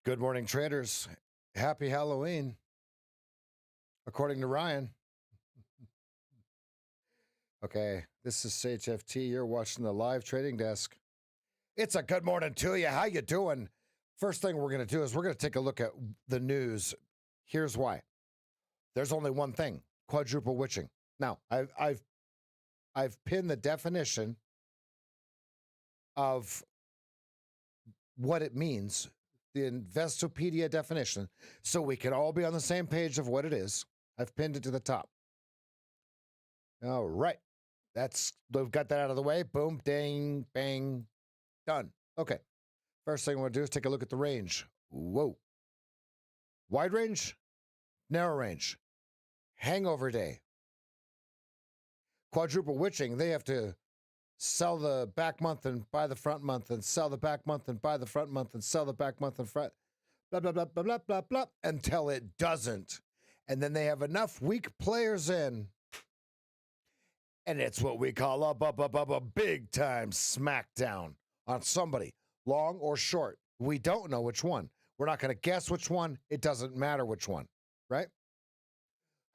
Good morning, traders. Happy Halloween, according to Ryan. Okay, this is SageFT. You're watching the live trading desk. It's a good morning to you. How you doing? First thing we're going to do is we're going to take a look at the news. Here's why. There's only one thing: quadruple witching. Now, I've pinned the definition of what it means, the Investopedia definition, so we can all be on the same page of what it is. I've pinned it to the top. All right. We've got that out of the way. Boom, ding, bang, done. Okay. First thing I want to do is take a look at the range. Whoa. Wide range, narrow range, hangover day. Quadruple witching, they have to sell the back month and buy the front month and sell the back month and buy the front month and sell the back month and front, blah, blah, blah, blah, blah, blah, blah, until it doesn't. And then they have enough weak players in, and it's what we call a big time smackdown on somebody, long or short. We don't know which one. We're not going to guess which one. It doesn't matter which one, right?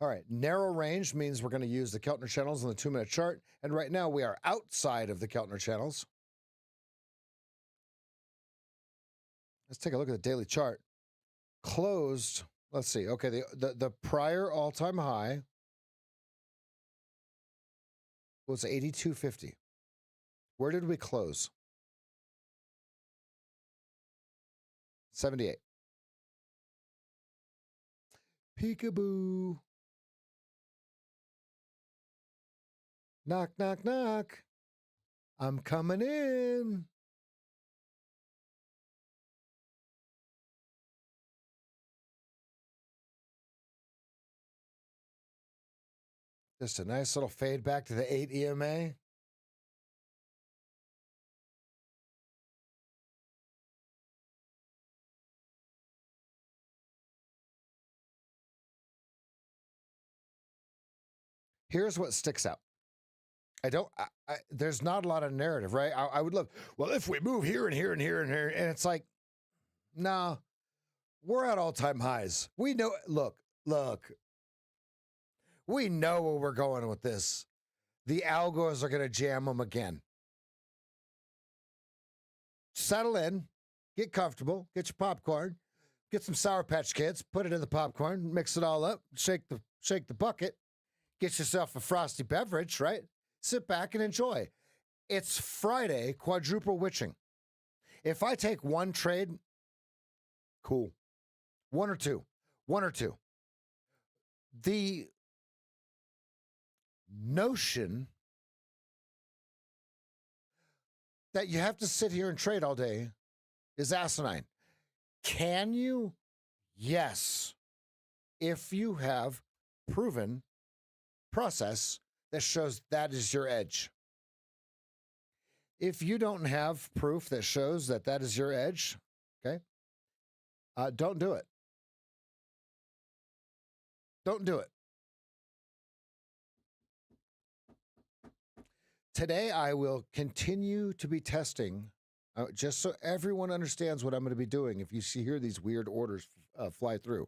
All right, narrow range means we're going to use the Keltner channels on the 2-minute chart. And right now we are outside of the Keltner channels. Let's take a look at the daily chart. Closed, let's see. Okay, the prior all-time high was 82.50. Where did we close? 78. Peekaboo. Knock, knock, knock. I'm coming in. Just a nice little fade back to the 8 EMA. Here's what sticks out. There's not a lot of narrative, right? I would love, well, if we move here and here and here and here, and it's like, no, we're at all-time highs. We know, look, we know where we're going with this. The algos are going to jam them again. Settle in, get comfortable, get your popcorn, get some Sour Patch Kids, put it in the popcorn, mix it all up, shake the bucket, get yourself a frosty beverage, right? Sit back and enjoy. It's Friday, quadruple witching. If I take one trade, cool. One or two. The notion that you have to sit here and trade all day is asinine. Can you? Yes. If you have proven process that shows that is your edge. If you don't have proof that shows that that is your edge, okay, don't do it. Don't do it. Today, I will continue to be testing, just so everyone understands what I'm going to be doing if you hear these weird orders fly through.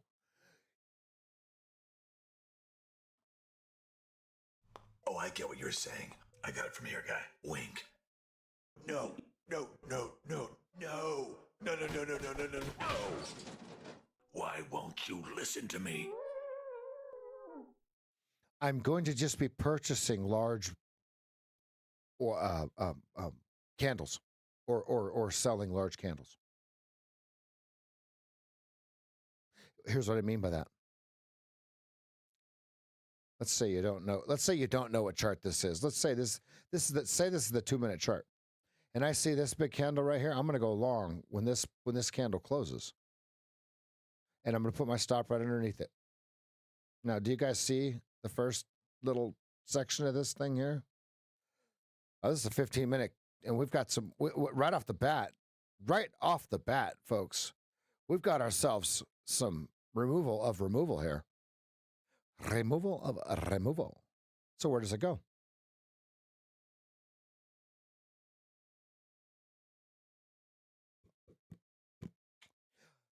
Oh, I get what you're saying. I got it from here, guy. Wink. No. Why won't you listen to me? I'm going to just be purchasing large or candles or selling large candles. Here's what I mean by that. Let's say you don't know. Let's say you don't know what chart this is. Let's say this is the 2-minute chart. And I see this big candle right here. I'm going to go long when this candle closes. And I'm going to put my stop right underneath it. Now, do you guys see the first little section of this thing here? Oh, this is a 15-minute, and we've got some, right off the bat, folks, we've got ourselves some removal of removal here. Removal of removal. So where does it go?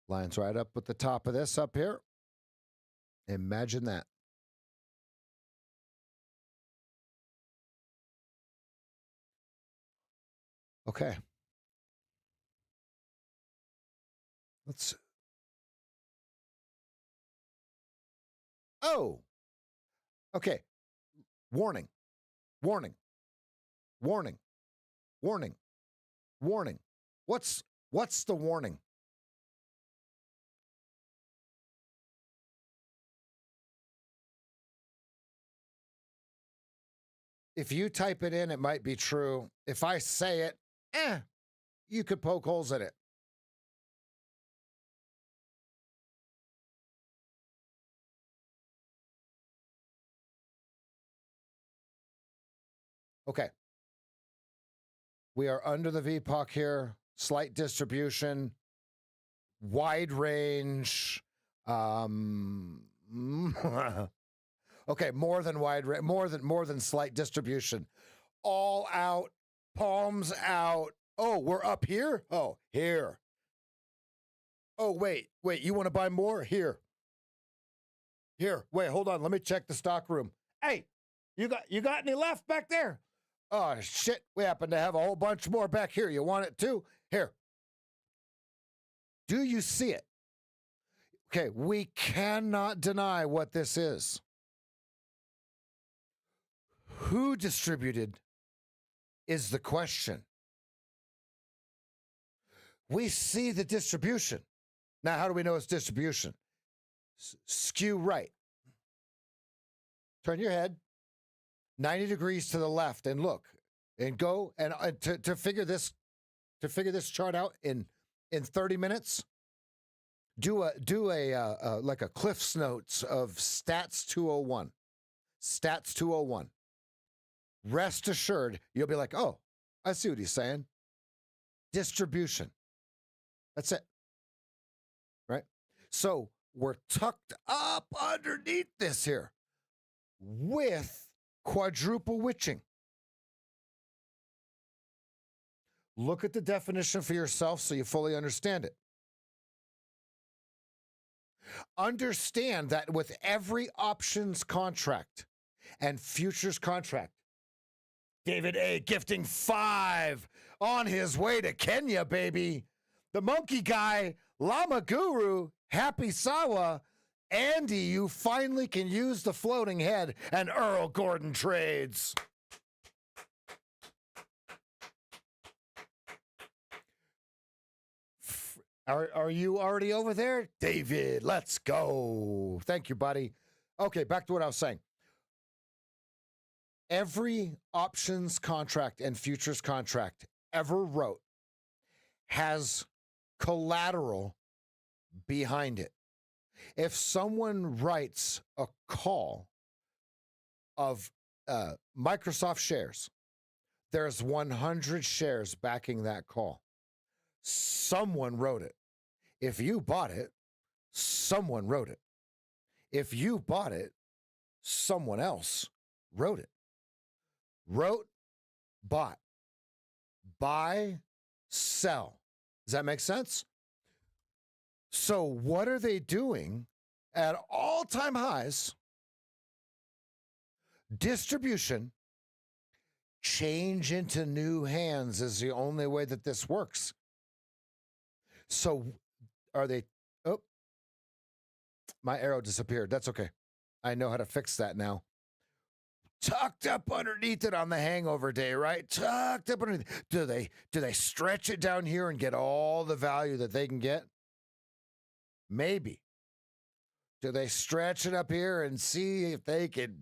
Lines right up with the top of this up here. Imagine that. Okay. Let's. Oh. Okay. Warning. Warning. Warning. Warning. Warning. What's the warning? If you type it in, it might be true. If I say it, you could poke holes in it. Okay. We are under the VPOC here. Slight distribution. Wide range. Okay, more than wide range. More than slight distribution. All out. Palms out. Oh, we're up here? Oh, here. Oh, wait. You want to buy more? Here. Wait, hold on. Let me check the stock room. Hey, you got any left back there? Oh, shit. We happen to have a whole bunch more back here. You want it too? Here. Do you see it? Okay, we cannot deny what this is. Who distributed is the question. We see the distribution. Now, how do we know it's distribution? Skew right. Turn your head 90 degrees to the left and look and go and to figure this chart out in 30 minutes. Do a like a Cliff's Notes of Stats 201. Stats 201. Rest assured, you'll be like, oh, I see what he's saying. Distribution. That's it. Right? So we're tucked up underneath this here with quadruple witching. Look at the definition for yourself so you fully understand it. Understand that with every options contract and futures contract, David A. gifting 5 on his way to Kenya, baby. The monkey guy, Llama Guru, Happy Sawa, Andy, you finally can use the floating head, and Earl Gordon trades. Are you already over there? David, let's go. Thank you, buddy. Okay, back to what I was saying. Every options contract and futures contract ever wrote has collateral behind it. If someone writes a call of Microsoft shares, there's 100 shares backing that call. Someone wrote it. If you bought it, someone wrote it. If you bought it, someone else wrote it. Wrote, bought, buy, sell. Does that make sense? So what are they doing at all-time highs? Distribution, change into new hands is the only way that this works. So are they, oh, my arrow disappeared. That's okay. I know how to fix that now. Tucked up underneath it on the hangover day, right? Tucked up underneath. Do they stretch it down here and get all the value that they can get? Maybe. Do they stretch it up here and see if they can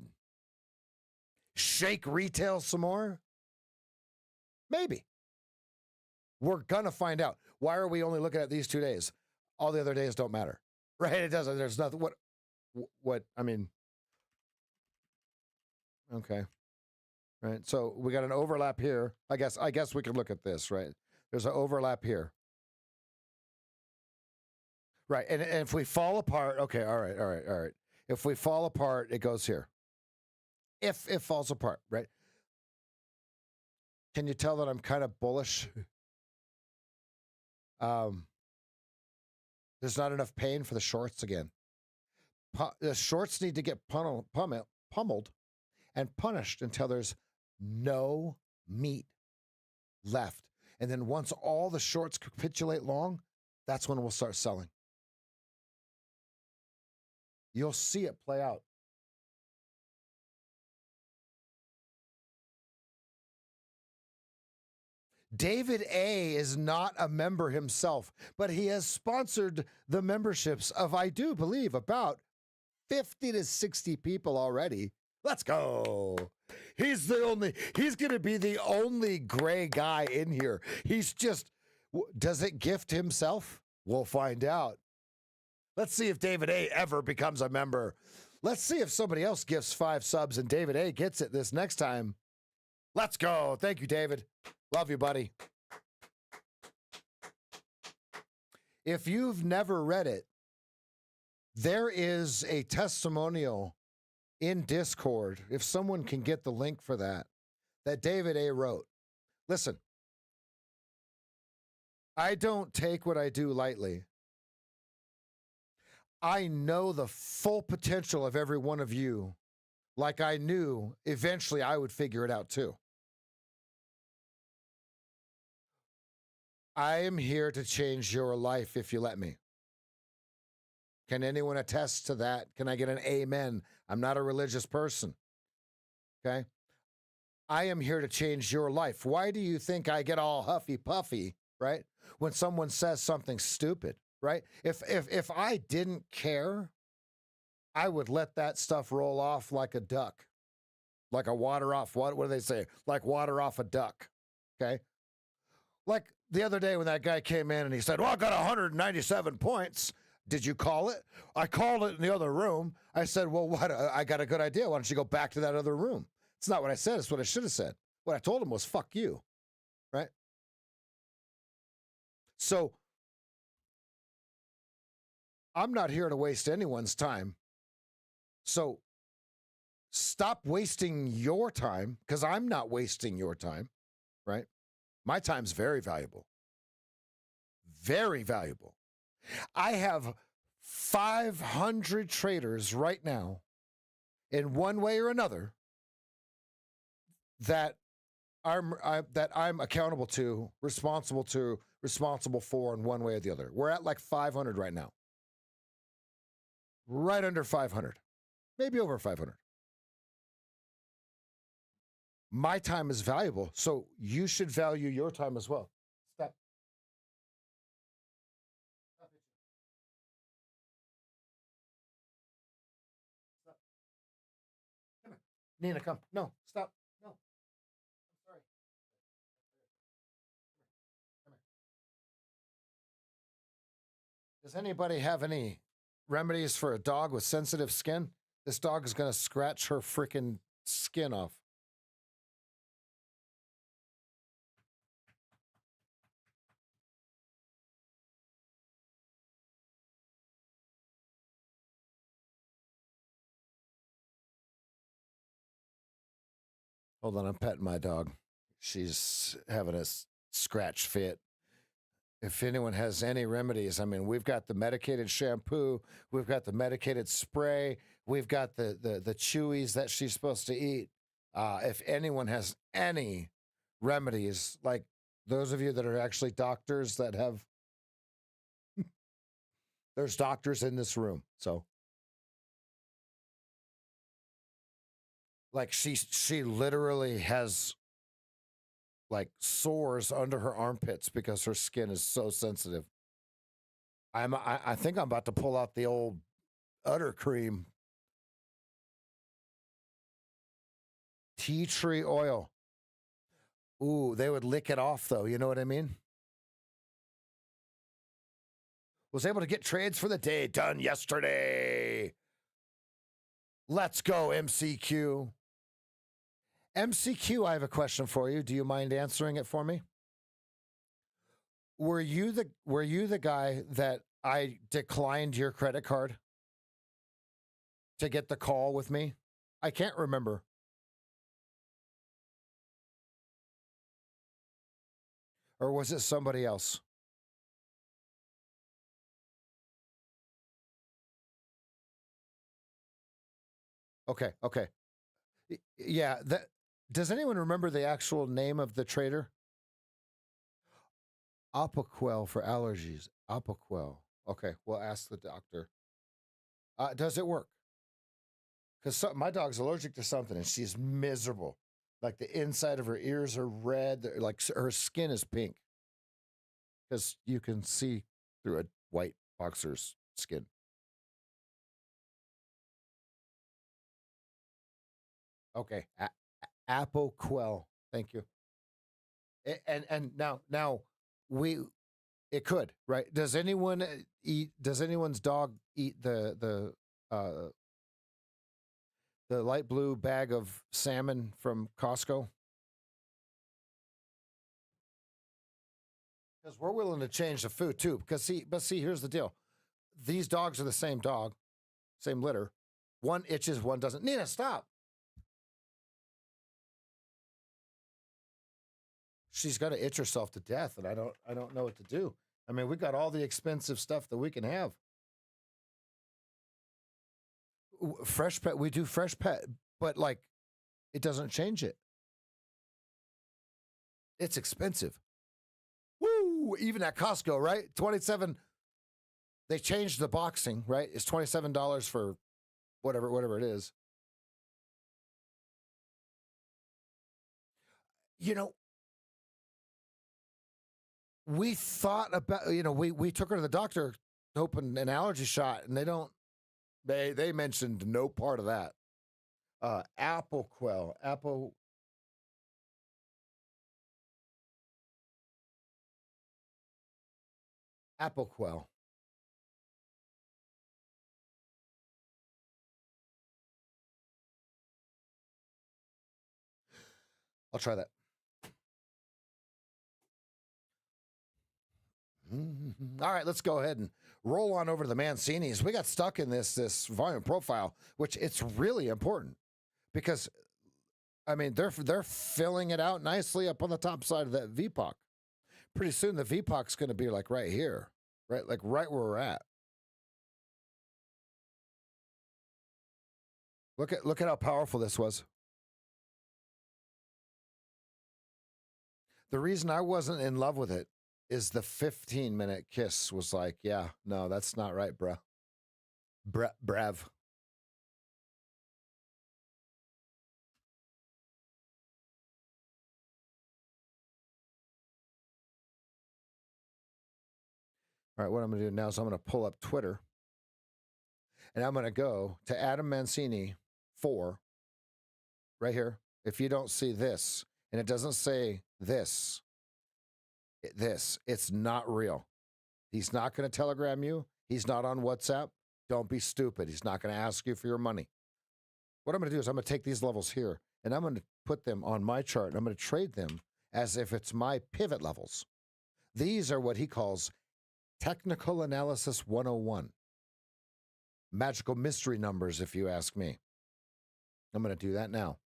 shake retail some more? Maybe. We're going to find out. Why are we only looking at these 2 days? All the other days don't matter, right? It doesn't. There's nothing. What, I mean, okay. Right. So we got an overlap here. I guess we could look at this, right? There's an overlap here. Right. And if we fall apart, okay. All right. If we fall apart, it goes here. If it falls apart, right? Can you tell that I'm kind of bullish? There's not enough pain for the shorts again. The shorts need to get pummeled and punished until there's no meat left. And then once all the shorts capitulate long, that's when we'll start selling. You'll see it play out. David A. is not a member himself, but he has sponsored the memberships of, I do believe, about 50 to 60 people already. Let's go. He's going to be the only gray guy in here. Does it gift himself? We'll find out. Let's see if David A. ever becomes a member. Let's see if somebody else gifts 5 subs and David A. gets it this next time. Let's go. Thank you, David. Love you, buddy. If you've never read it, there is a testimonial in Discord, if someone can get the link for that David A. wrote. Listen, I don't take what I do lightly. I know the full potential of every one of you, like I knew eventually I would figure it out too. I am here to change your life if you let me. Can anyone attest to that? Can I get an amen? I'm not a religious person. Okay? I am here to change your life. Why do you think I get all huffy puffy, right? When someone says something stupid, right? If I didn't care, I would let that stuff roll off like a duck. Like a water off, what do they say? Like water off a duck. Okay? Like the other day when that guy came in and he said, well, I got 197 points. Did you call it? I called it in the other room. I said, well, what? I got a good idea. Why don't you go back to that other room? It's not what I said. It's what I should have said. What I told him was, fuck you. Right? So I'm not here to waste anyone's time. So stop wasting your time, because I'm not wasting your time. Right? My time's very valuable. Very valuable. I have 500 traders right now in one way or another that I'm accountable to, responsible for in one way or the other. We're at like 500 right now. Right under 500. Maybe over 500. My time is valuable, so you should value your time as well. Stop. Nina, come. No, stop. No. I'm sorry. Come here. Does anybody have any remedies for a dog with sensitive skin? This dog is going to scratch her freaking skin off. Hold on, I'm petting my dog. She's having a scratch fit. If anyone has any remedies, I mean, we've got the medicated shampoo, we've got the medicated spray, we've got the chewies that she's supposed to eat. If anyone has any remedies, like those of you that are actually doctors that have, there's doctors in this room. So like she literally has like sores under her armpits because her skin is so sensitive. I think I'm about to pull out the old udder cream. Tea tree oil. Ooh, they would lick it off though. You know what I mean? Was able to get trades for the day done yesterday. Let's go, MCQ. MCQ, I have a question for you. Do you mind answering it for me? Were you the guy that I declined your credit card to get the call with me? I can't remember. Or was it somebody else? Okay. Yeah. That. Does anyone remember the actual name of the trader? Apoquel for allergies. Apoquel. Okay, we'll ask the doctor. Does it work? Because my dog's allergic to something and she's miserable. Like the inside of her ears are red, like her skin is pink. Because you can see through a white boxer's skin. Okay, Apoquel. Thank you. And now we it could, right? Does anyone eat? Does anyone's dog eat the light blue bag of salmon from Costco? Because we're willing to change the food too. Because see, here's the deal: these dogs are the same dog, same litter. One itches, one doesn't. Nina, stop. She's got to itch herself to death, and I don't know what to do. I mean, we got all the expensive stuff that we can have. Fresh pet, we do fresh pet, but like, it doesn't change it. It's expensive. Woo! Even at Costco, right? 27. They changed the boxing, right? It's $27 for whatever it is. You know, we thought about, we took her to the doctor to open an allergy shot, and they mentioned no part of that. Apoquel. Apoquel. I'll try that. All right, let's go ahead and roll on over to the Mancinis. We got stuck in this volume profile, which it's really important because I mean they're filling it out nicely up on the top side of that VPOC. Pretty soon the VPOC's going to be like right here, right, like right where we're at. Look at how powerful this was. The reason I wasn't in love with it is the 15-minute kiss was like, yeah, no, that's not right, bruh. Brav. All right, what I'm going to do now is I'm going to pull up Twitter and I'm going to go to Adam Mancini 4 right here. If you don't see this and it doesn't say this, it's not real. He's not going to telegram you. He's not on WhatsApp. Don't be stupid. He's not going to ask you for your money. What I'm going to do is I'm going to take these levels here and I'm going to put them on my chart and I'm going to trade them as if it's my pivot levels. These are what he calls technical analysis 101. Magical mystery numbers, if you ask me. I'm going to do that now.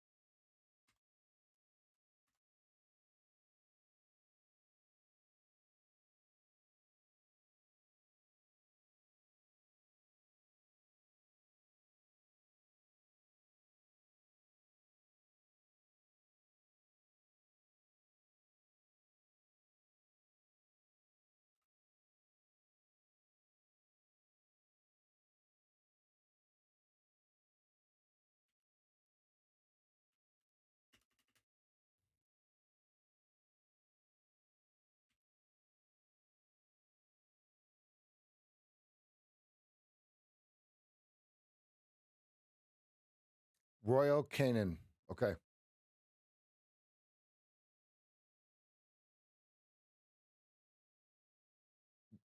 Royal Canin. Okay.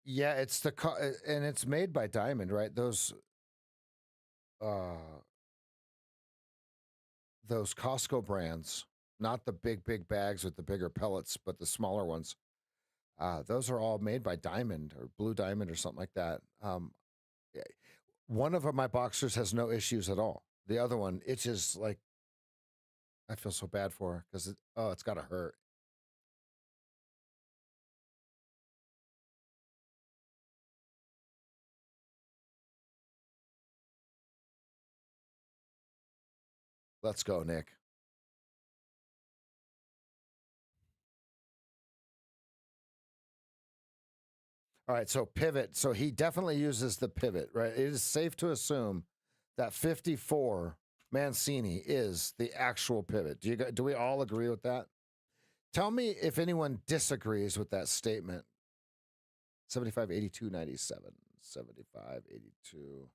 Yeah, it's and it's made by Diamond, right? Uh those Costco brands, not the big bags with the bigger pellets, but the smaller ones. Those are all made by Diamond or Blue Diamond or something like that. One of my boxers has no issues at all. The other one itches like I feel so bad for her because it's got to hurt. Let's go, Nick. All right, so pivot. So he definitely uses the pivot, right? It is safe to assume that 54 Mancini is the actual pivot. Do we all agree with that? Tell me if anyone disagrees with that statement. 75, 82, 97. 75, 82.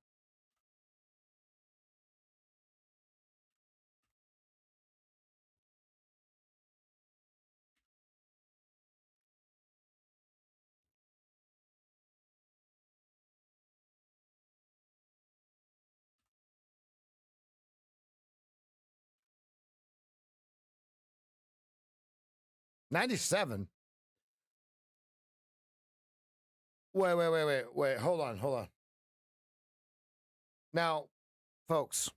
$97. Wait. Hold on. Now, folks,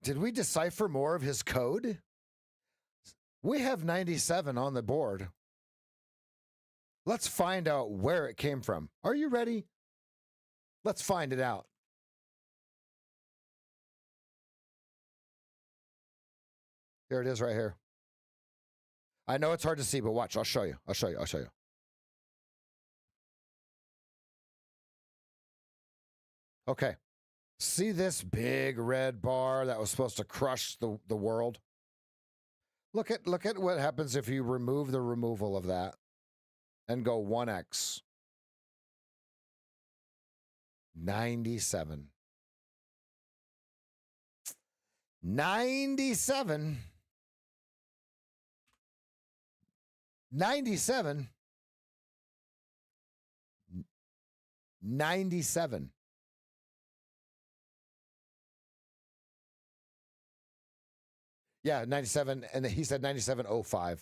did we decipher more of his code? We have 97 on the board. Let's find out where it came from. Are you ready? Let's find it out. Here it is right here. I know it's hard to see, but watch. I'll show you. Okay. See this big red bar that was supposed to crush the world? Look at what happens if you remove the removal of that and go 1x. 97. 97. 97. 97. Yeah, 97, and he said 97.05.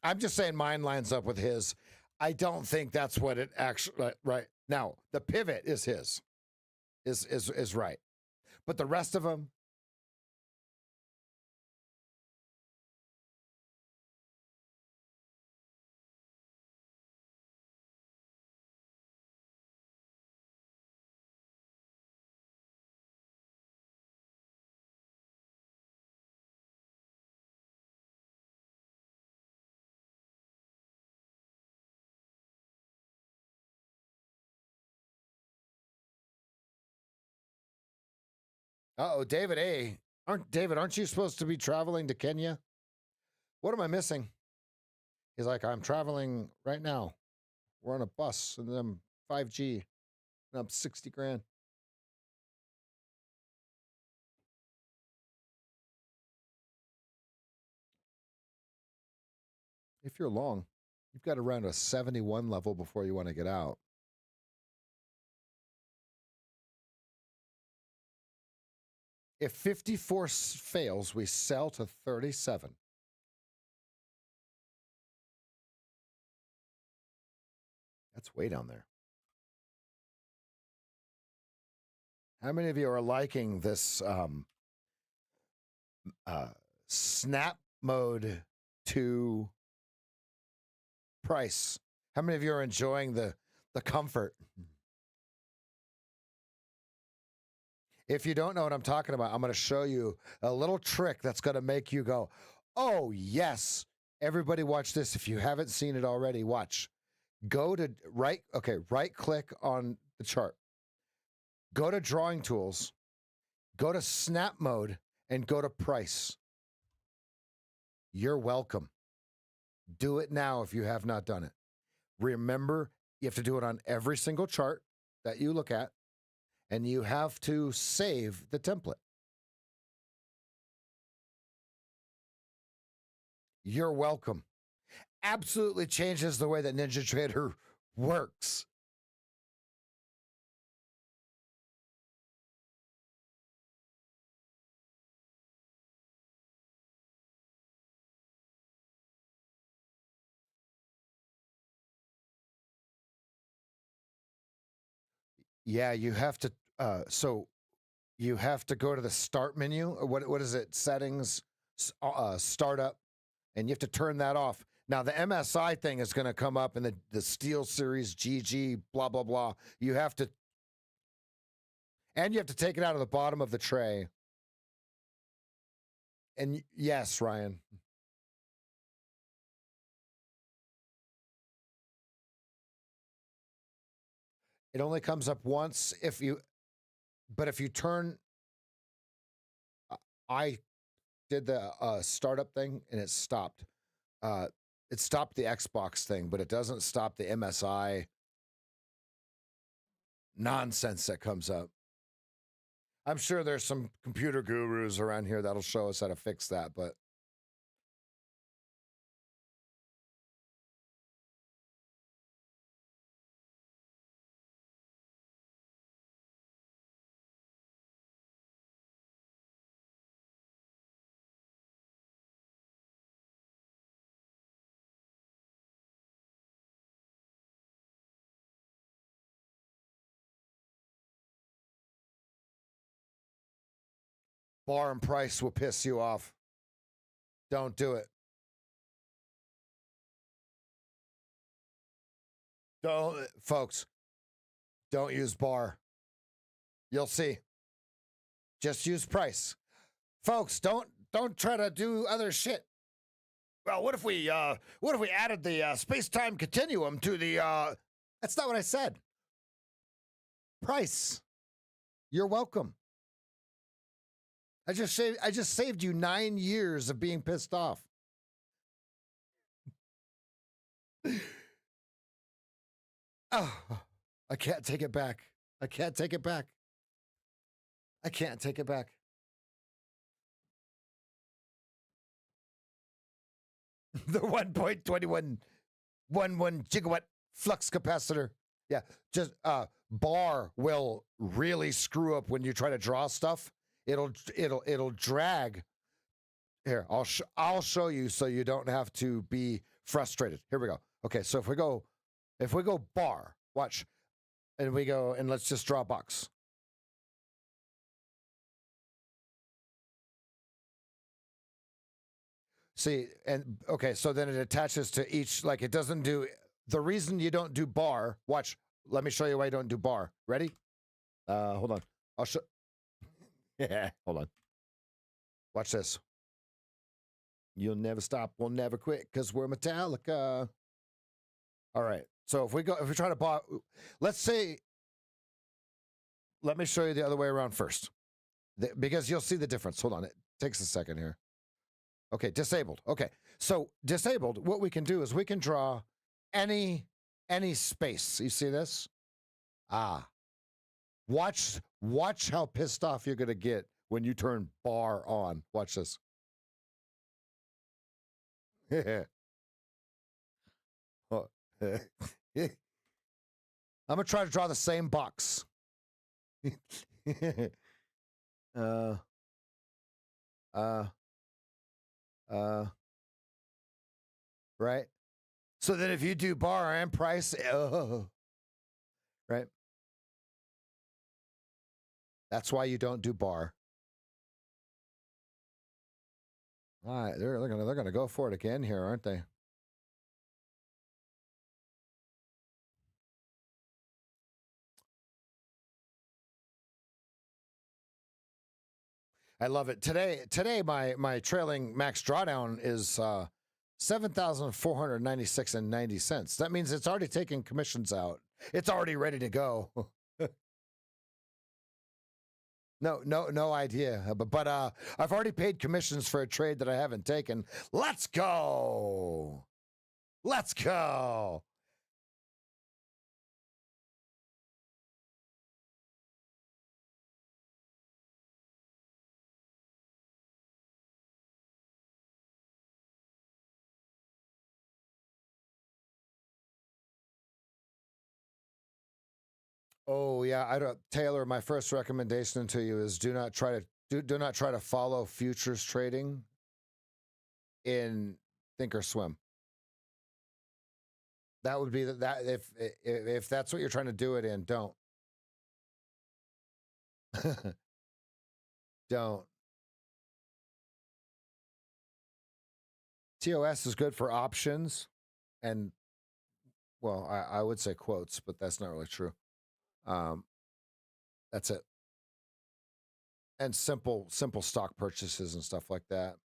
I'm just saying mine lines up with his. I don't think that's what it actually, right. Now, the pivot is his, is right. But the rest of them, David A. Aren't you supposed to be traveling to Kenya? What am I missing? He's like, I'm traveling right now. We're on a bus and I'm 5G and I'm 60 grand. If you're long, you've got around a 71 level before you want to get out. If 54 fails, we sell to 37. That's way down there. How many of you are liking this snap mode to price? How many of you are enjoying the comfort? If you don't know what I'm talking about, I'm going to show you a little trick that's going to make you go, oh, yes. Everybody watch this. If you haven't seen it already, watch. Go to right click on the chart. Go to drawing tools, go to snap mode, and go to price. You're welcome. Do it now if you have not done it. Remember, you have to do it on every single chart that you look at, and you have to save the template. You're welcome. Absolutely changes the way that NinjaTrader works. Yeah, you have to. So you have to go to the start menu. What is it? Settings, startup, and you have to turn that off. Now the MSI thing is going to come up in the Steel Series GG blah blah blah. You have to take it out of the bottom of the tray. And yes, Ryan. It only comes up once if you turn. I did the startup thing and it stopped. It stopped the Xbox thing, but it doesn't stop the MSI nonsense that comes up. I'm sure there's some computer gurus around here that'll show us how to fix that, but bar and price will piss you off. Don't do it. Don't, folks. Don't use bar. You'll see. Just use price. Folks, don't try to do other shit. Well, what if we added the space-time continuum to the that's not what I said. Price. You're welcome. I just saved you 9 years of being pissed off. Oh, I can't take it back. I can't take it back. I can't take it back. The 1.2111 gigawatt flux capacitor. Yeah, just bar will really screw up when you try to draw stuff. It'll drag. Here, I'll show you so you don't have to be frustrated. Here we go. Okay, so if we go bar, watch, and we go and let's just draw a box. See, and okay, so then it attaches to each, like it doesn't do, the reason you don't do bar, watch, let me show you why you don't do bar. Ready? Hold on. I'll show, yeah, hold on. Watch this. You'll never stop, we'll never quit, because we're Metallica. All right, so if we try to bar, let's say, let me show you the other way around first, because you'll see the difference. Hold on, it takes a second here. Okay, disabled. Okay, so disabled, what we can do is we can draw any space. You see this? Watch how pissed off you're going to get when you turn bar on. Watch this. Oh, I'm going to try to draw the same box. Right? So that if you do bar and price, right? That's why you don't do bar. All right, they're gonna go for it again here, aren't they? I love it. Today my trailing max drawdown is 7,496 and 90 cents. That means it's already taken commissions out. It's already ready to go. No idea. But I've already paid commissions for a trade that I haven't taken. Let's go. Let's go. Oh yeah, I don't. Taylor, my first recommendation to you is do not try to follow futures trading in Thinkorswim. That would be that if that's what you're trying to do it in, don't. Don't. TOS is good for options and, well, I would say quotes, but that's not really true. That's it. And simple stock purchases and stuff like that.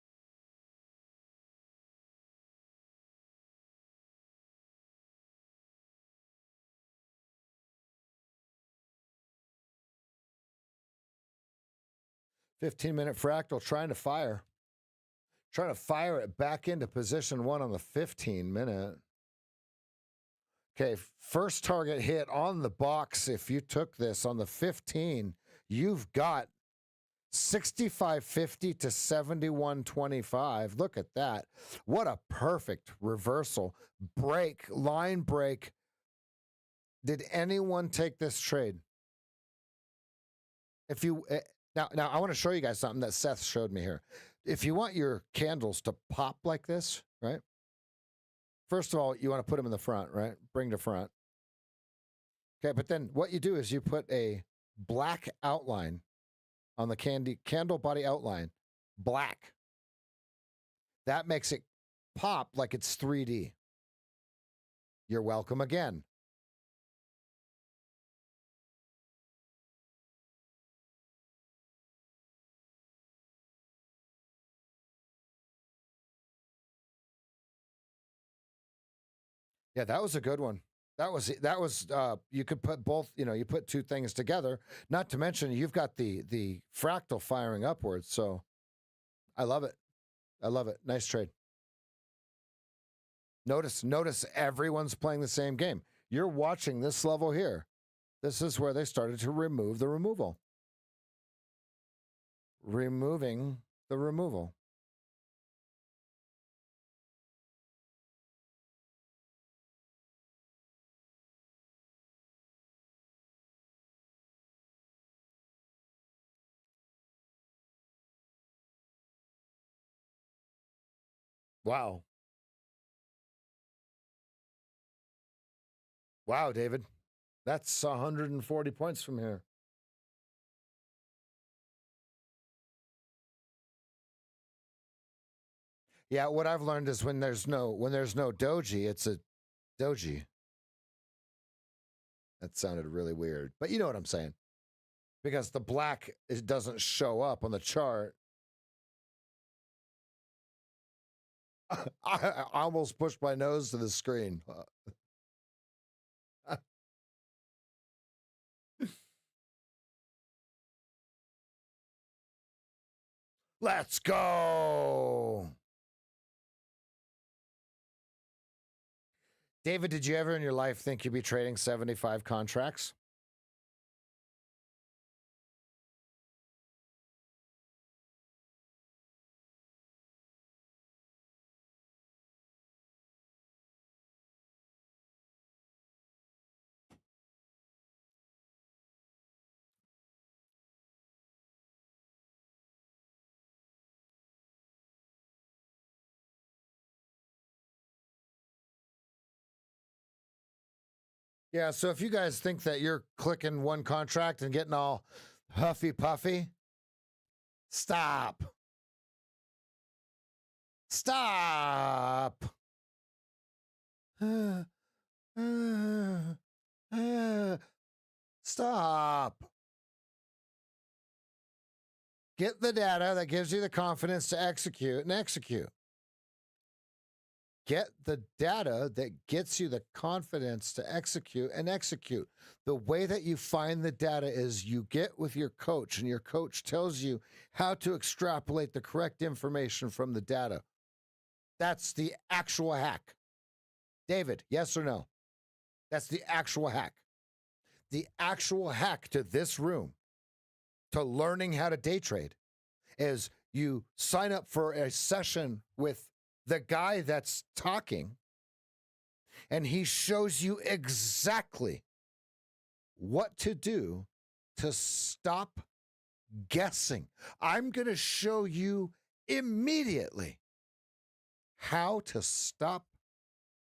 $15-minute fractal trying to fire it back into position 1 on the 15-minute. Okay, first target hit on the box. If you took this on the 15, you've got 65.50 to 71.25. Look at that. What a perfect reversal. Break, line break. Did anyone take this trade? If you now I want to show you guys something that Seth showed me here. If you want your candles to pop like this, right? First of all, you want to put them in the front, right? Bring to front. Okay, but then what you do is you put a black outline on the candle body outline, black. That makes it pop like it's 3D. You're welcome again. Yeah, that was a good one. That was you could put both, you put two things together, not to mention you've got the fractal firing upwards. So I love it. I love it. Nice trade. Notice everyone's playing the same game. You're watching this level here. This is where they started to remove the removal. Removing the removal. Wow. Wow, David. That's 140 points from here. Yeah, what I've learned is when there's no doji, it's a doji. That sounded really weird, but you know what I'm saying. Because the black, it doesn't show up on the chart. I almost pushed my nose to the screen. Let's go. David, did you ever in your life think you'd be trading 75 contracts? Yeah, so if you guys think that you're clicking one contract and getting all huffy puffy, stop. Stop. Stop. Get the data that gives you the confidence to execute and execute. Get the data that gets you the confidence to execute and execute. The way that you find the data is you get with your coach, and your coach tells you how to extrapolate the correct information from the data. That's the actual hack. David, yes or no? That's the actual hack. The actual hack to this room, to learning how to day trade, is you sign up for a session with the guy that's talking, and he shows you exactly what to do to stop guessing. I'm going to show you immediately how to stop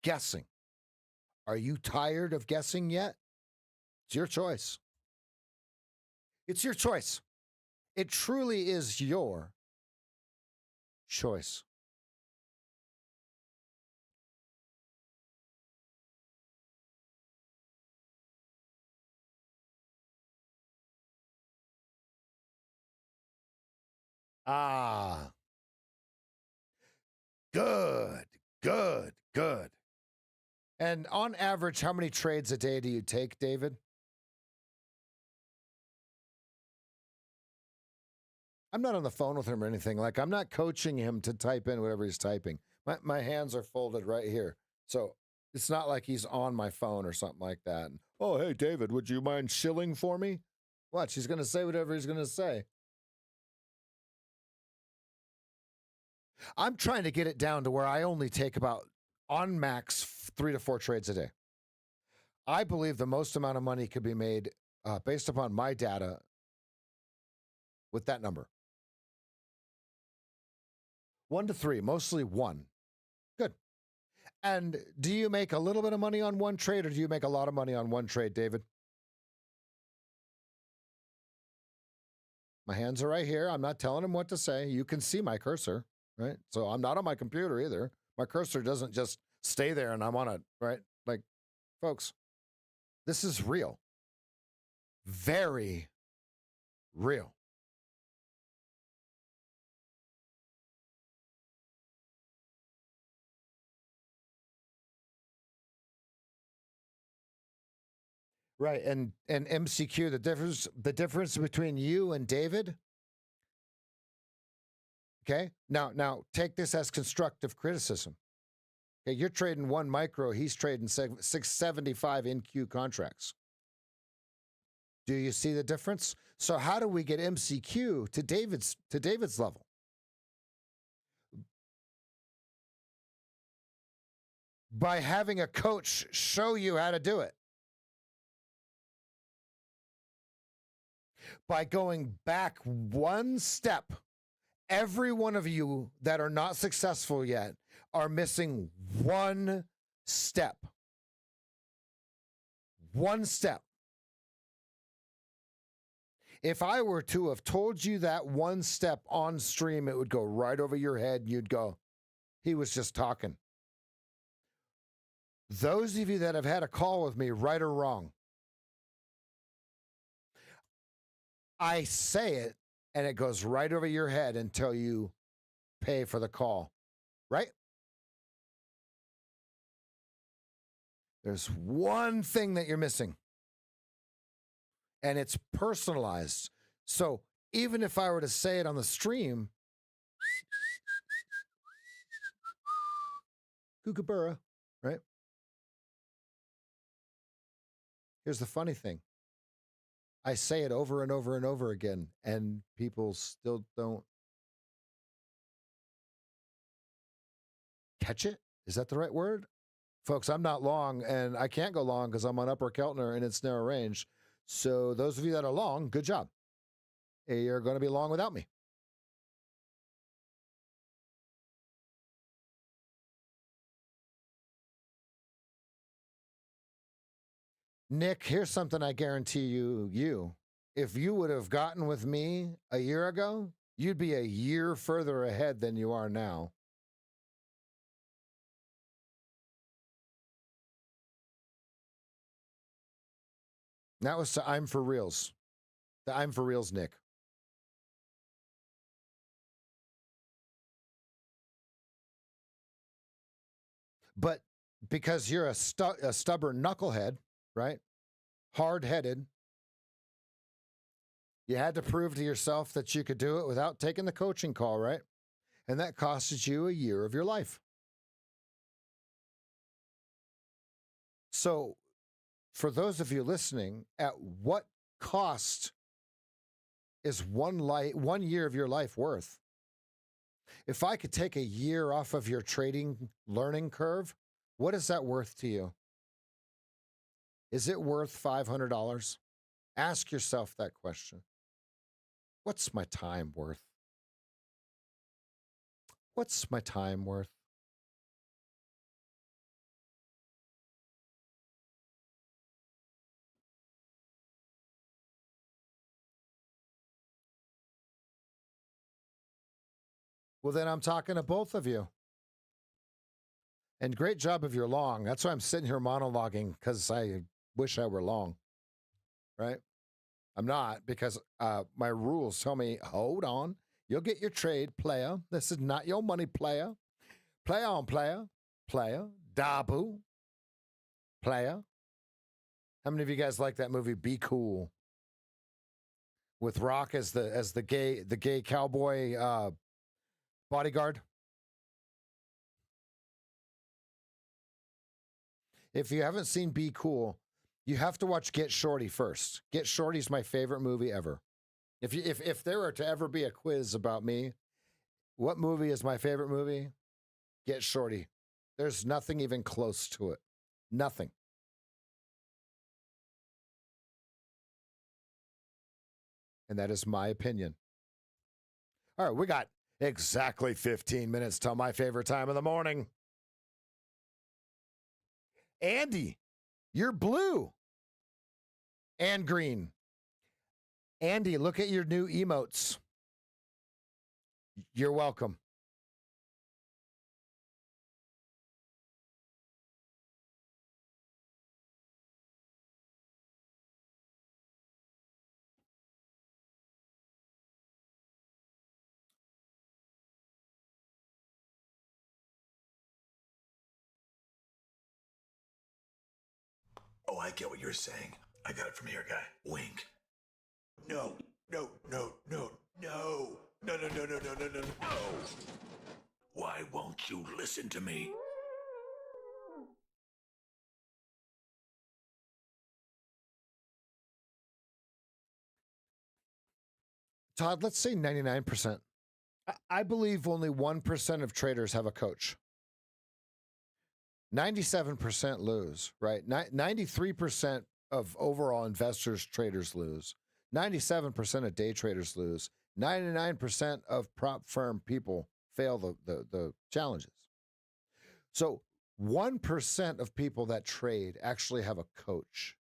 guessing. Are you tired of guessing yet? It's your choice. It's your choice. It truly is your choice. Ah, good, good, good. And on average, how many trades a day do you take, David? I'm not on the phone with him or anything. Like, I'm not coaching him to type in whatever he's typing. My hands are folded right here. So it's not like he's on my phone or something like that. And, oh, hey, David, would you mind shilling for me? Watch, he's going to say whatever he's going to say. I'm trying to get it down to where I only take about, on max, 3 to 4 trades a day. I believe the most amount of money could be made based upon my data with that number. 1 to 3, mostly 1. Good. And do you make a little bit of money on one trade, or do you make a lot of money on one trade, David? My hands are right here. I'm not telling him what to say. You can see my cursor, right? So I'm not on my computer either. My cursor doesn't just stay there and I'm on it, right? Like, folks, this is real. Very real. Right. And MCQ, the difference between you and David. Okay. Now take this as constructive criticism. Okay, you're trading 1 micro, he's trading 675 NQ contracts. Do you see the difference? So how do we get MCQ to David's level? By having a coach show you how to do it. By going back 1 step. Every one of you that are not successful yet are missing 1 step. 1 step. If I were to have told you that 1 step on stream, it would go right over your head. You'd go, he was just talking. Those of you that have had a call with me, right or wrong, I say it and it goes right over your head until you pay for the call, right? There's one thing that you're missing, and it's personalized. So even if I were to say it on the stream, Kookaburra, right? Here's the funny thing. I say it over and over and over again, and people still don't catch it. Is that the right word? Folks, I'm not long, and I can't go long because I'm on Upper Keltner and it's narrow range. So those of you that are long, good job. You're going to be long without me. Nick, here's something I guarantee you. If you would have gotten with me a year ago, you'd be a year further ahead than you are now. That was to I'm for reals. The I'm for reals, Nick. But because you're a stubborn knucklehead, right? Hard-headed, you had to prove to yourself that you could do it without taking the coaching call, right? And that costed you a year of your life. So for those of you listening, at what cost is 1 year of your life worth? If I could take a year off of your trading learning curve, what is that worth to you? Is it worth $500? Ask yourself that question. What's my time worth? What's my time worth? Well, then I'm talking to both of you. And great job if you're long. That's why I'm sitting here monologuing, because I wish I were long, right? I'm not, because my rules tell me, hold on, You'll get your trade, player. This is not your money, player. Play on, player. Player. Dabu. Player. How many of you guys like that movie, Be Cool? With Rock as the gay cowboy bodyguard? If you haven't seen Be Cool, you have to watch Get Shorty first. Get Shorty's my favorite movie ever. If there were to ever be a quiz about me, what movie is my favorite movie? Get Shorty. There's nothing even close to it. Nothing. And that is my opinion. All right, we got exactly 15 minutes till my favorite time of the morning. Andy, you're blue and green. Andy, look at your new emotes. You're welcome. Oh, I get what you're saying. I got it from here, guy. Wink. No, no, no, no, no. No, no, no, no, no, no, no, no. Why won't you listen to me? Todd, let's say 99%. I believe only 1% of traders have a coach. 97% lose, right? 93% of overall investors, traders lose. 97% of day traders lose. 99% of prop firm people fail the challenges. So 1% of people that trade actually have a coach.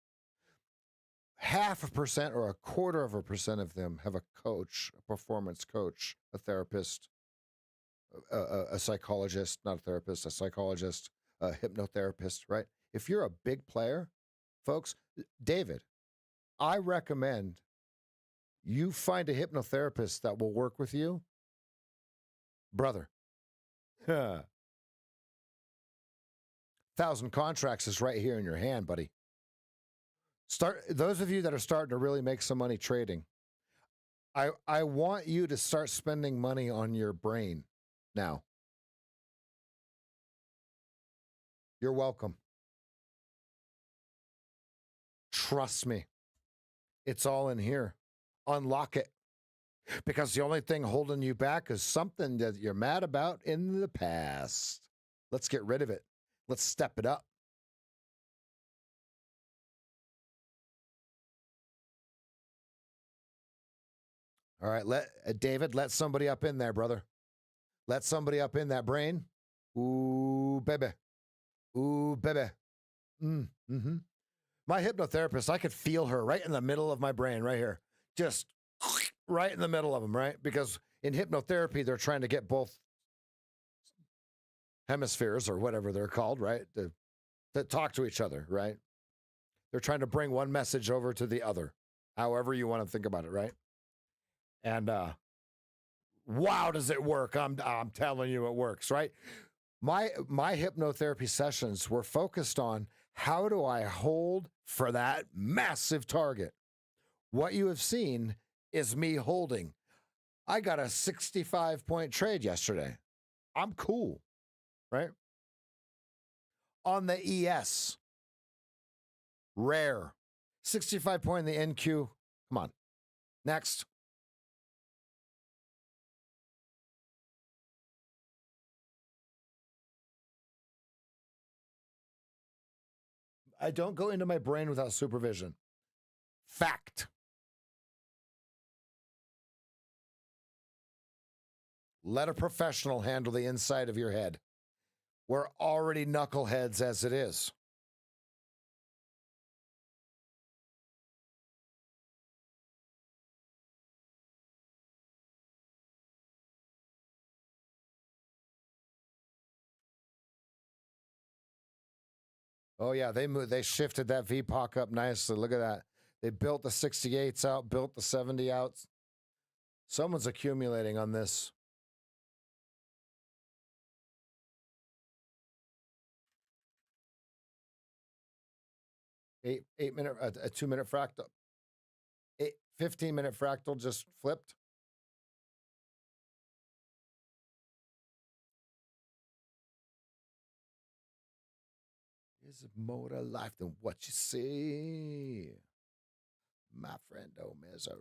0.5% or 0.25% of them have a coach, a performance coach, a therapist, a psychologist, not a therapist, a psychologist, a hypnotherapist, right? If you're a big player, folks, David, I recommend you find a hypnotherapist that will work with you. Brother, 1,000 contracts is right here in your hand, buddy. Those of you that are starting to really make some money trading, I want you to start spending money on your brain now. You're welcome. Trust me. It's all in here. Unlock it. Because the only thing holding you back is something that you're mad about in the past. Let's get rid of it. Let's step it up. All right, David, let somebody up in there, brother. Let somebody up in that brain. Ooh, baby. Ooh, baby. Mm-hmm. My hypnotherapist, I could feel her right in the middle of my brain, right here. Just right in the middle of them, right? Because in hypnotherapy, they're trying to get both hemispheres or whatever they're called, right? To talk to each other, right? They're trying to bring one message over to the other, however you want to think about it, right? And wow, does it work? I'm telling you, it works, right? My hypnotherapy sessions were focused on how do I hold for that massive target. What you have seen is me holding. I got a 65-point trade yesterday. I'm cool, right? On the ES, rare. 65 point in the NQ. Come on. Next. I don't go into my brain without supervision. Fact. Let a professional handle the inside of your head. We're already knuckleheads as it is. Oh yeah, they shifted that VPOC up nicely. Look at that. They built the 68s out, built the 70 outs. Someone's accumulating on this. A 2-minute fractal. 15-minute fractal just flipped. Is more to life than what you see, my friend. Oh, misery.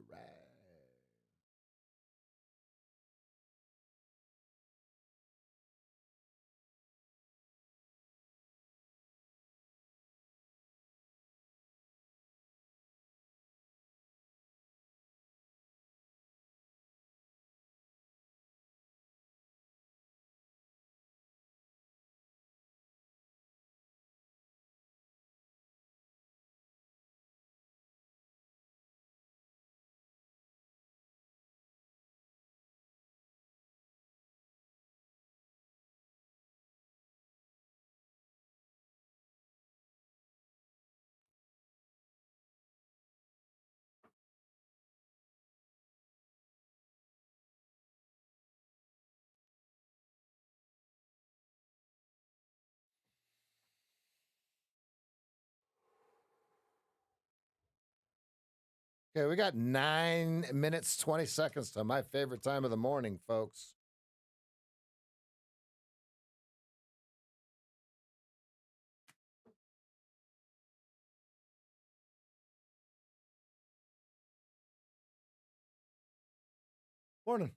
Okay, we got 9 minutes, 20 seconds to my favorite time of the morning, folks. Morning.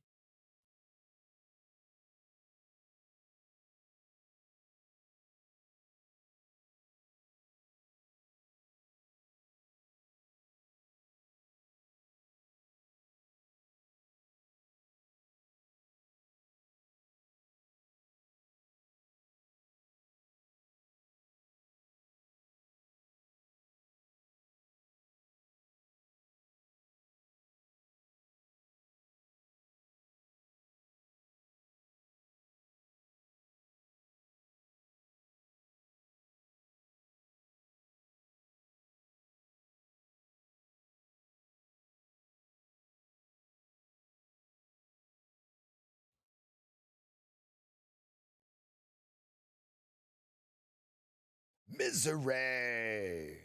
Misery.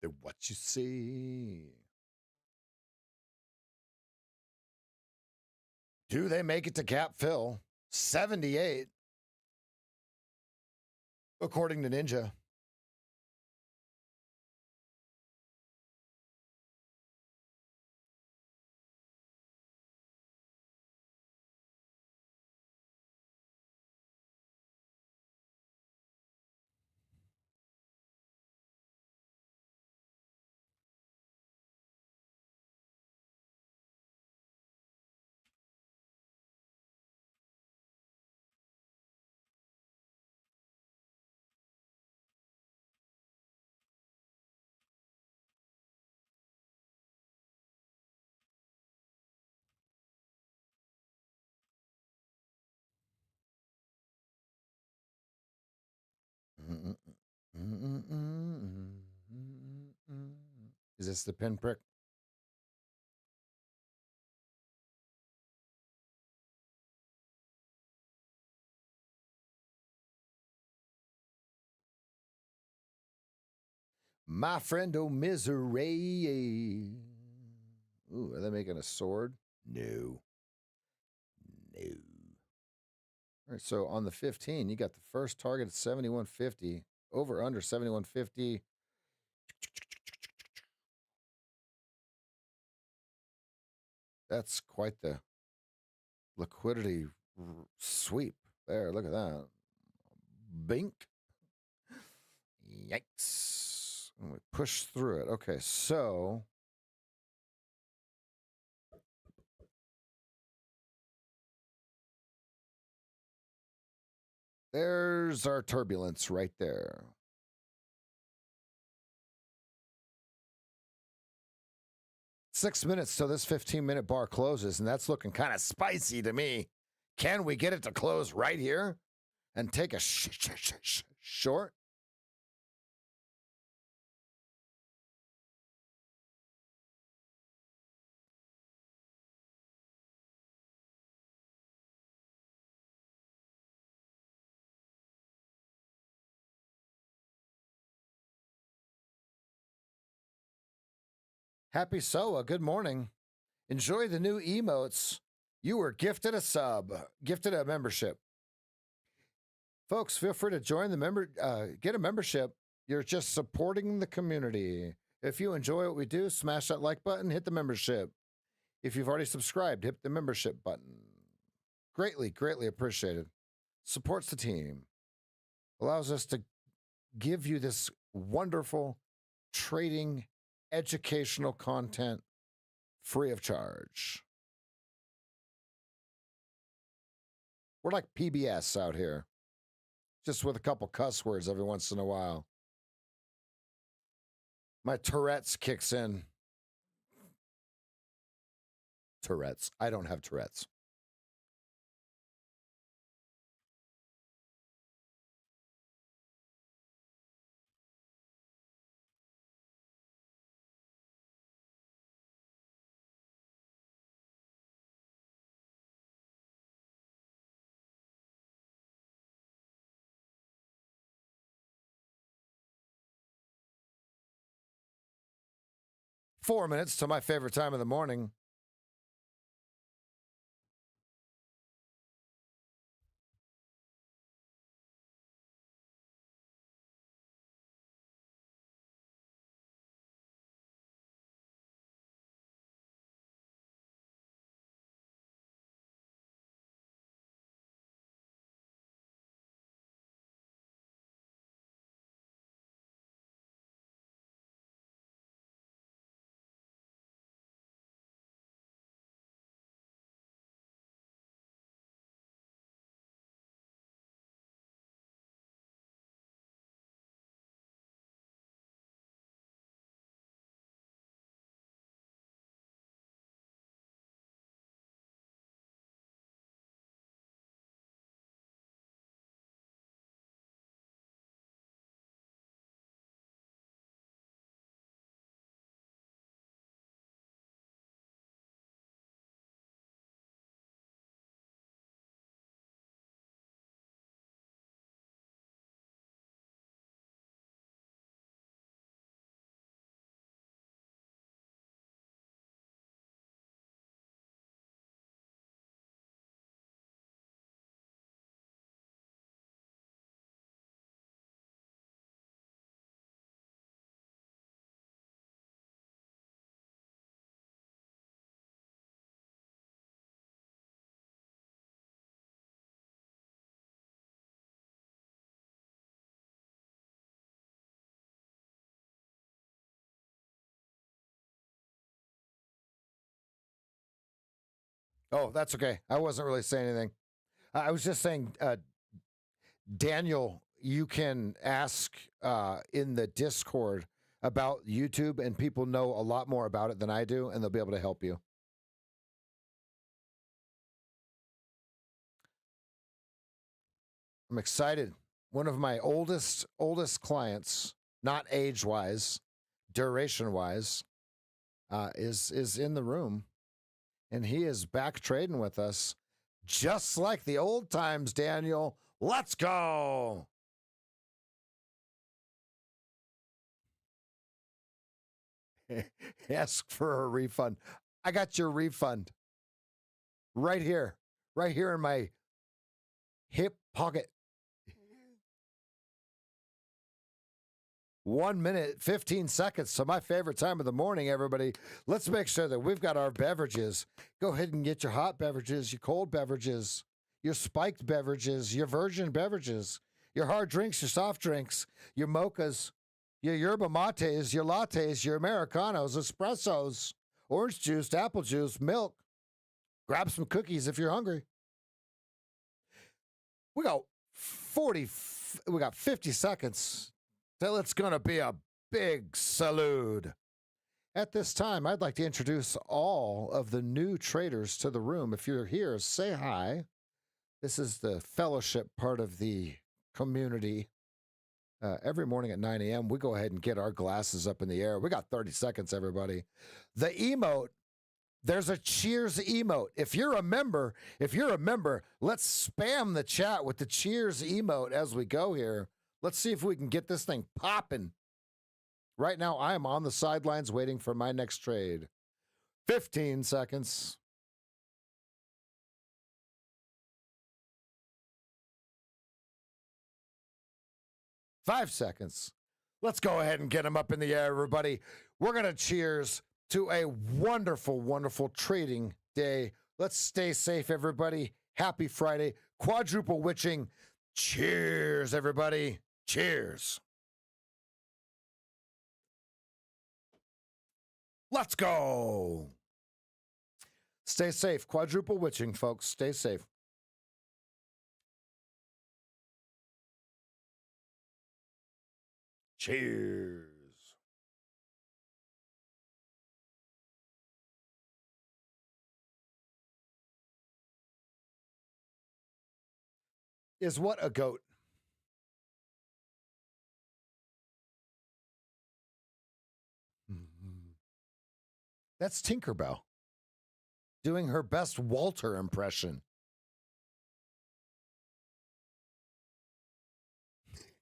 They're what you see. Do they make it to cap fill? 78, according to Ninja. Is this the pinprick? My friend, oh, misery. Ooh, are they making a sword? No. No. All right, so on the 15, you got the first target at 71.50, over under 71.50. That's quite the liquidity sweep there. Look at that. Bink. Yikes. And we push through it. Okay, so there's our turbulence right there. Six minutes till this 15-minute bar closes, and that's looking kind of spicy to me. Can we get it to close right here and take a short? Happy Soa, good morning. Enjoy the new emotes. You were gifted a sub, gifted a membership. Folks, feel free to join the get a membership. You're just supporting the community. If you enjoy what we do, smash that like button, hit the membership. If you've already subscribed, hit the membership button. Greatly, greatly appreciated. Supports the team. Allows us to give you this wonderful trading educational content free of charge. We're like PBS out here, just with a couple cuss words every once in a while. My Tourette's kicks in. Tourette's. I don't have Tourette's. Four minutes to my favorite time of the morning. Oh, that's okay. I wasn't really saying anything. I was just saying, Daniel, you can ask in the Discord about YouTube, and people know a lot more about it than I do, and they'll be able to help you. I'm excited. One of my oldest clients, not age-wise, duration-wise, is in the room, and he is back trading with us, just like the old times, Daniel. Let's go. Ask for a refund. I got your refund right here in my hip pocket. 1 minute, 15 seconds to my favorite time of the morning, everybody. Let's make sure that we've got our beverages. Go ahead and get your hot beverages, your cold beverages, your spiked beverages, your virgin beverages, your hard drinks, your soft drinks, your mochas, your yerba mates, your lattes, your Americanos, espressos, orange juice, apple juice, milk. Grab some cookies if you're hungry. We got 50 seconds till it's going to be a big salute. At this time, I'd like to introduce all of the new traders to the room. If you're here, say hi. This is the fellowship part of the community. Every morning at 9 a.m., we go ahead and get our glasses up in the air. We got 30 seconds, everybody. The emote, there's a cheers emote. If you're a member, let's spam the chat with the cheers emote as we go here. Let's see if we can get this thing popping. Right now, I am on the sidelines waiting for my next trade. 15 seconds. Five seconds. Let's go ahead and get them up in the air, everybody. We're going to cheers to a wonderful, wonderful trading day. Let's stay safe, everybody. Happy Friday. Quadruple witching. Cheers, everybody. Cheers. Let's go. Stay safe. Quadruple witching, folks. Stay safe. Cheers. Is what a goat? That's Tinkerbell doing her best Walter impression.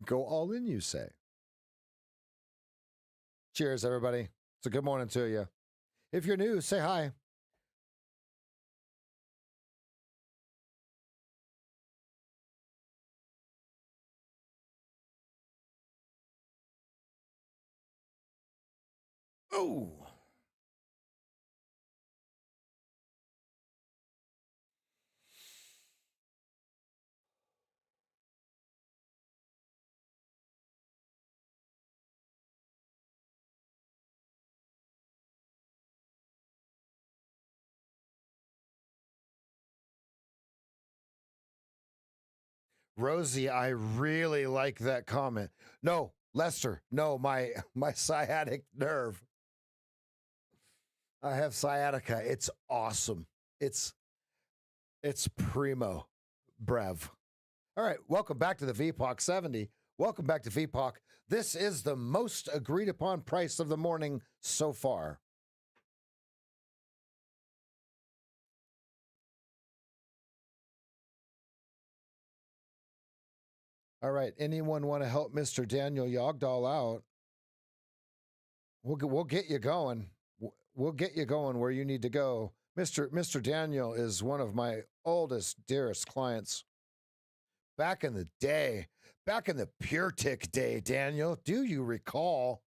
Go all in, you say. Cheers, everybody. It's a good morning to you. If you're new, say hi. Oh. Rosie, I really like that comment. No, Lester, no, my sciatic nerve. I have sciatica. It's awesome. It's primo brev. All right, welcome back to the VPOC 70. Welcome back to VPOC. This is the most agreed upon price of the morning so far. All right, anyone want to help Mr. Daniel Yogdal out? We'll get you going. We'll get you going where you need to go. Mr. Daniel is one of my oldest, dearest clients. Back in the day, back in the pure tick day, Daniel, do you recall?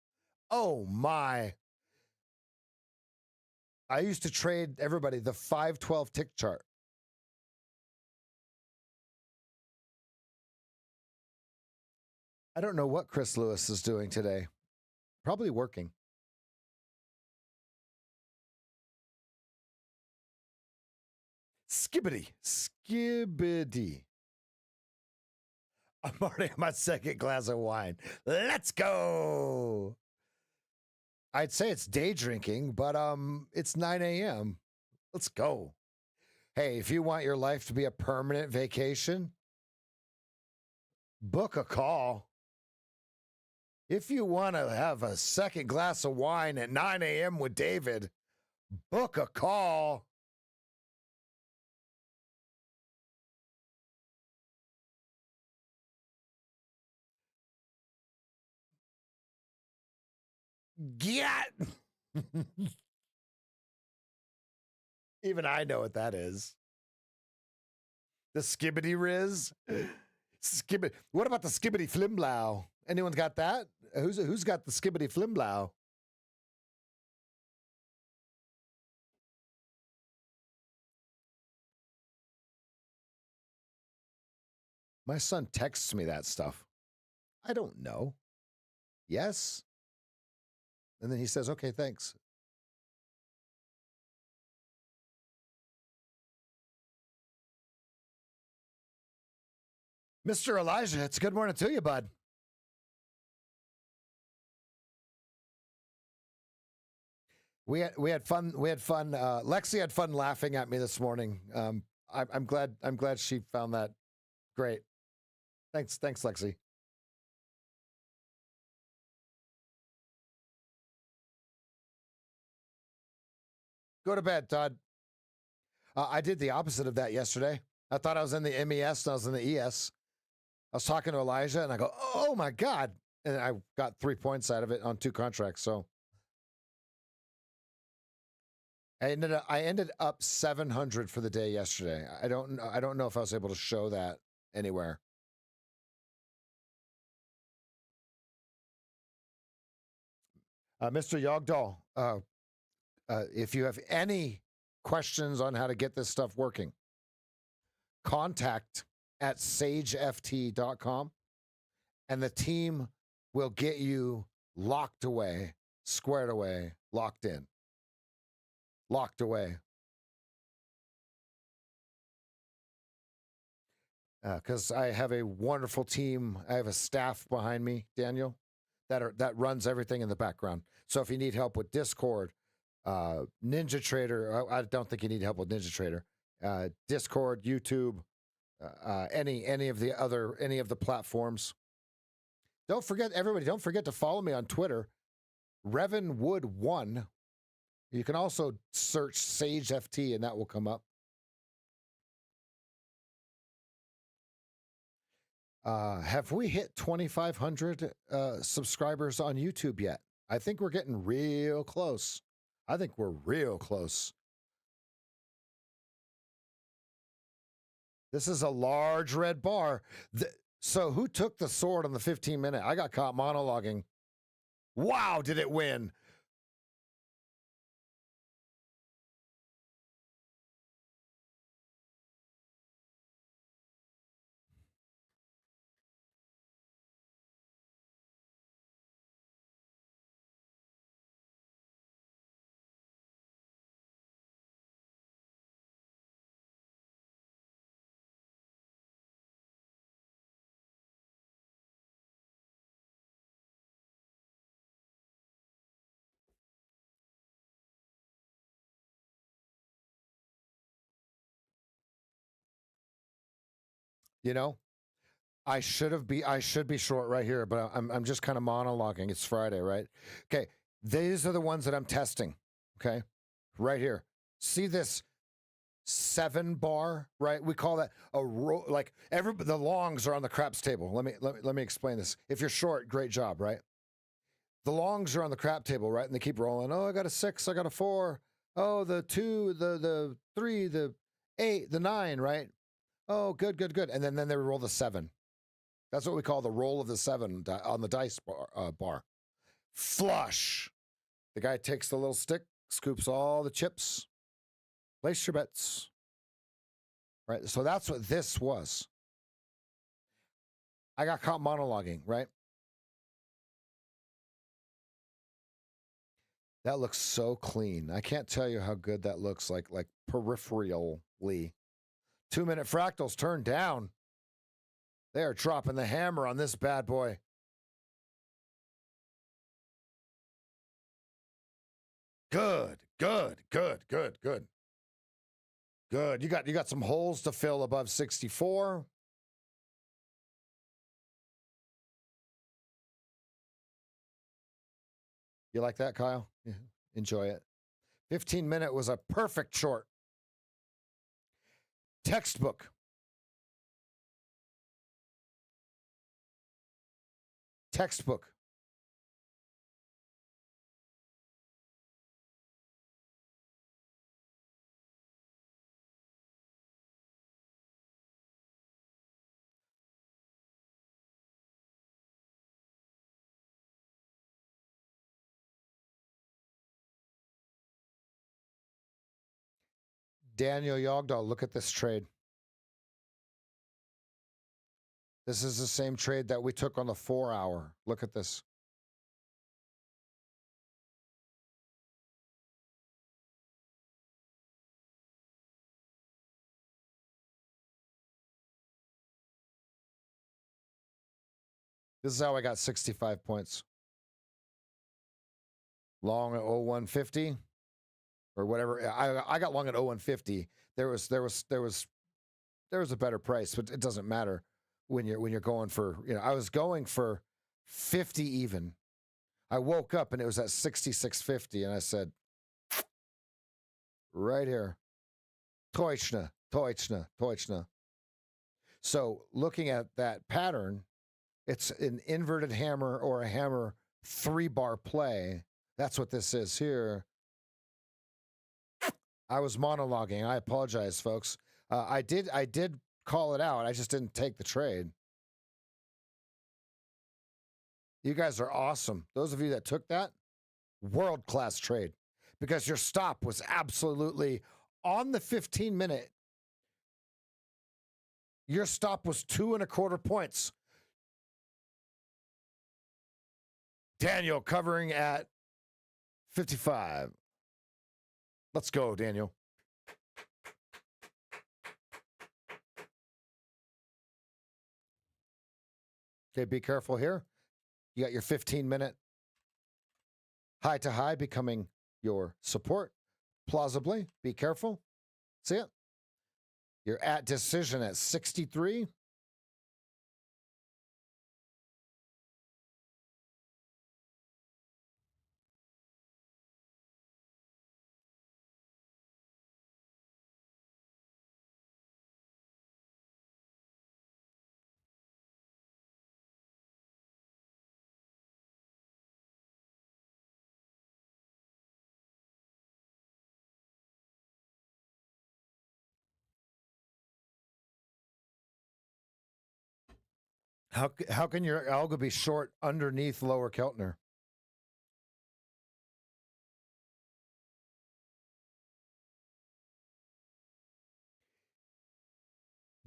Oh my. I used to trade everybody the 512 tick chart. I don't know what Chris Lewis is doing today. Probably working. Skibbity. I'm already on my second glass of wine. Let's go. I'd say it's day drinking, but it's 9 a.m. Let's go. Hey, if you want your life to be a permanent vacation, book a call. If you want to have a second glass of wine at 9 a.m. with David, book a call. Get. Even I know what that is. The skibbity riz. What about the skibbity flimblow? Anyone's got that? Who's got the skibbity flimblow? My son texts me that stuff. I don't know. Yes. And then he says, okay, thanks. Mr. Elijah, it's a good morning to you, bud. We had fun. Lexi had fun laughing at me this morning. I'm glad she found that great. Thanks, Lexi. Go to bed, Todd. I did the opposite of that yesterday. I thought I was in the MES and I was in the ES. I was talking to Elijah and I go, oh my God, and I got 3 points out of it on 2 contracts. So I ended up 700 for the day yesterday. I don't know if I was able to show that anywhere. Mr. Yogdal, if you have any questions on how to get this stuff working, contact at SageFT.com, and the team will get you locked away, squared away, locked in, locked away. Because I have a wonderful team. I have a staff behind me, Daniel, that runs everything in the background. So if you need help with Discord, Ninja Trader, I don't think you need help with Ninja Trader. Discord, YouTube, any of the platforms. Don't forget, everybody, don't forget to follow me on Twitter, Revanwood1. You can also search SageFT and that will come up. Have we hit 2,500 subscribers on YouTube yet? I think we're getting real close. I think we're real close. This is a large red bar. So who took the sword on the 15-minute? I got caught monologuing. Wow, did it win? You know, I should be short right here, but I'm just kind of monologuing. It's Friday, right? Okay, these are the ones that I'm testing. Okay, right here. See this 7 bar, right? We call that a roll. Like the longs are on the craps table. Let me explain this. If you're short, great job, right? The longs are on the crap table, right? And they keep rolling. Oh, I got a 6, I got a 4. Oh, the 2, the 3, the 8, the 9, right? Oh, good. And then they roll the 7. That's what we call the roll of the 7 on the dice bar. Flush. The guy takes the little stick, scoops all the chips, place your bets. Right? So that's what this was. I got caught monologuing, right? That looks so clean. I can't tell you how good that looks like peripherally. 2-minute fractals turned down. They are dropping the hammer on this bad boy. Good. You got some holes to fill above 64. You like that, Kyle? Yeah, enjoy it. 15-minute was a perfect short. Textbook. Daniel Yogdal, look at this trade. This is the same trade that we took on the 4-hour. Look at this. This is how I got 65 points. Long at 0150 or whatever. I got long at 0150. There was a better price, but it doesn't matter when you're going for, I was going for 50 even. I woke up and it was at 66.50 and I said, right here. Deutschne. So looking at that pattern, It's an inverted hammer or a hammer 3-bar play. That's what this is here. I was monologuing. I apologize, folks. I did call it out. I just didn't take the trade. You guys are awesome. Those of you that took that, world-class trade, because your stop was absolutely on the 15-minute. Your stop was 2.25 points. Daniel covering at 55. Let's go, Daniel. Okay, be careful here. You got your 15-minute high to high becoming your support. Plausibly, be careful. See it? You're at decision at 63. How can your algo be short underneath lower Keltner?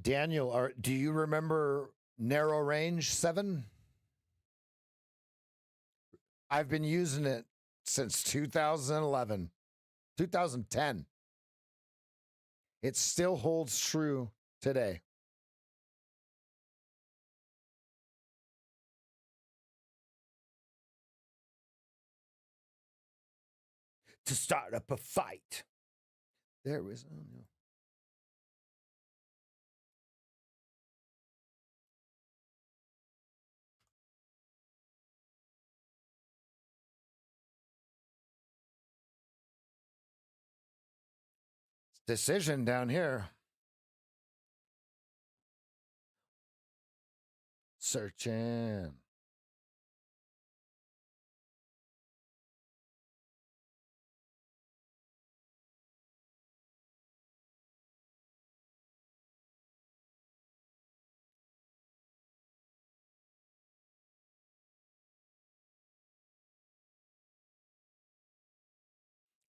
Daniel, do you remember narrow range 7? I've been using it since 2011, 2010. It still holds true today. To start up a fight. There is. Oh, no. Decision down here. Searching.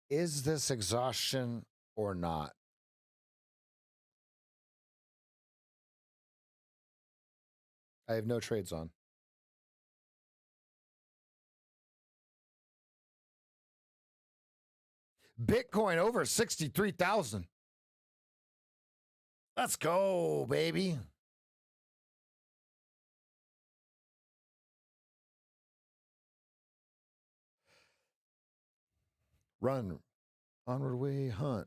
Is this exhaustion or not? I have no trades on. Bitcoin over 63,000. Let's go, baby. Run. Onward we hunt.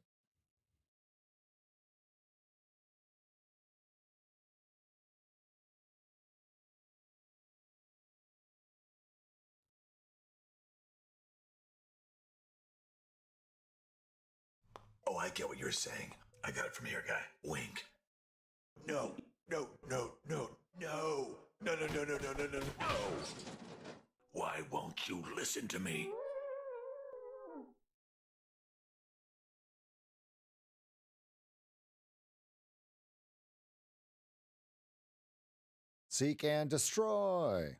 Oh, I get what you're saying. I got it from here, guy. Wink. No, no, no, no, no. No, no, no, no, no, no, no, no. Why won't you listen to me? Seek and destroy.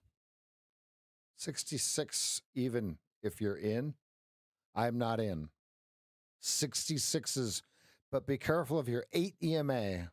66, even if you're in. I'm not in. 66s, but be careful of your 8 EMA.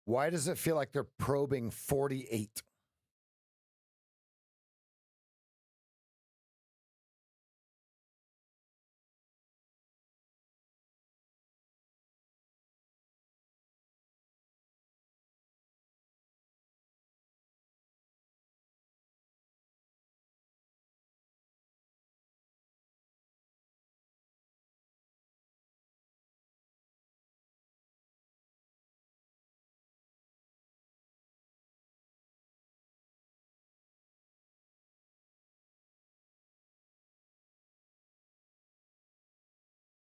Why does it feel like they're probing 48?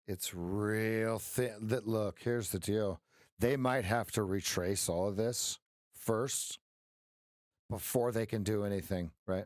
It's real thin. That look, here's the deal. They might have to retrace all of this first before they can do anything, right?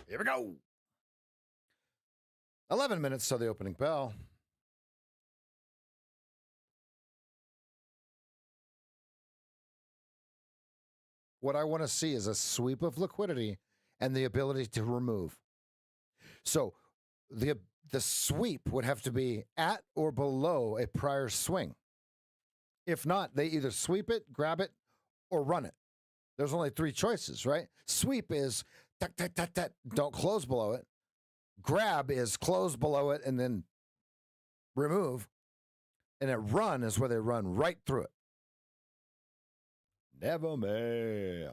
Here we go. 11 minutes till the opening bell. What I want to see is a sweep of liquidity and the ability to remove. So the sweep would have to be at or below a prior swing. If not, they either sweep it, grab it, or run it. There's only three choices, right? Sweep is tuck, tuck, tuck, tuck, don't close below it. Grab is close below it and then remove. And a run is where they run right through it. Never may.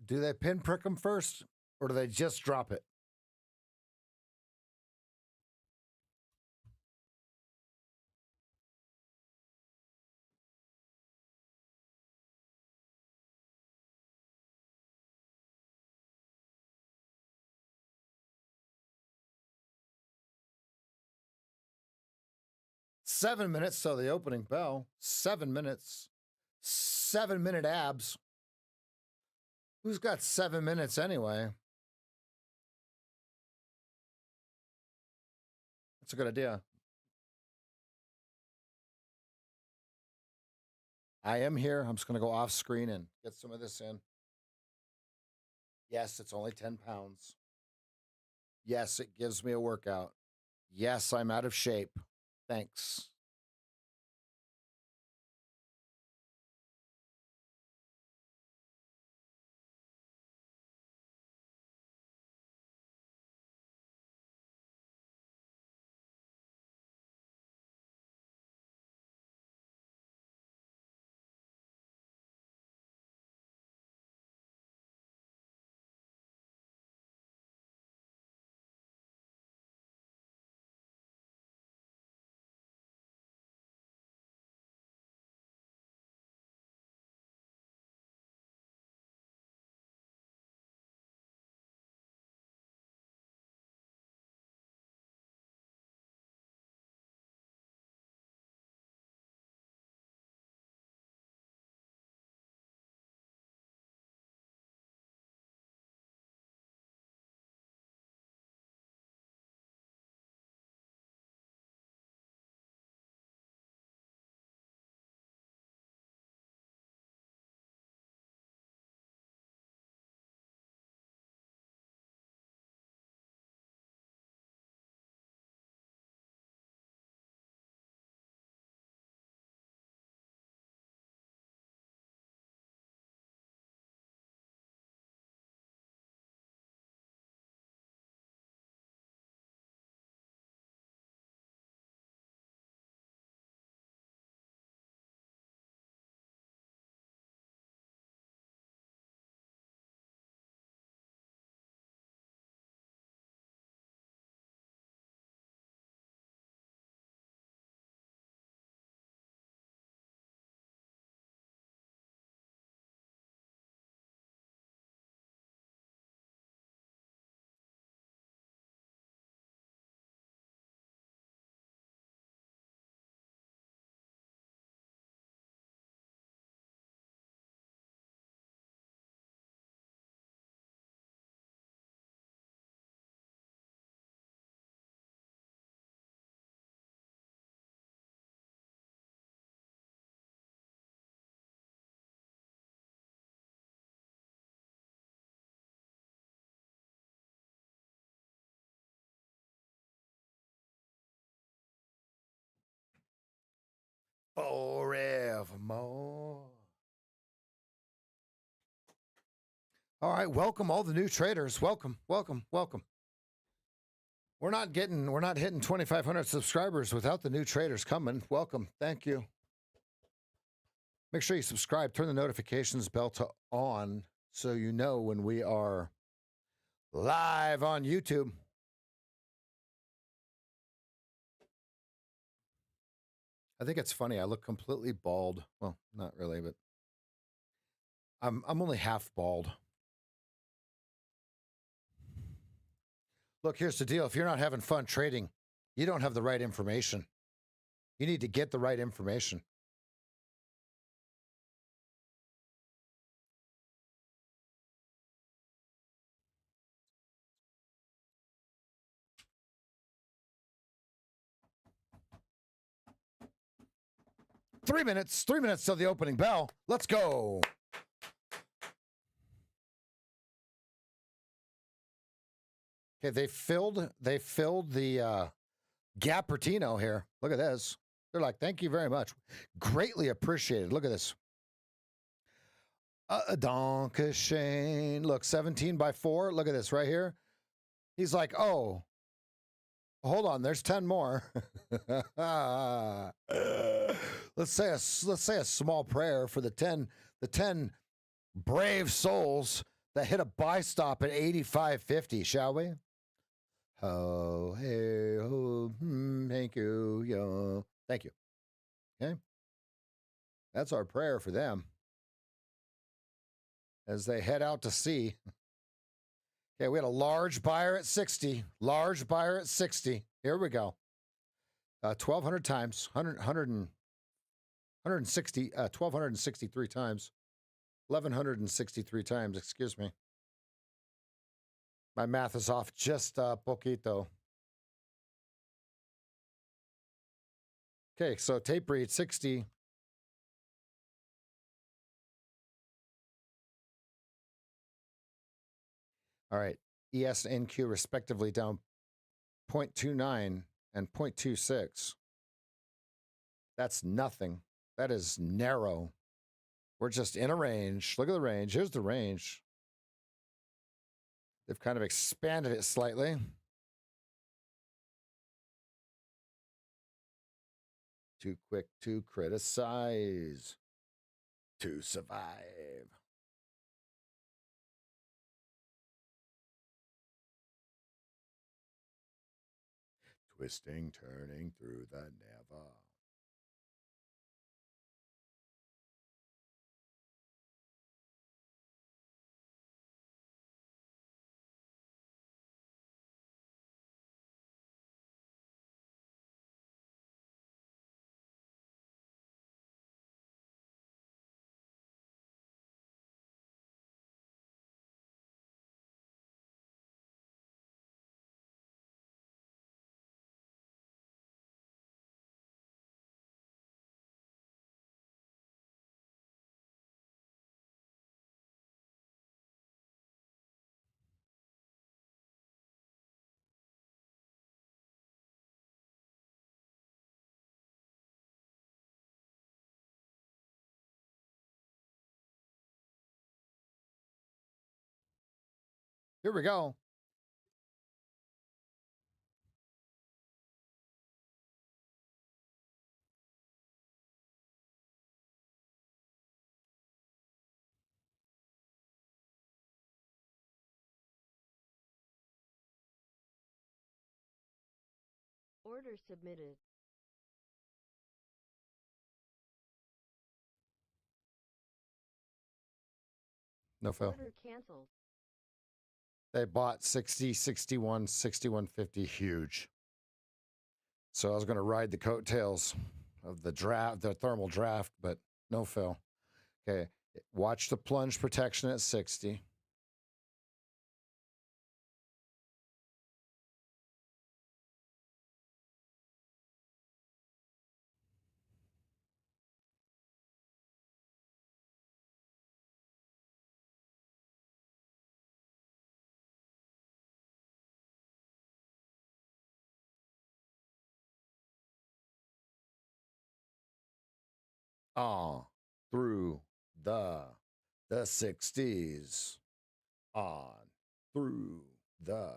Do they pinprick them first, or do they just drop it? Seven minutes till the opening bell. 7 minutes. 7-minute abs. Who's got 7 minutes anyway? That's a good idea. I am here. I'm just going to go off screen and get some of this in. Yes, it's only 10 pounds. Yes, it gives me a workout. Yes, I'm out of shape. Thanks. Forevermore. All right, welcome all the new traders. Welcome, welcome, welcome. We're not hitting 2,500 subscribers without the new traders coming. Welcome, thank you. Make sure you subscribe, turn the notifications bell to on so you know when we are live on YouTube. I think it's funny. I look completely bald. Well, not really, but I'm only half bald. Look, here's the deal. If you're not having fun trading, you don't have the right information. You need to get the right information. Three minutes till the opening bell. Let's go. Okay, they filled the Gappertino here. Look at this. They're like, thank you very much. Greatly appreciated. Look at this. Donka Shane. Look, 17 by 4. Look at this right here. He's like, oh, hold on. There's 10 more. Let's say a small prayer for the 10 brave souls That hit a buy stop at 85.50, shall we? Ho, hey, ho, thank you, yo. Thank you. Okay. That's our prayer for them as they head out to sea. Okay, we had a large buyer at 60. Large buyer at 60. Here we go. 1,200 times, 1,263 times. 1,163 times, excuse me. My math is off just a poquito. Okay, so tape read 60. All right, ES and NQ respectively down 0.29 and 0.26. That's nothing. That is narrow. We're just in a range. Look at the range. Here's the range. They've kind of expanded it slightly. Too quick to criticize. To survive. Twisting, turning through the never. Here we go. Order submitted. No fail. Order canceled. They bought 60, 61, 61.50, huge. So I was going to ride the coattails of the draft, the thermal draft, but no fill. Okay, watch the plunge protection at 60. On through the 60s. On through the.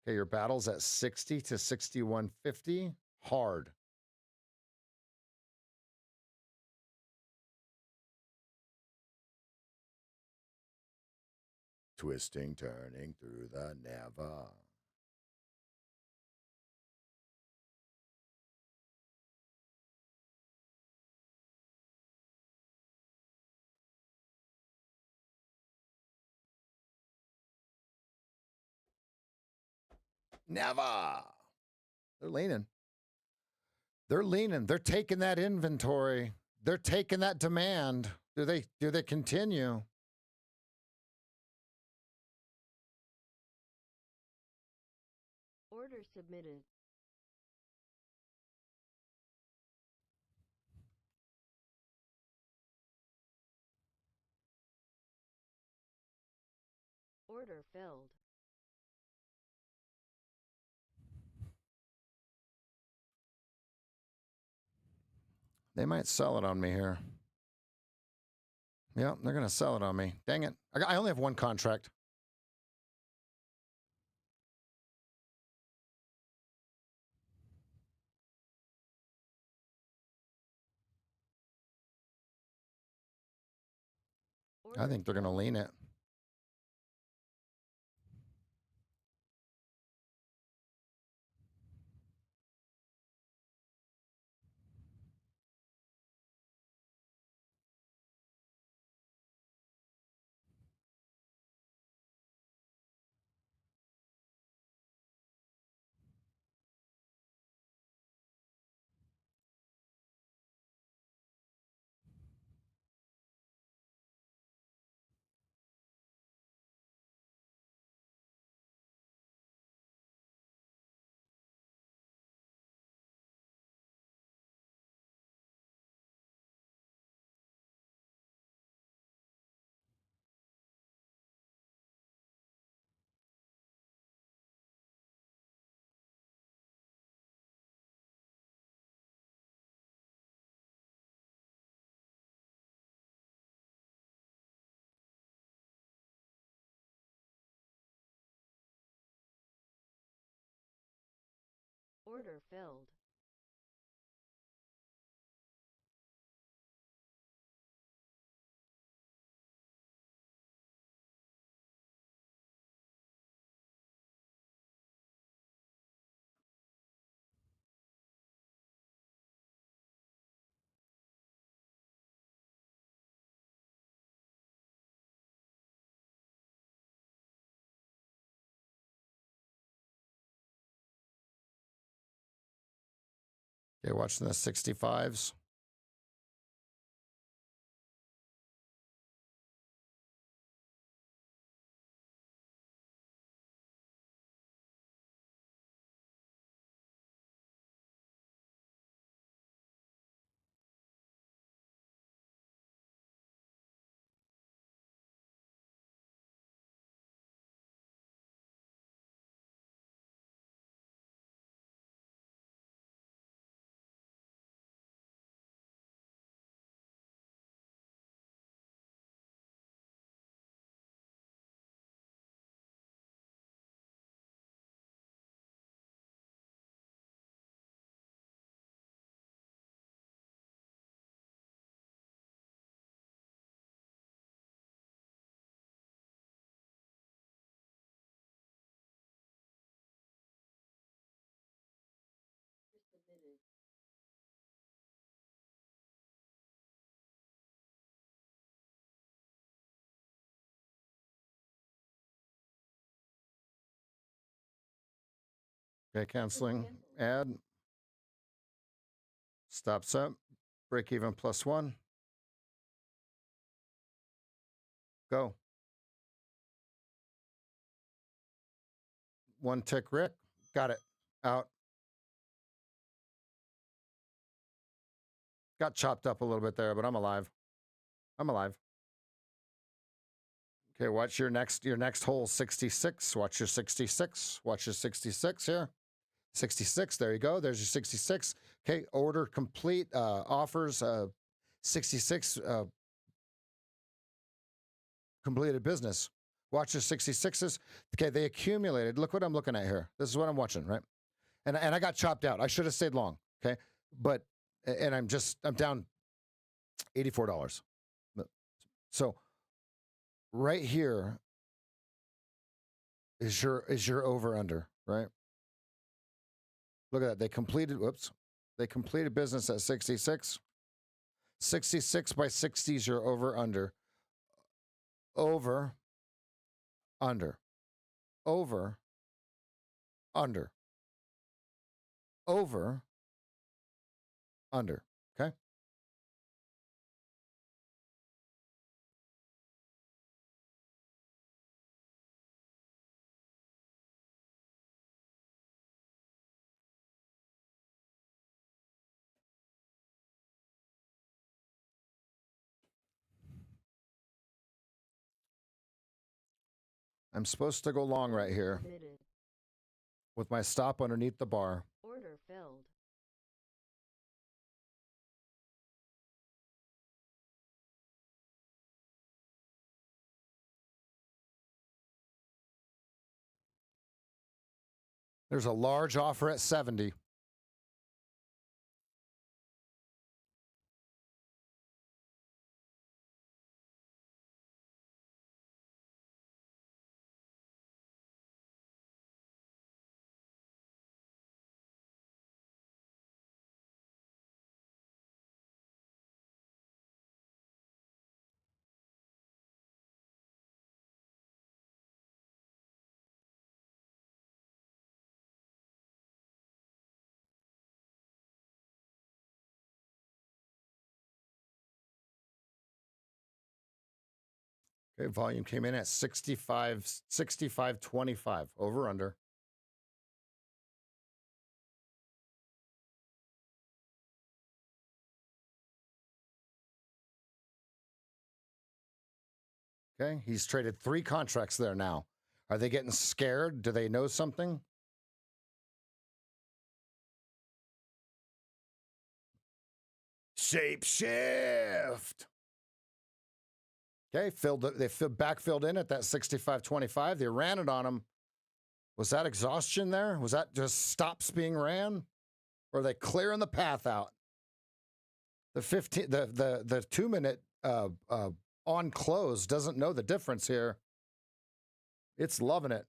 Okay, your battle's at 60 to 61.50. Hard. Twisting, turning through the never. Never. They're leaning. They're leaning. They're taking that inventory. They're taking that demand. Do they continue? Order submitted. Order filled. They might sell it on me here. Yeah, they're going to sell it on me. Dang it. I only have one contract. Order I think they're going to filled. lean it. Order filled. Okay, watching the 65s. Submitted. Okay, canceling ad. Stops up. Break even +1. Go. One tick, Rick. Got it. Out. Got chopped up a little bit there, but I'm alive. I'm alive. Okay, watch your next hole, 66. Watch your 66. Watch your 66 here. 66. There you go. There's your 66. Okay, order complete. Offers 66 completed business. Watch your 66s. Okay, they accumulated. Look what I'm looking at here. This is what I'm watching, right? And I got chopped out. I should have stayed long. Okay, but and I'm down $84. So right here is your over under, right? Look at that. They completed, whoops. They completed business at 66. 66 by 60 is your over under. Over, under. Over, under. Over, under. Okay? I'm supposed to go long right here Submitted. with my stop underneath the bar. Order filled. There's a large offer at 70. Okay, volume came in at 65.25, over under. Okay, he's traded 3 contracts there now. Are they getting scared? Do they know something? Shapeshift. Okay, they backfilled in at that 65.25. They ran it on him. Was that exhaustion there? Was that just stops being ran? Or are they clearing the path out? The 2-minute on close doesn't know the difference here. It's loving it.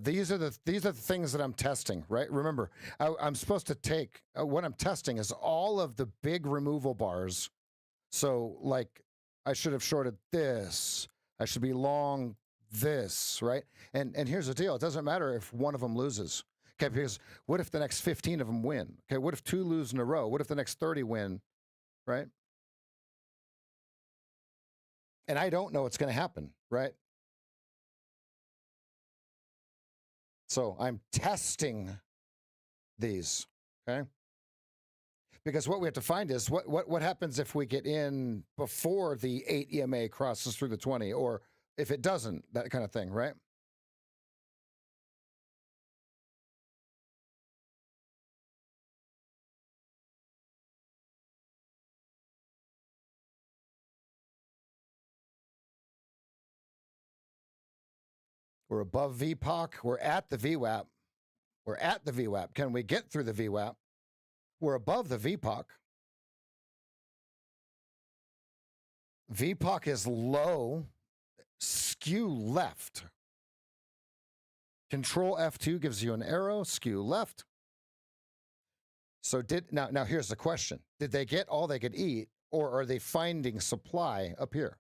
These are the things that I'm testing, right? Remember, I'm supposed to take what I'm testing is all of the big removal bars. So, like, I should have shorted this. I should be long this, right? And here's the deal: it doesn't matter if one of them loses. Okay, because what if the next 15 of them win? Okay, what if 2 lose in a row? What if the next 30 win? Right? And I don't know what's going to happen, right? So I'm testing these, okay? Because what we have to find is what happens if we get in before the 8 EMA crosses through the 20, or if it doesn't, that kind of thing, right? We're above VPOC. We're at the VWAP. We're at the VWAP. Can we get through the VWAP? We're above the VPOC. VPOC is low, skew left. Control F2 gives you an arrow, skew left. So now here's the question. Did they get all they could eat, or are they finding supply up here?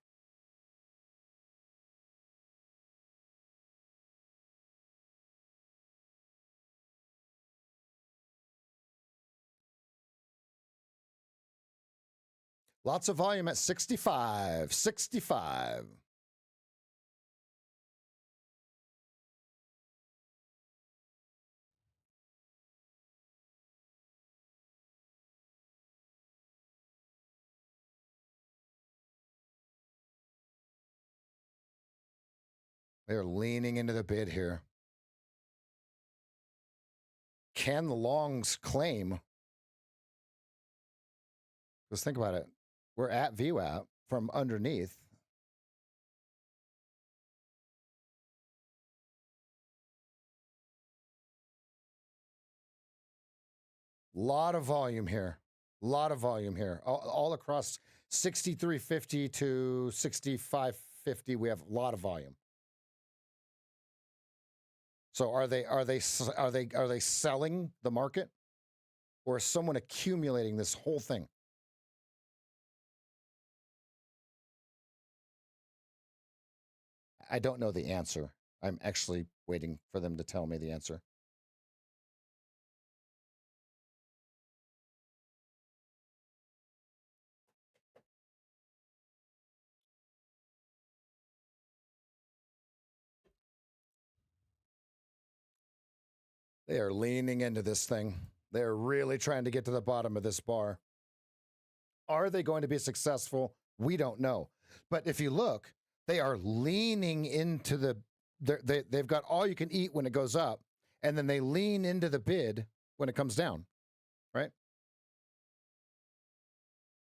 Lots of volume at 65. They're leaning into the bid here. Can the longs claim? Because think about it. We're at VWAP from underneath. Lot of volume here. All across 63.50 to 65.50, we have a lot of volume. So are they selling the market, or is someone accumulating this whole thing? I don't know the answer. I'm actually waiting for them to tell me the answer. They are leaning into this thing. They're really trying to get to the bottom of this bar. Are they going to be successful? We don't know. But if you look, they are leaning into they've got all you can eat when it goes up, and then they lean into the bid when it comes down, right?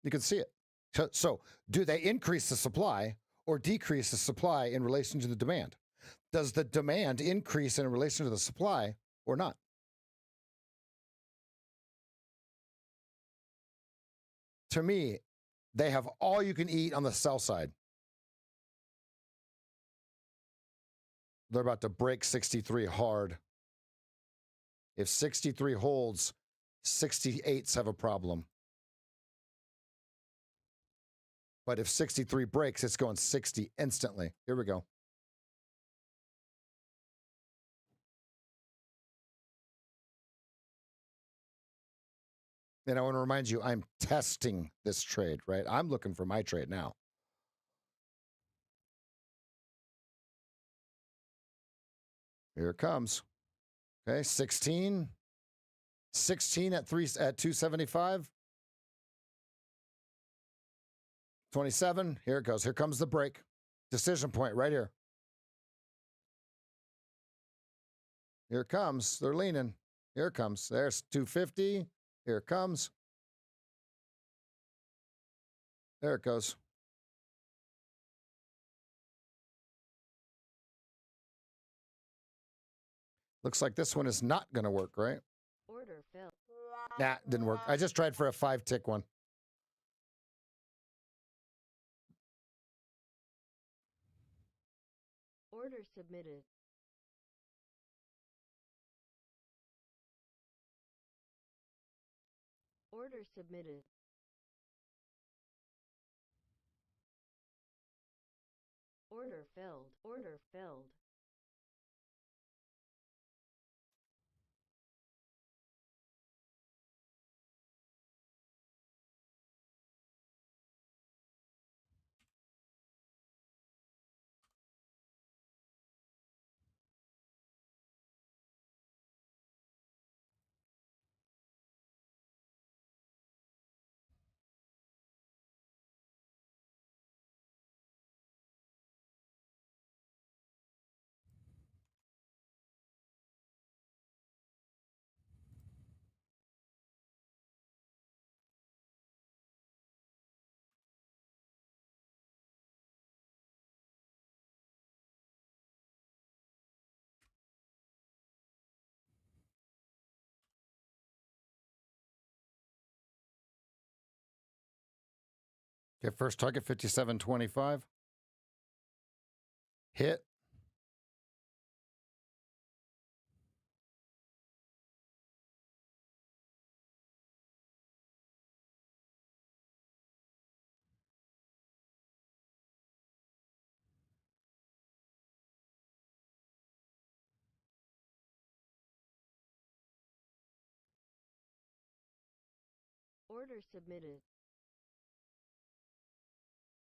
You can see it. So do they increase the supply or decrease the supply in relation to the demand? Does the demand increase in relation to the supply or not? To me, they have all you can eat on the sell side. They're about to break 63 hard. If 63 holds, 68s have a problem. But if 63 breaks, it's going 60 instantly. Here we go. And I want to remind you, I'm testing this trade, right? I'm looking for my trade now. Here it comes. Okay, 16. 16 at 275. 27. Here it goes. Here comes the break. Decision point right here. Here it comes. They're leaning. Here it comes. There's 250. Here it comes. There it goes. Looks like this one is not going to work, right? Order filled. Nah, didn't work. I just tried for a 5-tick one. Order submitted. Order submitted. Order filled. Order filled. Okay, first target 57.25. Hit. Order submitted.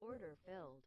Order filled.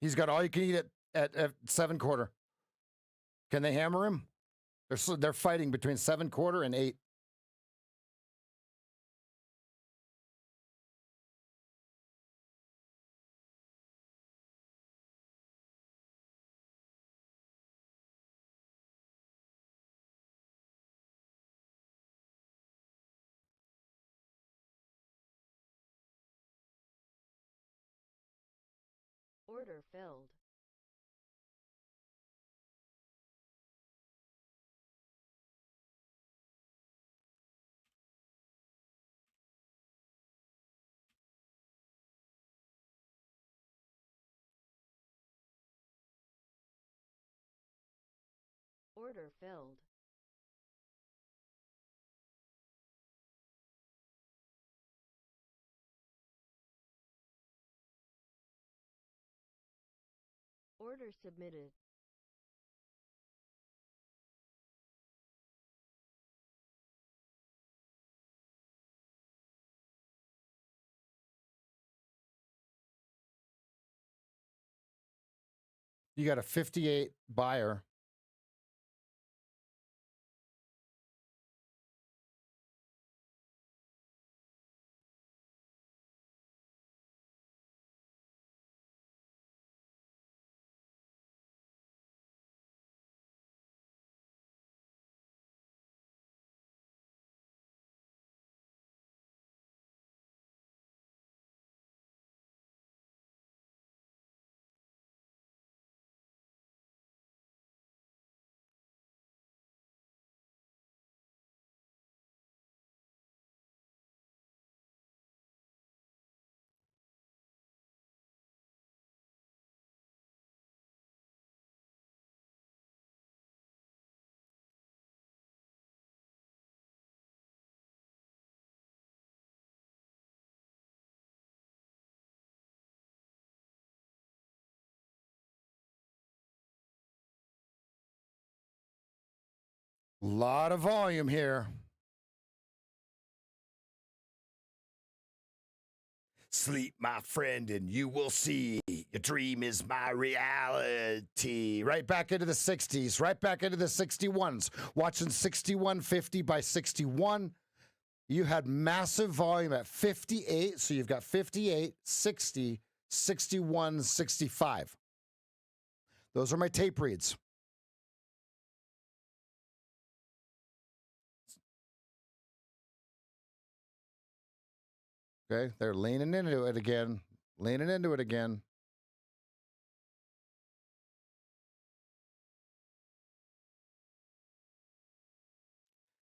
He's got all you can eat at 7/4. Can they hammer him? They're fighting between 7/4 and 8. Order filled. Order filled. Order submitted. You got a 58 buyer. Lot of volume here. Sleep, my friend, and you will see. Your dream is my reality. Right back into the 60s, right back into the 61s. Watching 61.50 by 61. You had massive volume at 58, so you've got 58, 60, 61, 65. Those are my tape reads. Okay, they're leaning into it again. Leaning into it again.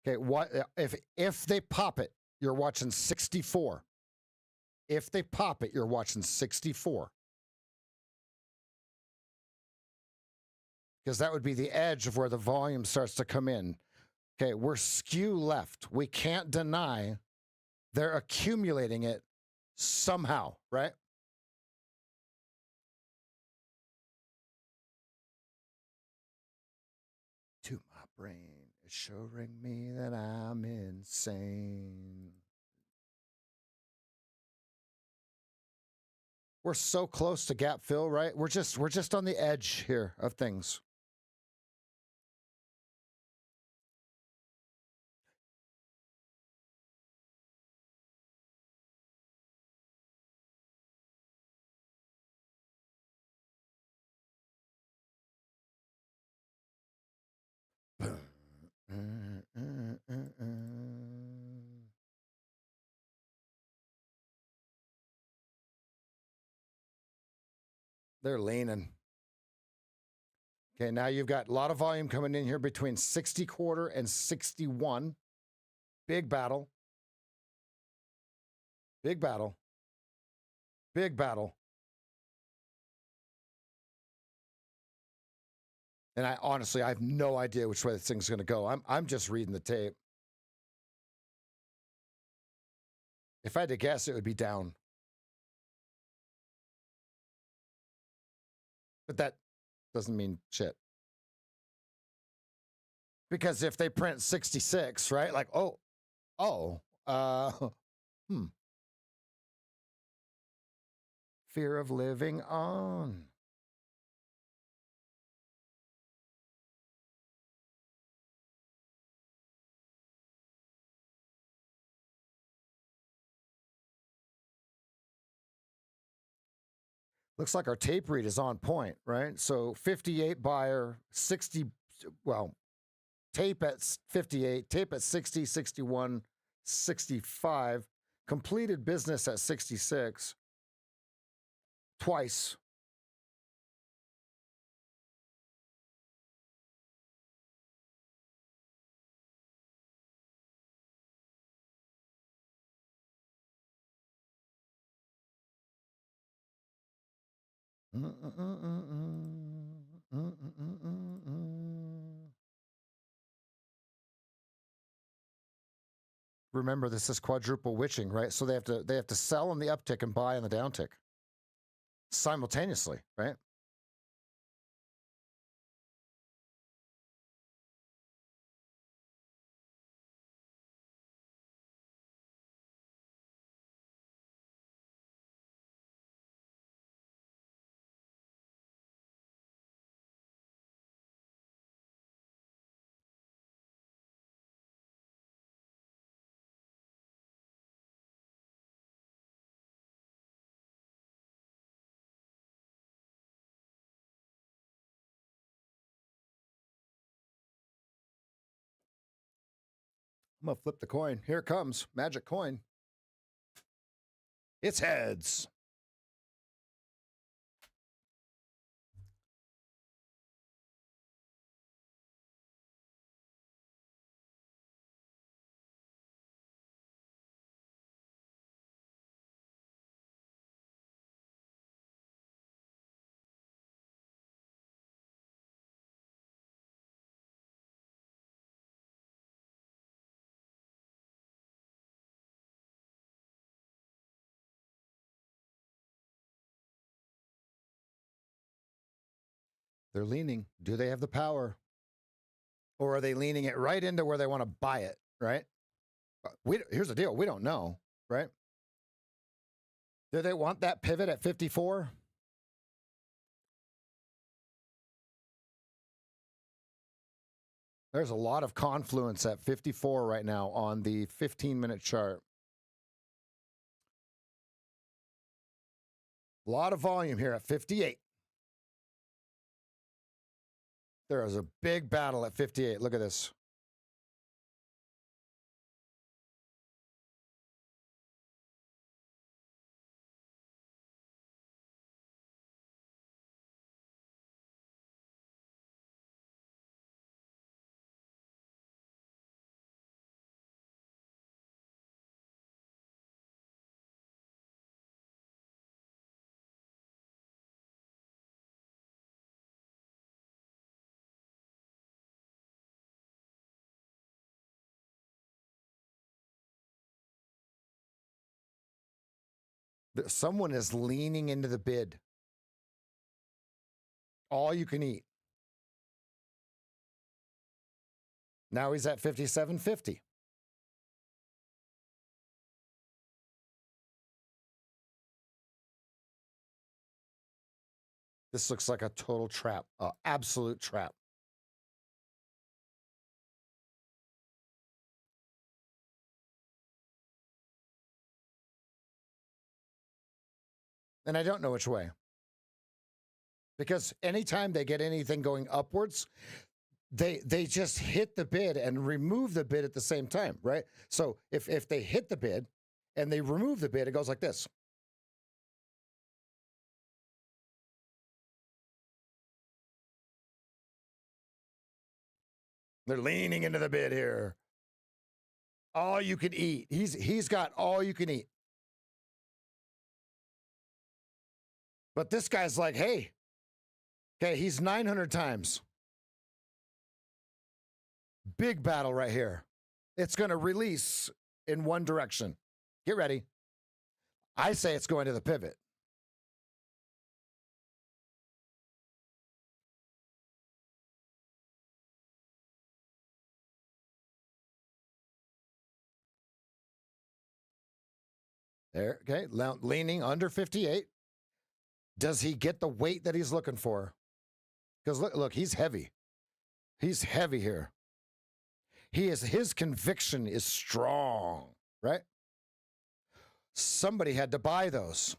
Okay, what if they pop it, you're watching 64. If they pop it, you're watching 64. Because that would be the edge of where the volume starts to come in. Okay, we're skew left. We can't deny they're accumulating it somehow, right? To my brain, assuring me that I'm insane. We're so close to gap fill, right? We're just on the edge here of things. They're leaning. Okay, now you've got a lot of volume coming in here between 60 quarter and 61. Big battle. Big battle. Big battle. And I honestly, I have no idea which way this thing's going to go. I'm just reading the tape. If I had to guess, it would be down. But that doesn't mean shit. Because if they print 66, right? Like, fear of living on. Looks like our tape read is on point, right? So 58 buyer, 60, well, tape at 58, tape at 60, 61, 65, completed business at 66, twice. Remember, this is quadruple witching, right? So they have to sell on the uptick and buy on the downtick simultaneously, right? I'm gonna flip the coin. Here it comes. Magic coin. It's heads. They're leaning. Do they have the power? Or are they leaning it right into where they want to buy it, right? Here's the deal. We don't know, right? Do they want that pivot at 54? There's a lot of confluence at 54 right now on the 15-minute chart. A lot of volume here at 58. There is a big battle at 58. Look at this. Someone is leaning into the bid. All you can eat. Now he's at 57.50. This looks like a total trap, absolute trap. And I don't know which way. Because anytime they get anything going upwards, they just hit the bid and remove the bid at the same time, right? So if they hit the bid and they remove the bid, it goes like this. They're leaning into the bid here. All you can eat. He's got all you can eat. But this guy's like, hey, okay, he's 900 times. Big battle right here. It's going to release in one direction. Get ready. I say it's going to the pivot. There, okay, leaning under 58. Does he get the weight that he's looking for? Because look, he's heavy. He's heavy here. His conviction is strong, right? Somebody had to buy those.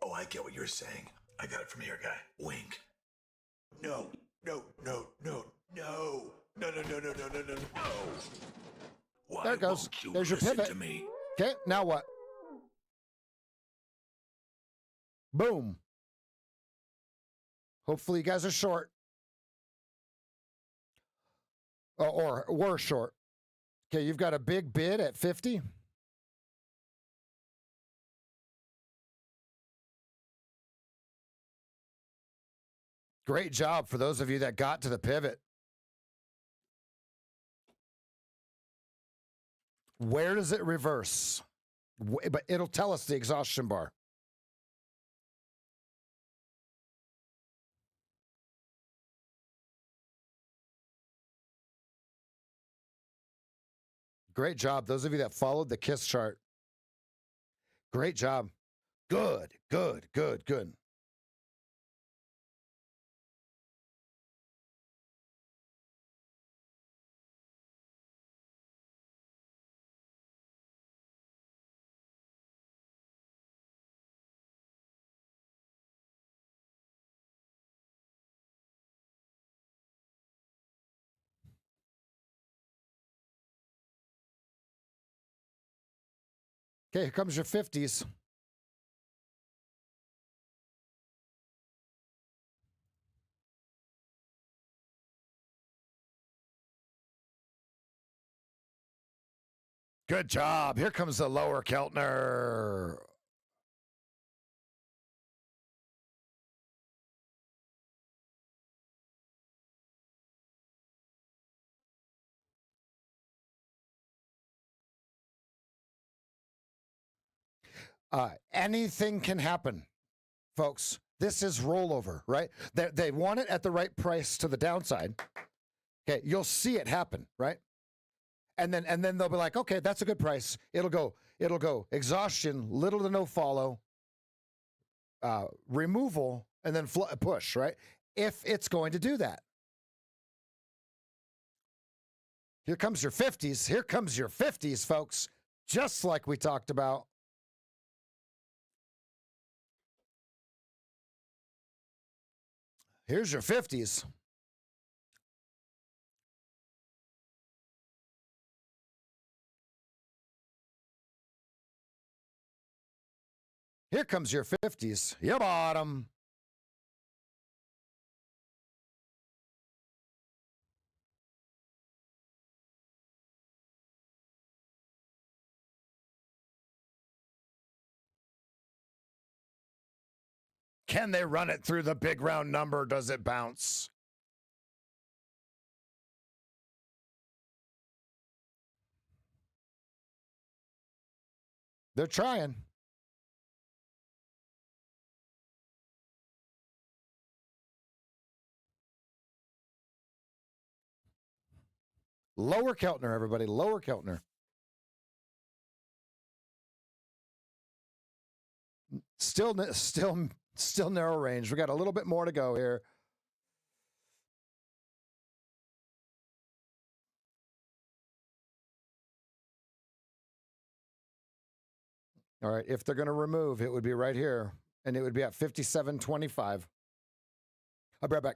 Oh, I get what you're saying. I got it from here, guy. Wink. No, no, no, no, no, no, no, no, no, no, no, no, no. Why There it goes. won't you There's your listen pivot. to me? Okay, now what? Boom. Hopefully you guys are short. or were short. Okay, you've got a big bid at 50. Great job for those of you that got to the pivot. Where does it reverse? But it'll tell us the exhaustion bar. Great job. Those of you that followed the KISS chart. Great job. Good, good, good, good. Okay, here comes your 50s. Good job. Here comes the lower Keltner. Anything can happen, folks. This is rollover, right? They want it at the right price to the downside. Okay, you'll see it happen, right? And then they'll be like, okay, that's a good price. It'll go exhaustion, little to no follow, removal, and then push, right? If it's going to do that. Here comes your 50s. Here comes your 50s, folks. Just like we talked about. Here's your 50s. Here comes your 50s. Your bottom. Can they run it through the big round number? Does it bounce? They're trying. Lower Keltner, everybody. Lower Keltner. Still narrow range. We got a little bit more to go here. All right, if they're going to remove, it would be right here, and it would be at 57.25. I'll be right back.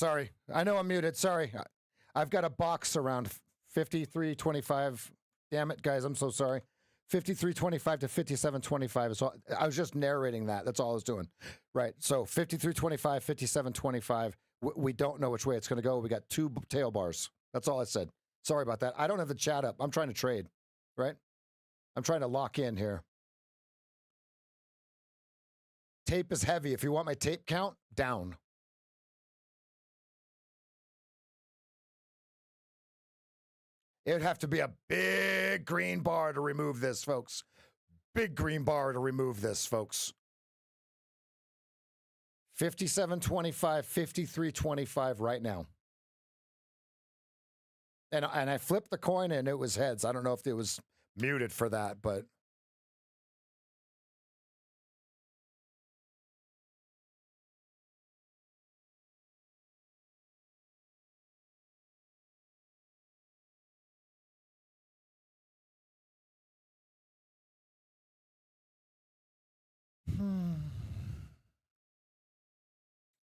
Sorry. I know I'm muted. Sorry. I've got a box around 53.25. Damn it, guys. I'm so sorry. 53.25 to 57.25 is all. I was just narrating that. That's all I was doing. Right. So 53.25, 57.25. We don't know which way it's going to go. We got two tail bars. That's all I said. Sorry about that. I don't have the chat up. I'm trying to trade. Right. I'm trying to lock in here. Tape is heavy. If you want my tape count, down. It would have to be a big green bar to remove this, folks. Big green bar to remove this, folks. 57.25, 53.25 right now. And I flipped the coin and it was heads. I don't know if it was muted for that, but...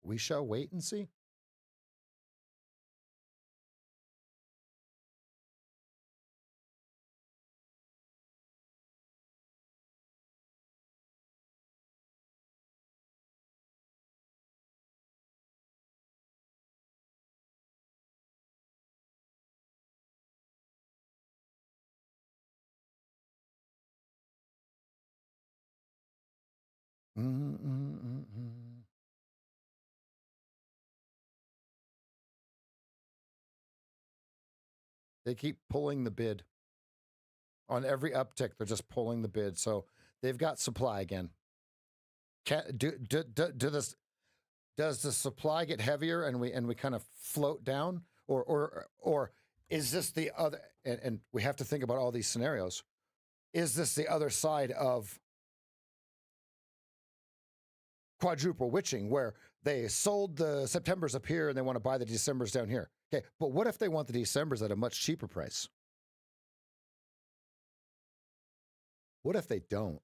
We shall wait and see. They keep pulling the bid. On every uptick, they're just pulling the bid. So they've got supply again. Does the supply get heavier and we kind of float down? Or is this the other, and we have to think about all these scenarios. Is this the other side of quadruple witching, where they sold the Septembers up here and they want to buy the Decembers down here? Okay, but what if they want the Decembers at a much cheaper price? What if they don't?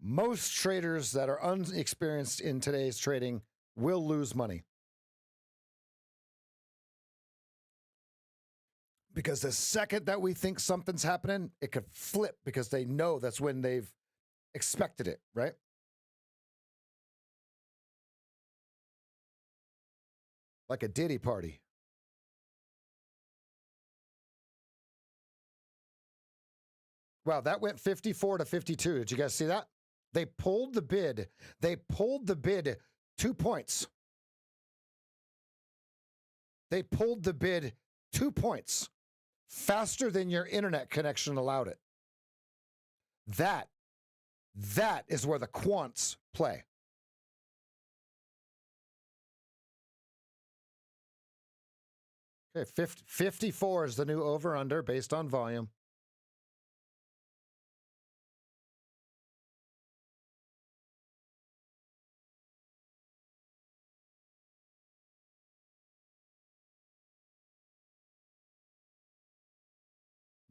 Most traders that are unexperienced in today's trading will lose money. Because the second that we think something's happening, it could flip because they know that's when they've expected it, right? Like a Diddy party. Wow, that went 54 to 52. Did you guys see that? They pulled the bid. They pulled the bid 2 points. They pulled the bid 2 points faster than your internet connection allowed it. That is where the quants play. Okay, 54 is the new over-under based on volume.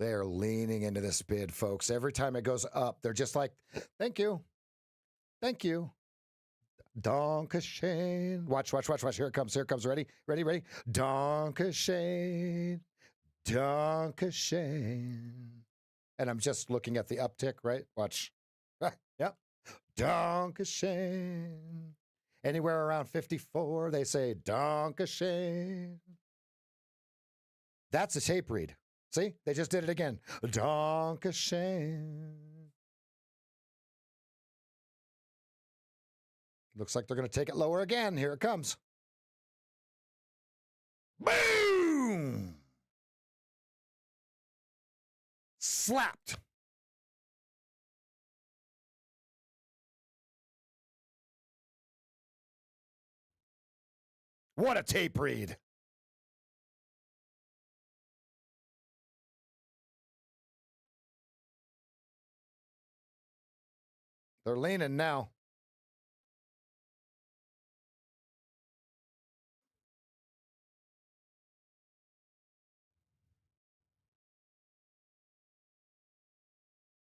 They are leaning into this bid, folks. Every time it goes up, they're just like, thank you. Thank you. Dankeschön. Watch. Here it comes. Ready? Dankeschön. Dankeschön. And I'm just looking at the uptick, right? Watch. Yep. Dankeschön. Anywhere around 54, they say Dankeschön. That's a tape read. See? They just did it again. Dankeschön. Looks like they're going to take it lower again. Here it comes. Boom! Slapped. What a tape read. They're leaning now.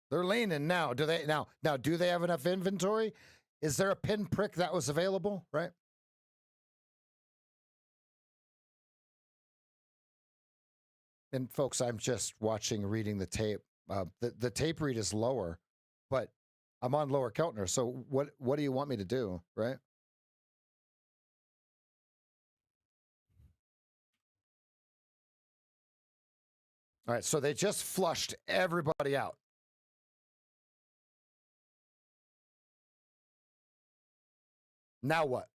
They're leaning now. Do they now do they have enough inventory? Is there a pinprick that was available, right? And folks, I'm just reading the tape. The tape read is lower, but I'm on lower Keltner. So what do you want me to do, right? All right, so they just flushed everybody out. Now what?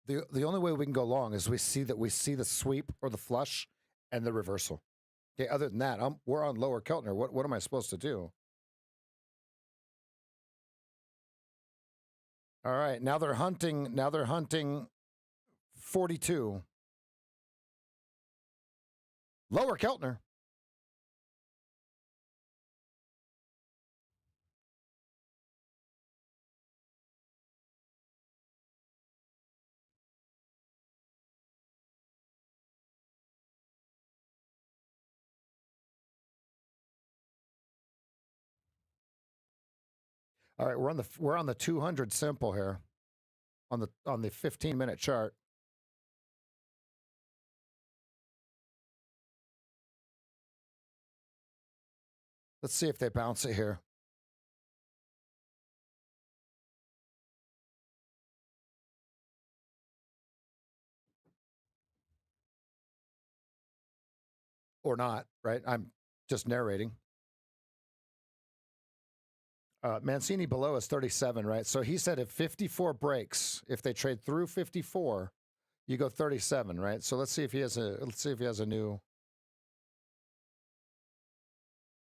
The only way we can go long is we see the sweep or the flush and the reversal. Okay, other than that, we're on lower Keltner. What am I supposed to do? All right, now they're hunting 42. Lower Keltner. All right, we're on the 200 simple here on the 15-minute chart. Let's see if they bounce it here. Or not, right? I'm just narrating. Mancini below is 37, right? So he said if 54 breaks, if they trade through 54, you go 37, right? So let's see if he has a new.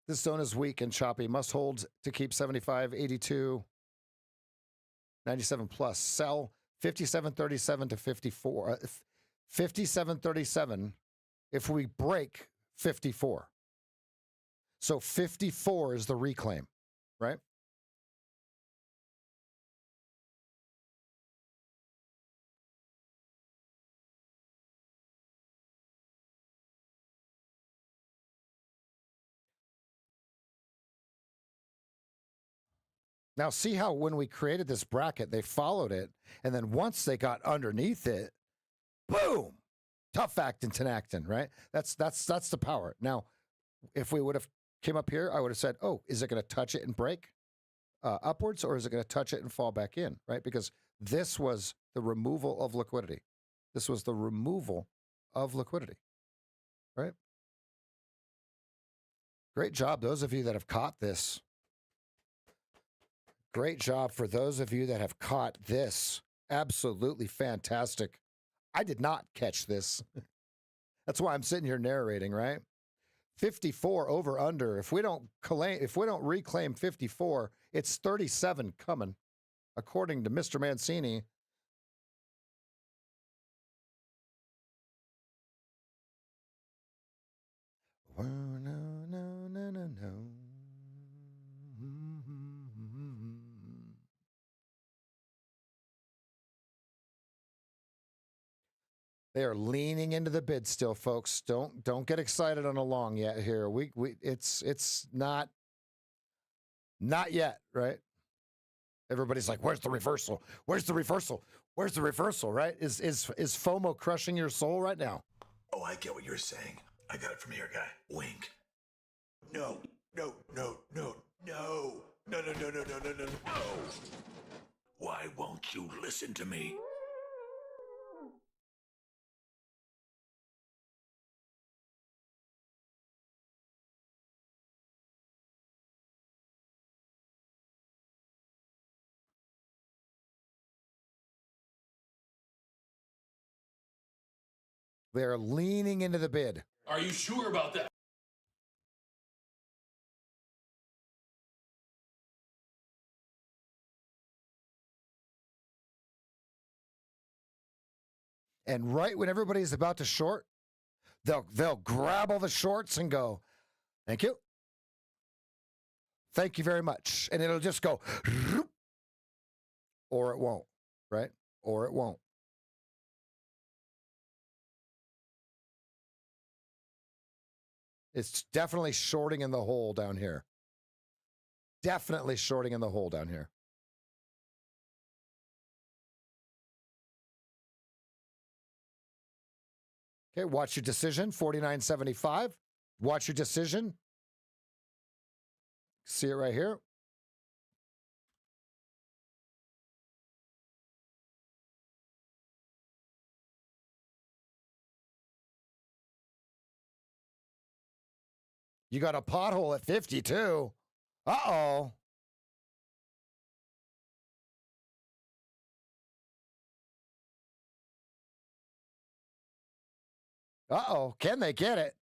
This zone is weak and choppy. Must hold to keep 75, 82, 97 plus. Sell 57.37 to 54. 57.37 if we break 54. So 54 is the reclaim, right? Now, see how when we created this bracket, they followed it, and then once they got underneath it, boom, tough acting, tenactin, right? That's the power. Now, if we would have came up here, I would have said, oh, is it going to touch it and break upwards, or is it going to touch it and fall back in, right? Because this was the removal of liquidity. This was the removal of liquidity, right? Great job, those of you that have caught this. Great job for those of you that have caught this. Absolutely fantastic. I did not catch this. That's why I'm sitting here narrating, right? 54 over under. If we don't reclaim 54, it's 37 coming, according to Mr. Mancini. Oh, no. They are leaning into the bid still, folks. Don't get excited on a long yet here. It's not yet, right? Everybody's like, "Where's the reversal? Where's the reversal? Where's the reversal?" Right? Is FOMO crushing your soul right now? Oh, I get what you're saying. I got it from here, guy. Wink. No. Why won't you listen to me? They're leaning into the bid. Are you sure about that? And right when everybody's about to short, they'll grab all the shorts and go, thank you. Thank you very much. And it'll just go, or it won't, right? Or it won't. It's definitely shorting in the hole down here. Definitely shorting in the hole down here. Okay, watch your decision, 49.75. Watch your decision. See it right here. You got a pothole at 52. Uh-oh. Uh-oh. Can they get it?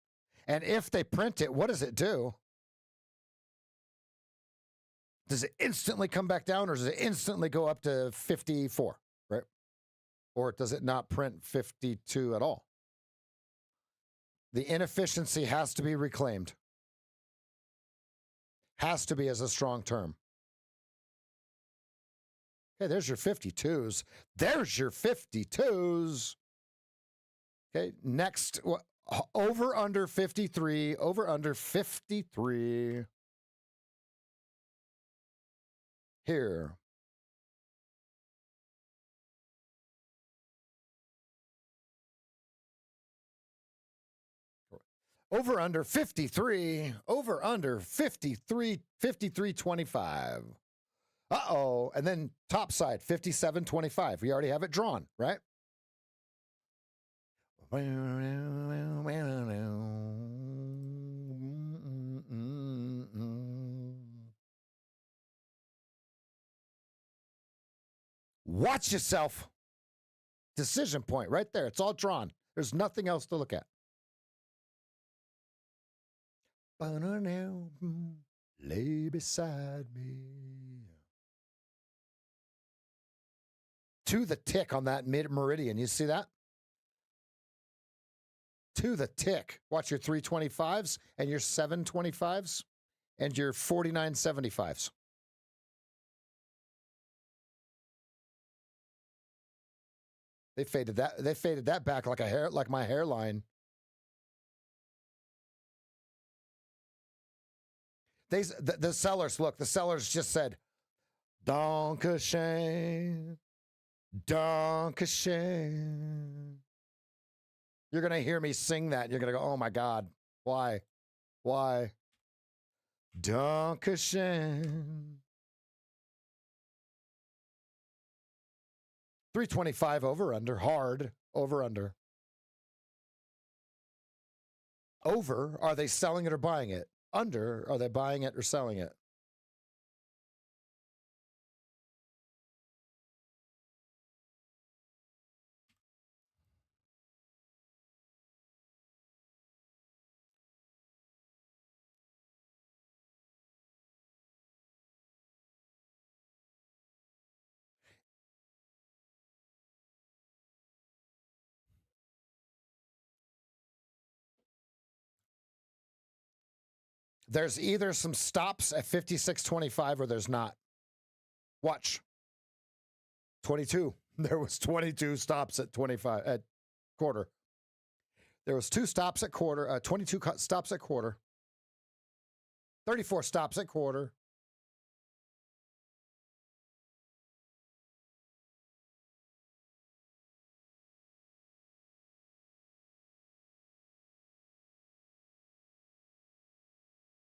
And if they print it, what does it do? Does it instantly come back down, or does it instantly go up to 54, right? Or does it not print 52 at all? The inefficiency has to be reclaimed. Has to be as a strong term. Okay, there's your 52s. There's your 52s. Okay, next, over under 53, over under 53. Here. Over under 53, over under 53, 53.25. Uh-oh. And then top side, 57.25. We already have it drawn, right? Watch yourself. Decision point right there. It's all drawn. There's nothing else to look at. Lay beside me. To the tick on that mid meridian. You see that? To the tick. Watch your 325s and your 725s and your 49.75s. They faded that back like my hairline. The sellers, look, the sellers just said, Dankeschön. Dankeschön. You're going to hear me sing that. You're going to go, oh my God. Why? Why? Dankeschön. 325 over under, hard, over under. Over, are they selling it or buying it? Under, are they buying it or selling it? There's either some stops at 56.25 or there's not. Watch. 22. There was 22 stops at 25 at quarter. There was 2 stops at quarter, 22 stops at quarter. 34 stops at quarter.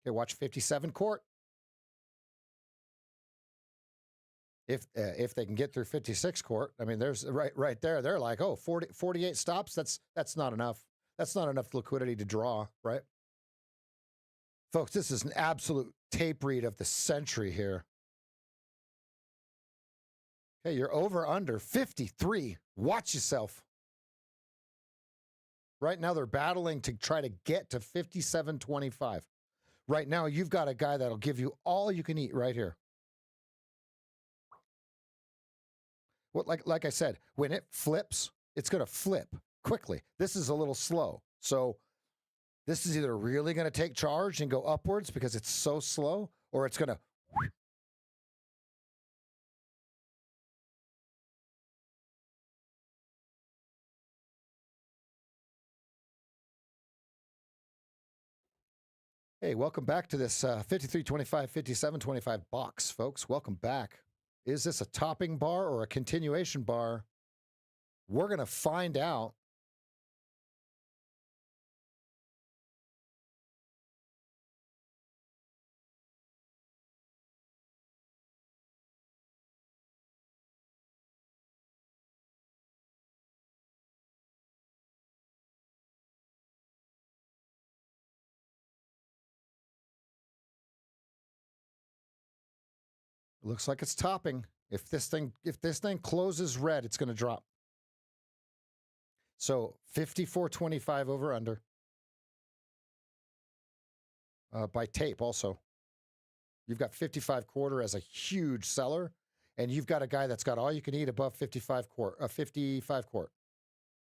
Okay, watch 57 court. If they can get through 56 court, I mean, there's right there. They're like, oh, 48 stops. That's not enough. That's not enough liquidity to draw, right? Folks, this is an absolute tape read of the century here. Okay, you're over under 53. Watch yourself. Right now, they're battling to try to get to 57.25. Right now, you've got a guy that'll give you all you can eat right here. Well, like I said, when it flips, it's going to flip quickly. This is a little slow. So this is either really going to take charge and go upwards because it's so slow, or it's going to. Hey, welcome back to this 53.25, 57.25 box, folks. Welcome back. Is this a topping bar or a continuation bar? We're going to find out. Looks like it's topping. If this thing closes red, it's going to drop. So 54.25 over under. By tape also. You've got 55 quarter as a huge seller, and you've got a guy that's got all you can eat above 55 quart.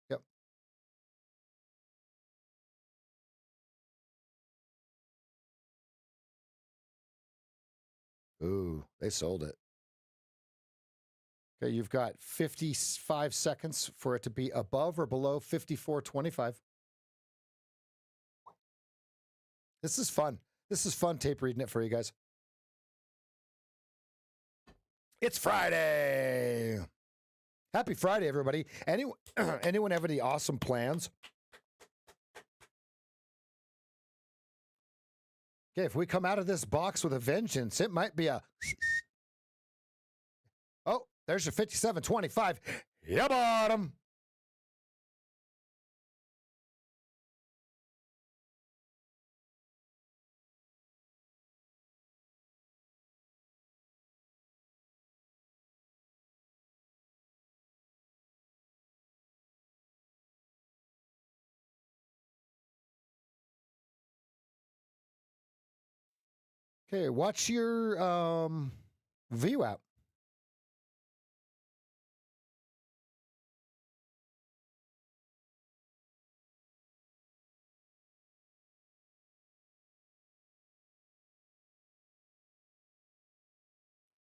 Yep. Ooh, they sold it. Okay, you've got 55 seconds for it to be above or below 54.25. This is fun. This is fun tape reading it for you guys. It's Friday. Happy Friday, everybody. Anyone have any awesome plans? Okay, if we come out of this box with a vengeance, it might be a... Oh, there's your 57.25. Yeah, bottom. Okay, watch your VWAP.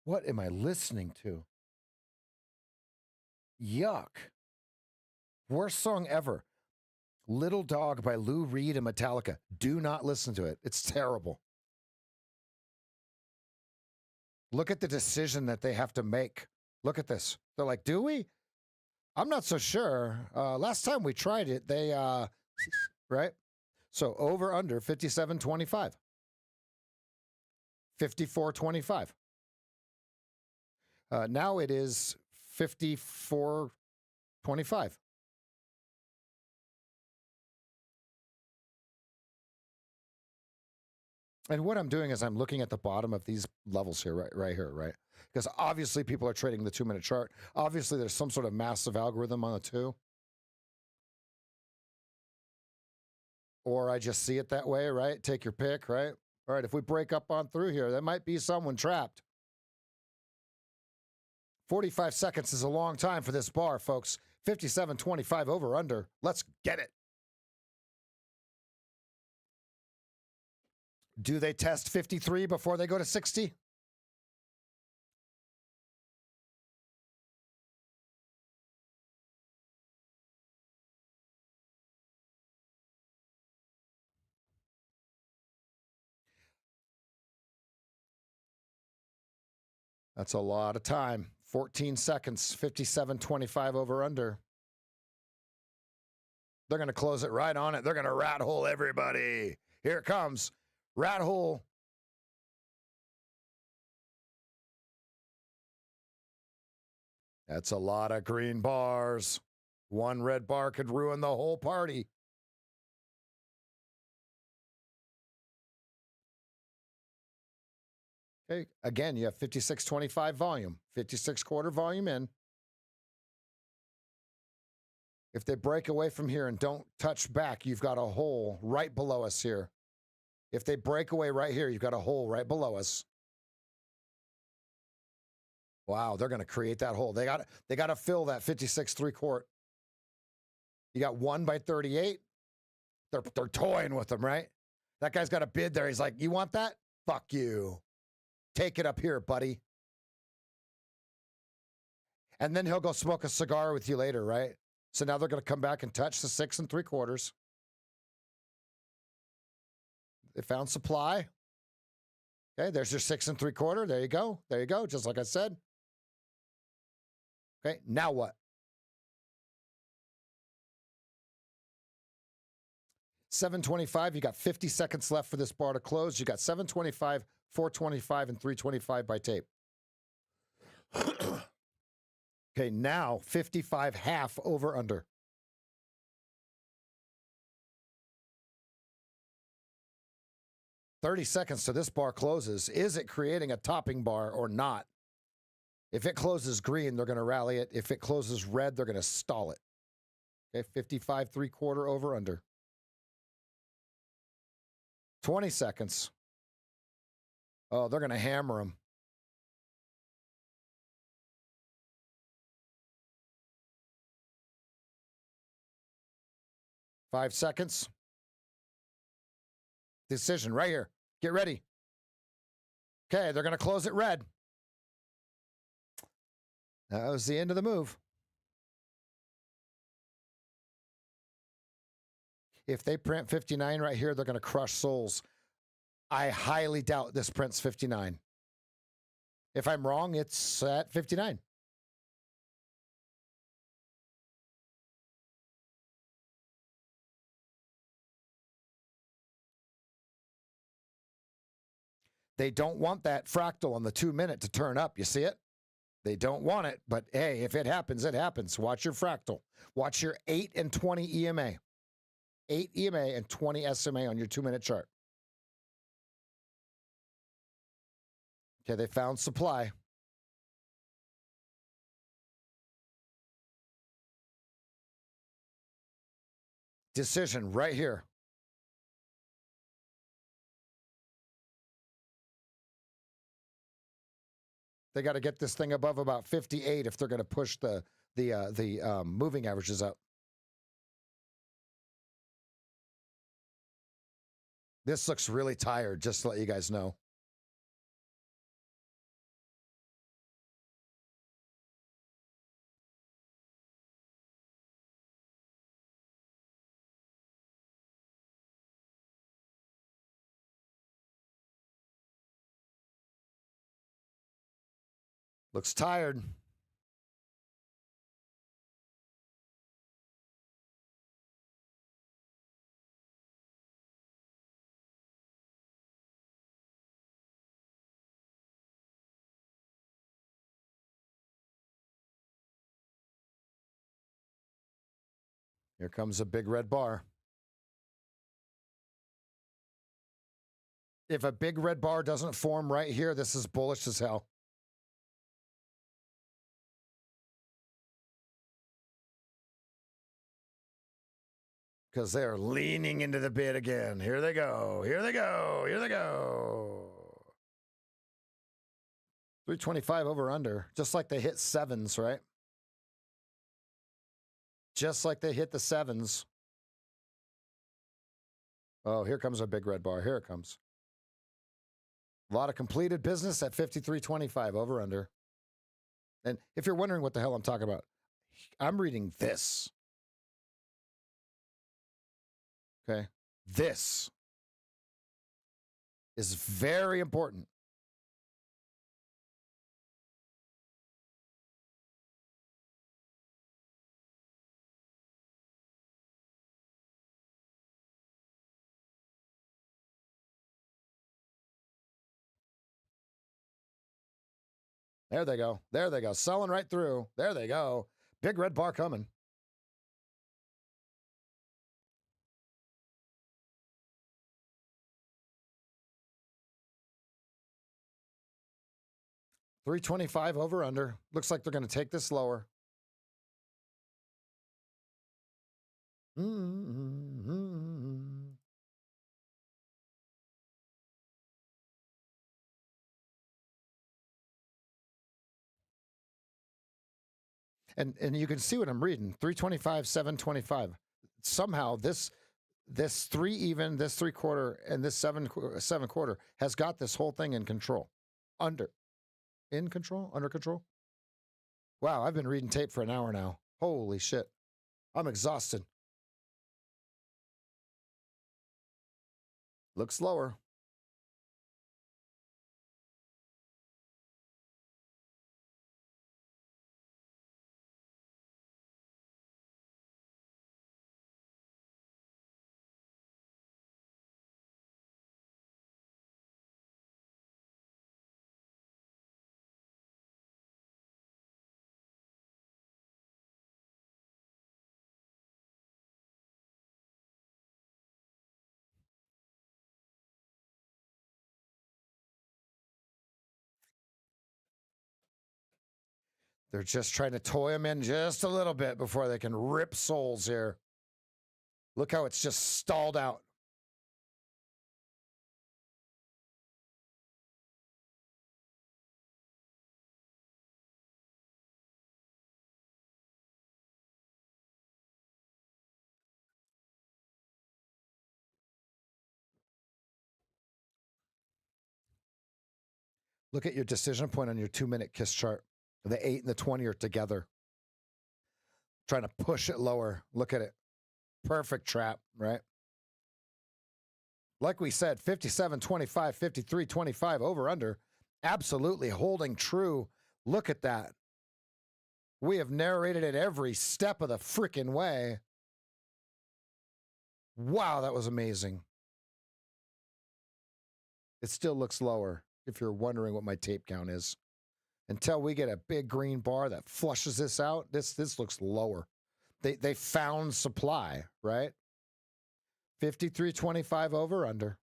What am I listening to? Yuck. Worst song ever. Little Dog by Lou Reed and Metallica. Do not listen to it. It's terrible. Look at the decision that they have to make. Look at this. They're like, do we? I'm not so sure. Last time we tried it, they, right? So over under 57.25. 54.25. Now it is 54.25. And what I'm doing is I'm looking at the bottom of these levels here, right here, right? Because obviously people are trading the 2-minute chart. Obviously there's some sort of massive algorithm on the 2. Or I just see it that way, right? Take your pick, right? All right, if we break up on through here, there might be someone trapped. 45 seconds is a long time for this bar, folks. 57.25 over under. Let's get it. Do they test 53 before they go to 60? That's a lot of time. 14 seconds, 57.25 over under. They're going to close it right on it. They're going to rat hole everybody. Here it comes. Rat hole. That's a lot of green bars. One red bar could ruin the whole party. Okay, again, you have 56.25 volume, 56 quarter volume in. If they break away from here and don't touch back, you've got a hole right below us here. If they break away right here, you've got a hole right below us. Wow, they're going to create that hole. They got to fill that 56 3/4. You got 1 by 38. They're toying with them, right? That guy's got a bid there. He's like, "You want that? Fuck you. Take it up here, buddy." And then he'll go smoke a cigar with you later, right? So now they're going to come back and touch the 6 3/4. They found supply. Okay, there's your 6 3/4. There you go. There you go. Just like I said. Okay, now what? 725. You got 50 seconds left for this bar to close. You got 725, 425, and 325 by tape. Okay, now 55 half over under. $30 seconds to this bar closes. Is it creating a topping bar or not? If it closes green, they're going to rally it. If it closes red, they're going to stall it. Okay, 55 3/4 over under. 20 seconds. Oh, they're going to hammer them. Five seconds. Decision right here. Get ready. Okay, they're going to close it red. That was the end of the move. If they print 59 right here, they're going to crush souls. I highly doubt this prints 59. If I'm wrong, it's at 59. They don't want that fractal on the 2-minute to turn up. You see it? They don't want it, but hey, if it happens, it happens. Watch your fractal. Watch your 8 and 20 EMA. 8 EMA and 20 SMA on your 2-minute chart. Okay, they found supply. Decision right here. They got to get this thing above about 58 if they're going to push the moving averages up. This looks really tired, just to let you guys know. Looks tired. Here comes a big red bar. If a big red bar doesn't form right here, this is bullish as hell. Because they're leaning into the bid again. Here they go. Here they go. Here they go. 325 over under. Just like they hit 7s, right? Just like they hit the 7s. Oh, here comes a big red bar. Here it comes. A lot of completed business at 53.25 over under. And if you're wondering what the hell I'm talking about, I'm reading this. Okay. This is very important. There they go. There they go. Selling right through. There they go. Big red bar coming. $325 over under. Looks like they're going to take this lower. Mm-hmm. And you can see what I'm reading. 325, 725. Somehow this 3 even, this 3/4, and this 7/4 has got this whole thing in control. Under control. Wow, I've been reading tape for an hour now. Holy shit. I'm exhausted. Looks lower. They're just trying to toy him in just a little bit before they can rip souls here. Look how it's just stalled out. Look at your decision point on your 2-minute KISS chart. The 8 and the 20 are together. Trying to push it lower. Look at it. Perfect trap, right? Like we said, 57.25, 53.25 over under. Absolutely holding true. Look at that. We have narrated it every step of the freaking way. Wow, that was amazing. It still looks lower if you're wondering what my tape count is. Until we get a big green bar that flushes this out, this looks lower. They found supply, right? 53.25 over under.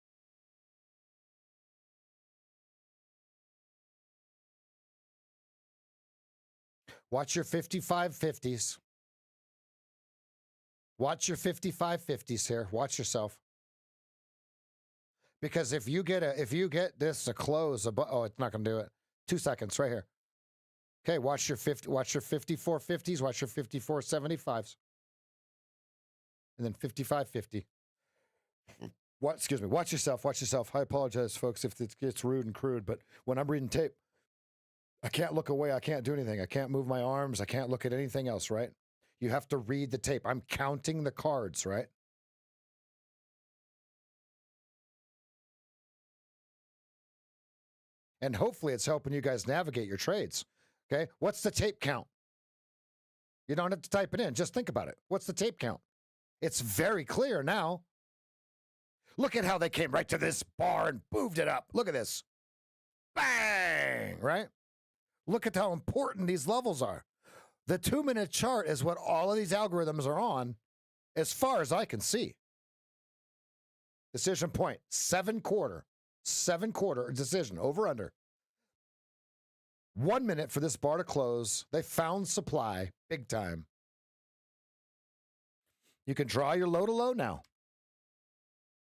Watch your 55.50s. Watch your 55.50s here. Watch yourself. Because if you get this to close, oh, it's not going to do it. 2 seconds right here. Okay, watch your 54.50s, watch your 54.75s. And then 55.50. Excuse me, watch yourself. I apologize, folks, if it gets rude and crude, but when I'm reading tape, I can't look away. I can't do anything. I can't move my arms. I can't look at anything else, right? You have to read the tape. I'm counting the cards, right? And hopefully it's helping you guys navigate your trades. Okay, what's the tape count? You don't have to type it in. Just think about it. What's the tape count? It's very clear now. Look at how they came right to this bar and moved it up. Look at this. Bang, right? Look at how important these levels are. The 2-minute chart is what all of these algorithms are on, as far as I can see. Decision point, 7/4 decision, over under. 1 minute for this bar to close. They found supply big time. You can draw your low to low now.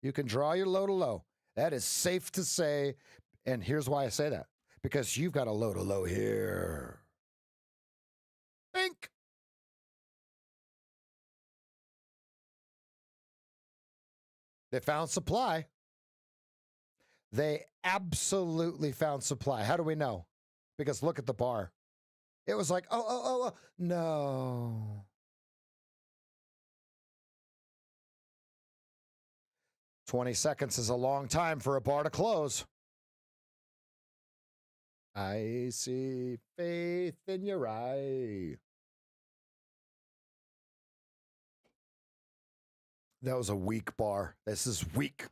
You can draw your low to low. That is safe to say. And here's why I say that. Because you've got a low to low here. Bink. They found supply. They absolutely found supply. How do we know? Because look at the bar. It was like, oh, no. "20 seconds is a long time for a bar to close. I see faith in your eye." That was a weak bar. This is weak.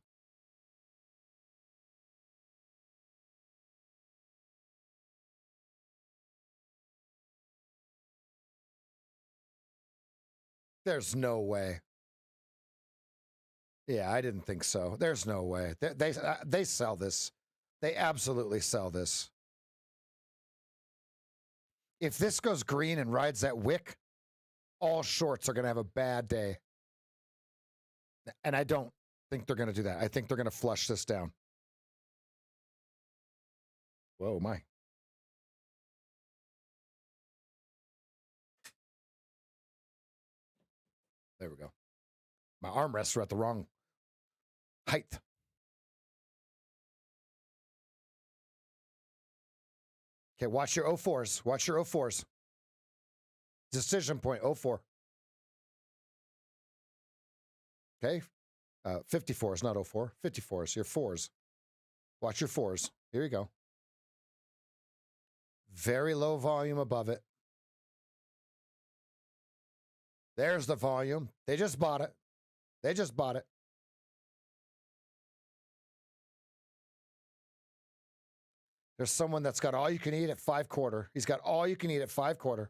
There's no way. Yeah, I didn't think so. There's no way. They sell this. They absolutely sell this. If this goes green and rides that wick, all shorts are going to have a bad day. And I don't think they're going to do that. I think they're going to flush this down. Whoa, my. There we go. My armrests are at the wrong height. Okay, watch your 04s. Watch your 04s. Decision point, 04. Okay. 54s, not 04. 54s, your 4s. Watch your 4s. Here you go. Very low volume above it. There's the volume. They just bought it. They just bought it. There's someone that's got all you can eat at 5/4. He's got all you can eat at 5/4.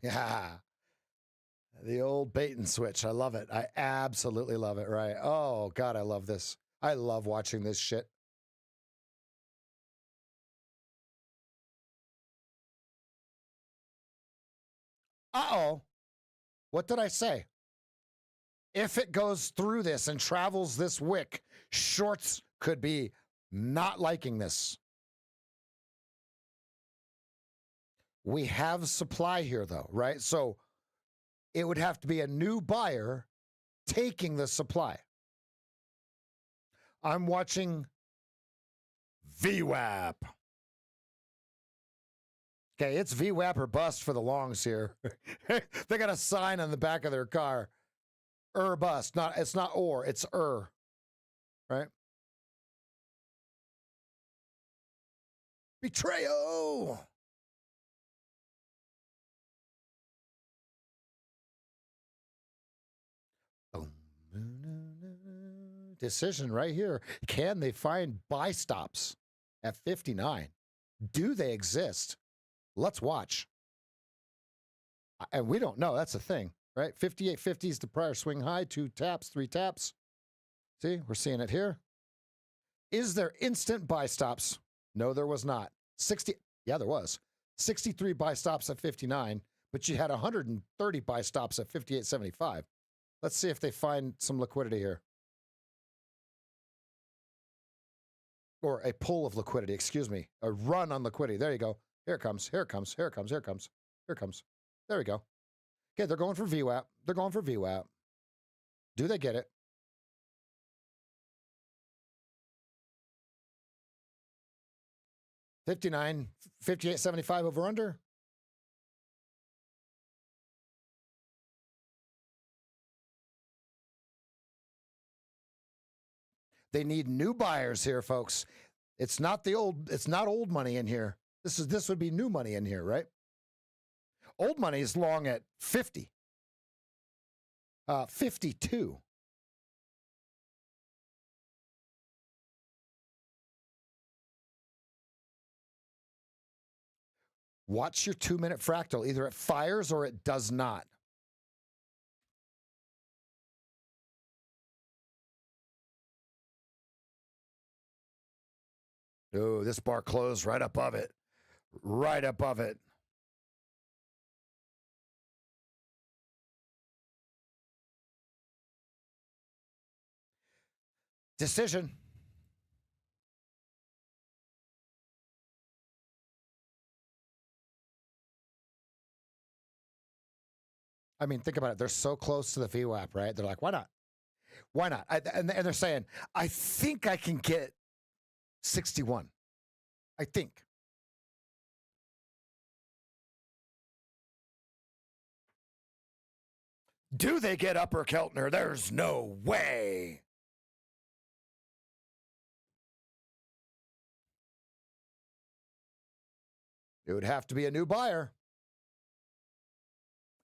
Yeah. The old bait and switch. I love it. I absolutely love it, right? Oh, God, I love this. I love watching this shit. Uh-oh. What did I say? If it goes through this and travels this wick, shorts could be not liking this. We have supply here, though, right? So it would have to be a new buyer taking the supply. I'm watching VWAP. Okay, it's VWAP or bust for the longs here. They got a sign on the back of their car. Bust. It's not or, it's right? Betrayal. Decision right here. Can they find buy stops at 59? Do they exist? Let's watch. And we don't know. That's the thing, right? 58.50 is the prior swing high. 2 taps, 3 taps. See, we're seeing it here. Is there instant buy stops? No, there was not. 60. Yeah, there was. 63 buy stops at 59, but you had 130 buy stops at 58.75. Let's see if they find some liquidity here. Or a pull of liquidity, excuse me. A run on liquidity. There you go. Here it comes. Here it comes. Here it comes. Here it comes. Here it comes. There we go. Okay, they're going for VWAP. They're going for VWAP. Do they get it? $59, $58.75 over under. They need new buyers here, folks. It's not old money in here. This would be new money in here, right? Old money is long at 50. 52. Watch your 2-minute fractal. Either it fires or it does not. Oh, this bar closed right above it. Right above it. Decision. I mean, think about it. They're so close to the VWAP, right? They're like, why not? Why not? And they're saying, I think I can get 61. I think. Do they get upper Keltner? There's no way. It would have to be a new buyer.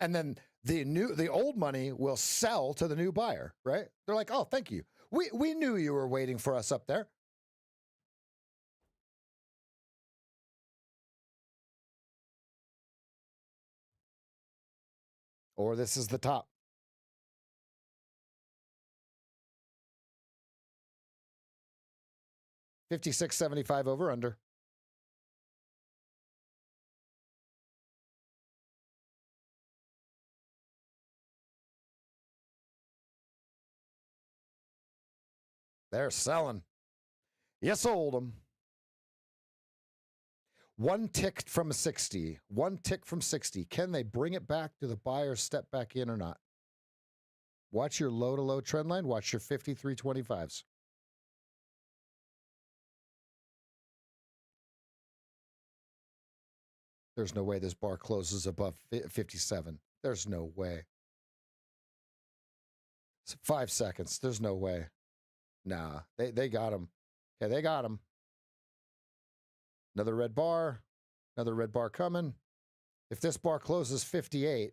And then the old money will sell to the new buyer, right? They're like, oh, thank you. We knew you were waiting for us up there. Or this is the top. $56.75 over under. They're selling. You sold them. One tick from 60. One tick from 60. Can they bring it back? Do the buyers step back in or not? Watch your low-to-low trend line. Watch your 53.25s. There's no way this bar closes above 57. There's no way. 5 seconds. There's no way. Nah, they got him. Okay, they got him. Another red bar. Another red bar coming. If this bar closes 58,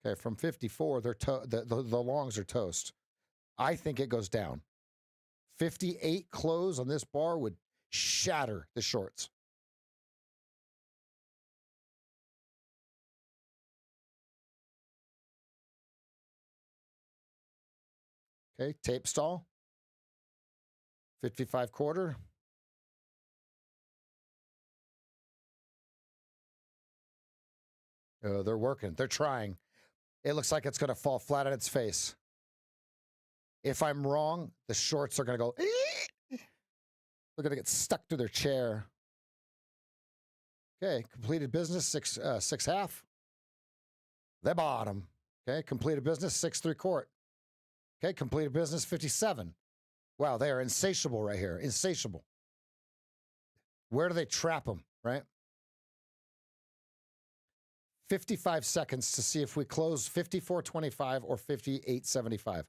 okay, from 54, the longs are toast. I think it goes down. 58 close on this bar would shatter the shorts. Okay, tape stall. 55 quarter. They're working. They're trying. It looks like it's going to fall flat on its face. If I'm wrong, the shorts are going to go. They're going to get stuck to their chair. Okay, completed business, six half. The bottom. Okay, completed business, 6/3. Okay, completed business, 57. Wow, they are insatiable right here. Insatiable. Where do they trap them, right? 55 seconds to see if we close 54.25 or 58.75.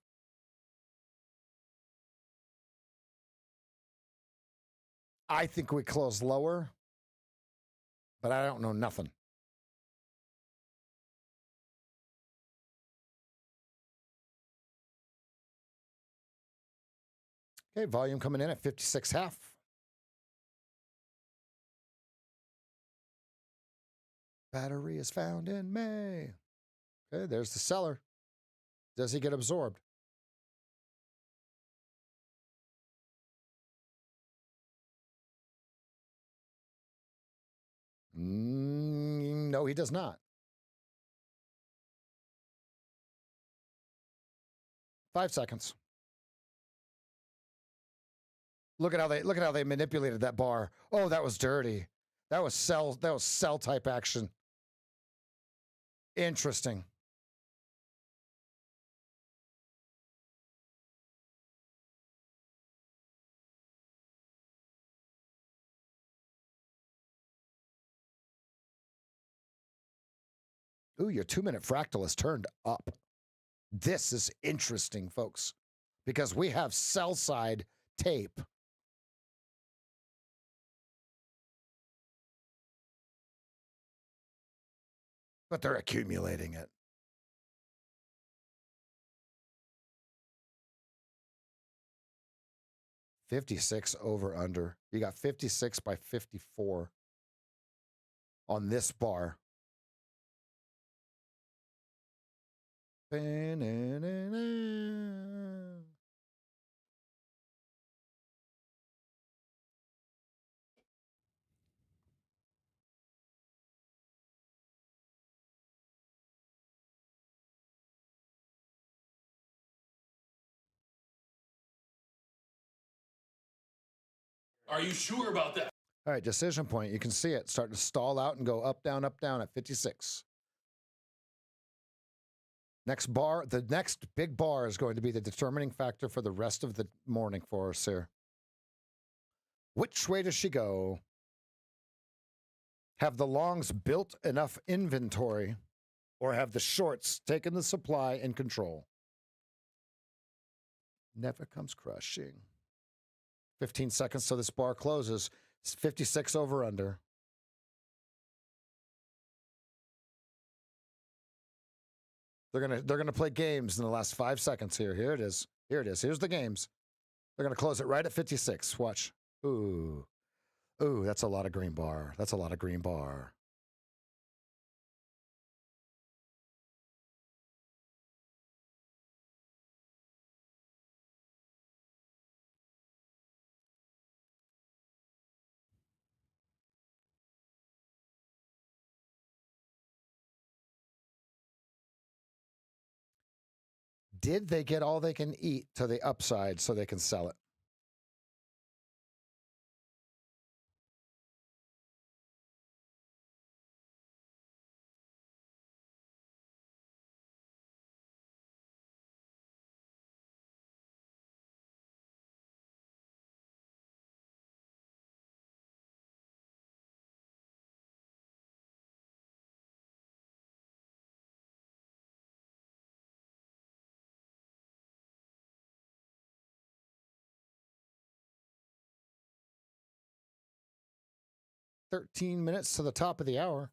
I think we close lower, but I don't know nothing. Okay, volume coming in at 56.5. Battery is found in May. Okay, there's the seller. Does he get absorbed? No, he does not. 5 seconds. Look at how they manipulated that bar. Oh, that was dirty. That was sell type action. Interesting. Ooh, your 2-minute fractal is turned up. This is interesting, folks, because we have sell side tape. But they're accumulating it. $56 over under. You got 56 by 54 on this bar. Are you sure about that? All right, decision point. You can see it starting to stall out and go up, down at 56. Next bar, the next big bar is going to be the determining factor for the rest of the morning for us here. Which way does she go? Have the longs built enough inventory, or have the shorts taken the supply and control? Never comes crushing. 15 seconds till this bar closes. 56 over under. They're gonna play games in the last 5 seconds here. Here it is. Here it is. Here's the games. They're gonna close it right at 56. Watch. Ooh. Ooh, that's a lot of green bar. That's a lot of green bar. Did they get all they can eat to the upside so they can sell it? $13 to the top of the hour.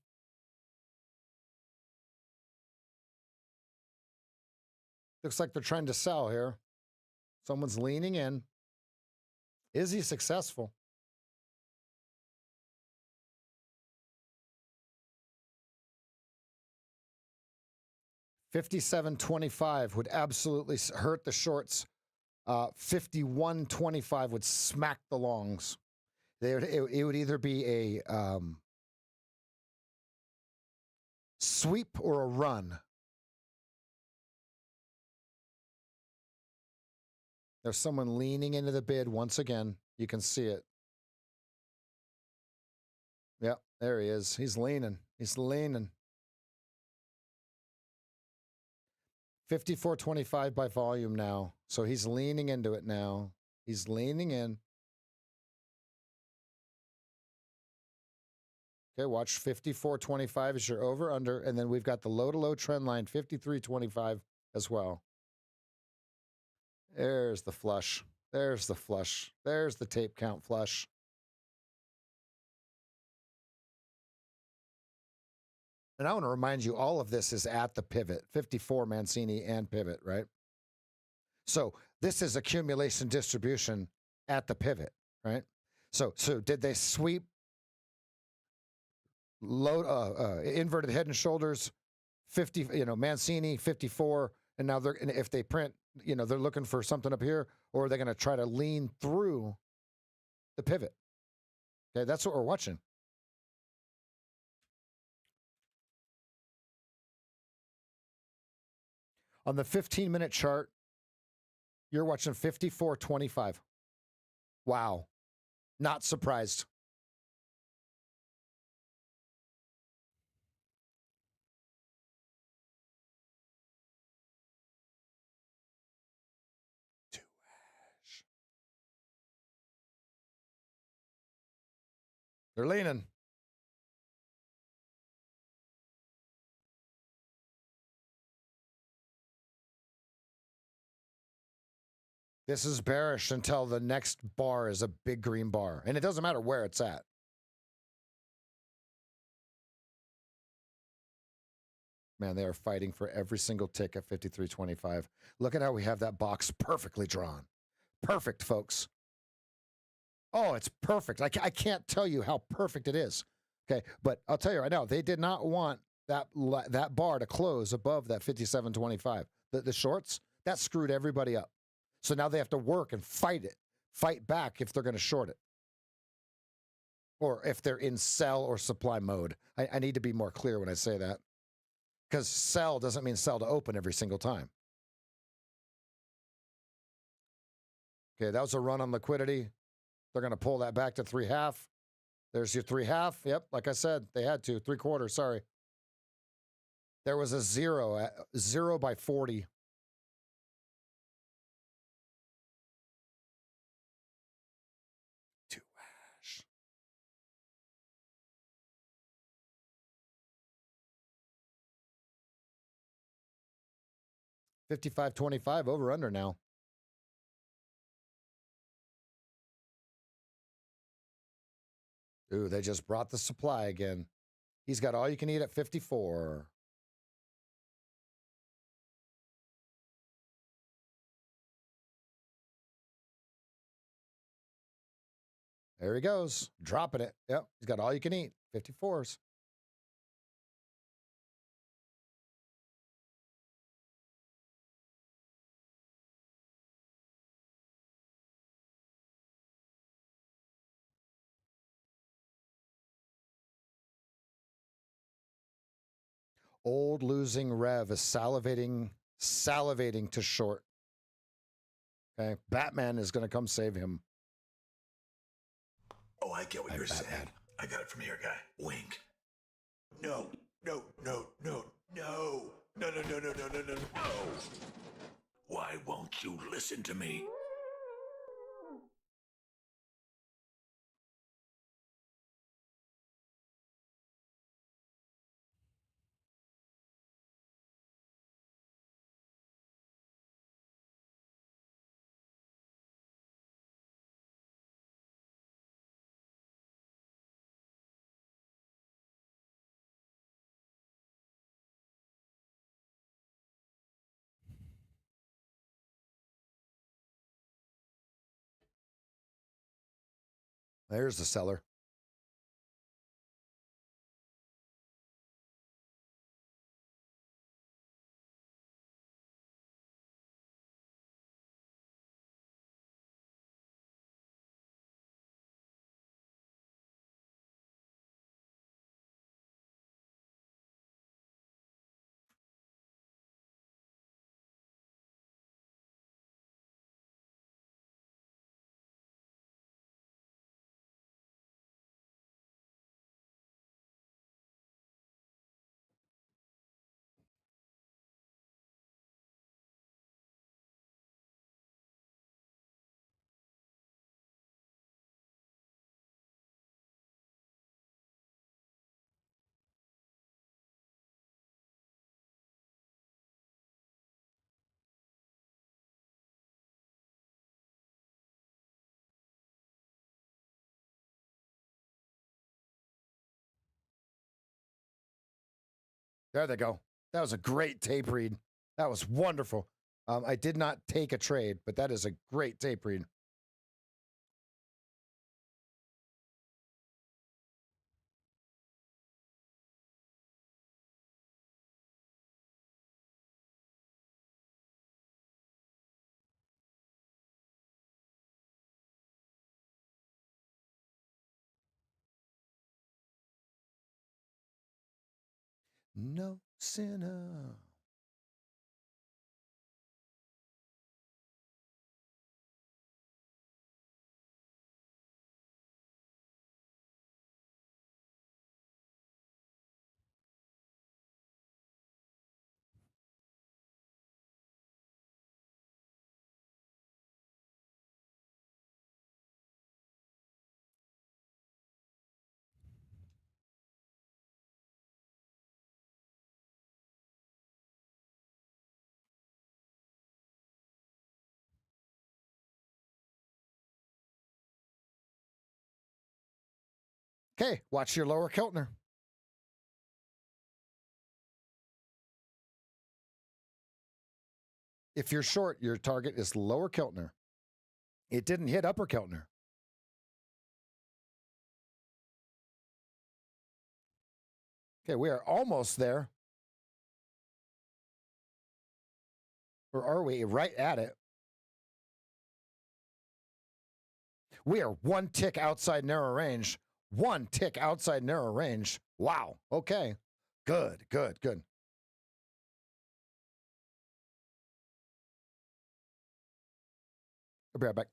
Looks like they're trying to sell here. Someone's leaning in. Is he successful? $57.25 would absolutely hurt the shorts. 51.25 would smack the longs. It would either be a sweep or a run. There's someone leaning into the bid once again. You can see it. Yep, there he is. He's leaning. He's leaning. 54.25 by volume now. So he's leaning into it now. He's leaning in. Okay, watch 54.25 is your over under, and then we've got the low to low trend line 53.25 as well. There's the flush. There's the flush. There's the tape count flush. And I want to remind you, all of this is at the pivot, 54 Mancini and pivot, right? So this is accumulation distribution at the pivot, right? So did they sweep low inverted head and shoulders 50, Mancini 54, and now if they print, they're looking for something up here, or are they going to try to lean through the pivot? Okay, that's what we're watching. On the 15-minute chart, you're watching 54.25. Wow. Not surprised. They're leaning. This is bearish until the next bar is a big green bar. And it doesn't matter where it's at. Man, they are fighting for every single tick at 53.25. Look at how we have that box perfectly drawn. Perfect, folks. Oh, it's perfect. I can't tell you how perfect it is. Okay, but I'll tell you right now, they did not want that bar to close above that 57.25. The shorts, that screwed everybody up. So now they have to work and fight back if they're going to short it. Or if they're in sell or supply mode. I need to be more clear when I say that. Because sell doesn't mean sell to open every single time. Okay, that was a run on liquidity. They're going to pull that back to 3.5. There's your 3.5. Yep, like I said, they had to. 3/4, sorry. There was a 0 by 40. Two hash. 55.25 over under now. Ooh, they just brought the supply again. He's got all you can eat at 54. There he goes, dropping it. Yep, he's got all you can eat, 54s. Old losing Rev is salivating salivating to short. Okay, Batman is going to come save him. Oh, I get what you're Batman. saying. I got it from here, guy. Wink. No, no, no, no, no, no, no, no, no, no, no, no, no. Why won't you listen to me? There's the seller. There they go. That was a great tape read. That was wonderful. I did not take a trade, but that is a great tape read. No sinner. Okay, watch your lower Keltner. If you're short, your target is lower Keltner. It didn't hit upper Keltner. Okay, we are almost there. Or are we right at it? We are one tick outside narrow range. One tick outside narrow range. Wow. Okay. Good, good, good. I'll be right back.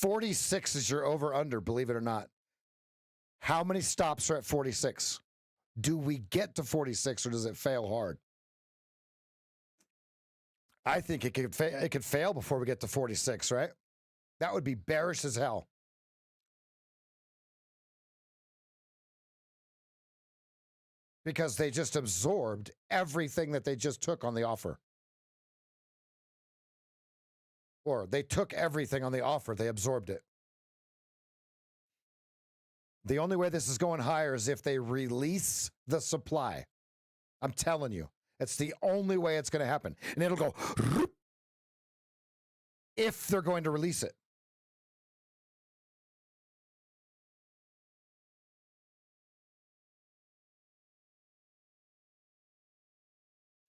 46 is your over under, believe it or not. How many stops are at 46? Do we get to 46 or does it fail hard? I think it could fail before we get to 46, right? That would be bearish as hell. Because they just absorbed everything that they just took on the offer. Or they took everything on the offer, they absorbed it. The only way this is going higher is if they release the supply. I'm telling you, it's the only way it's going to happen. And it'll go if they're going to release it.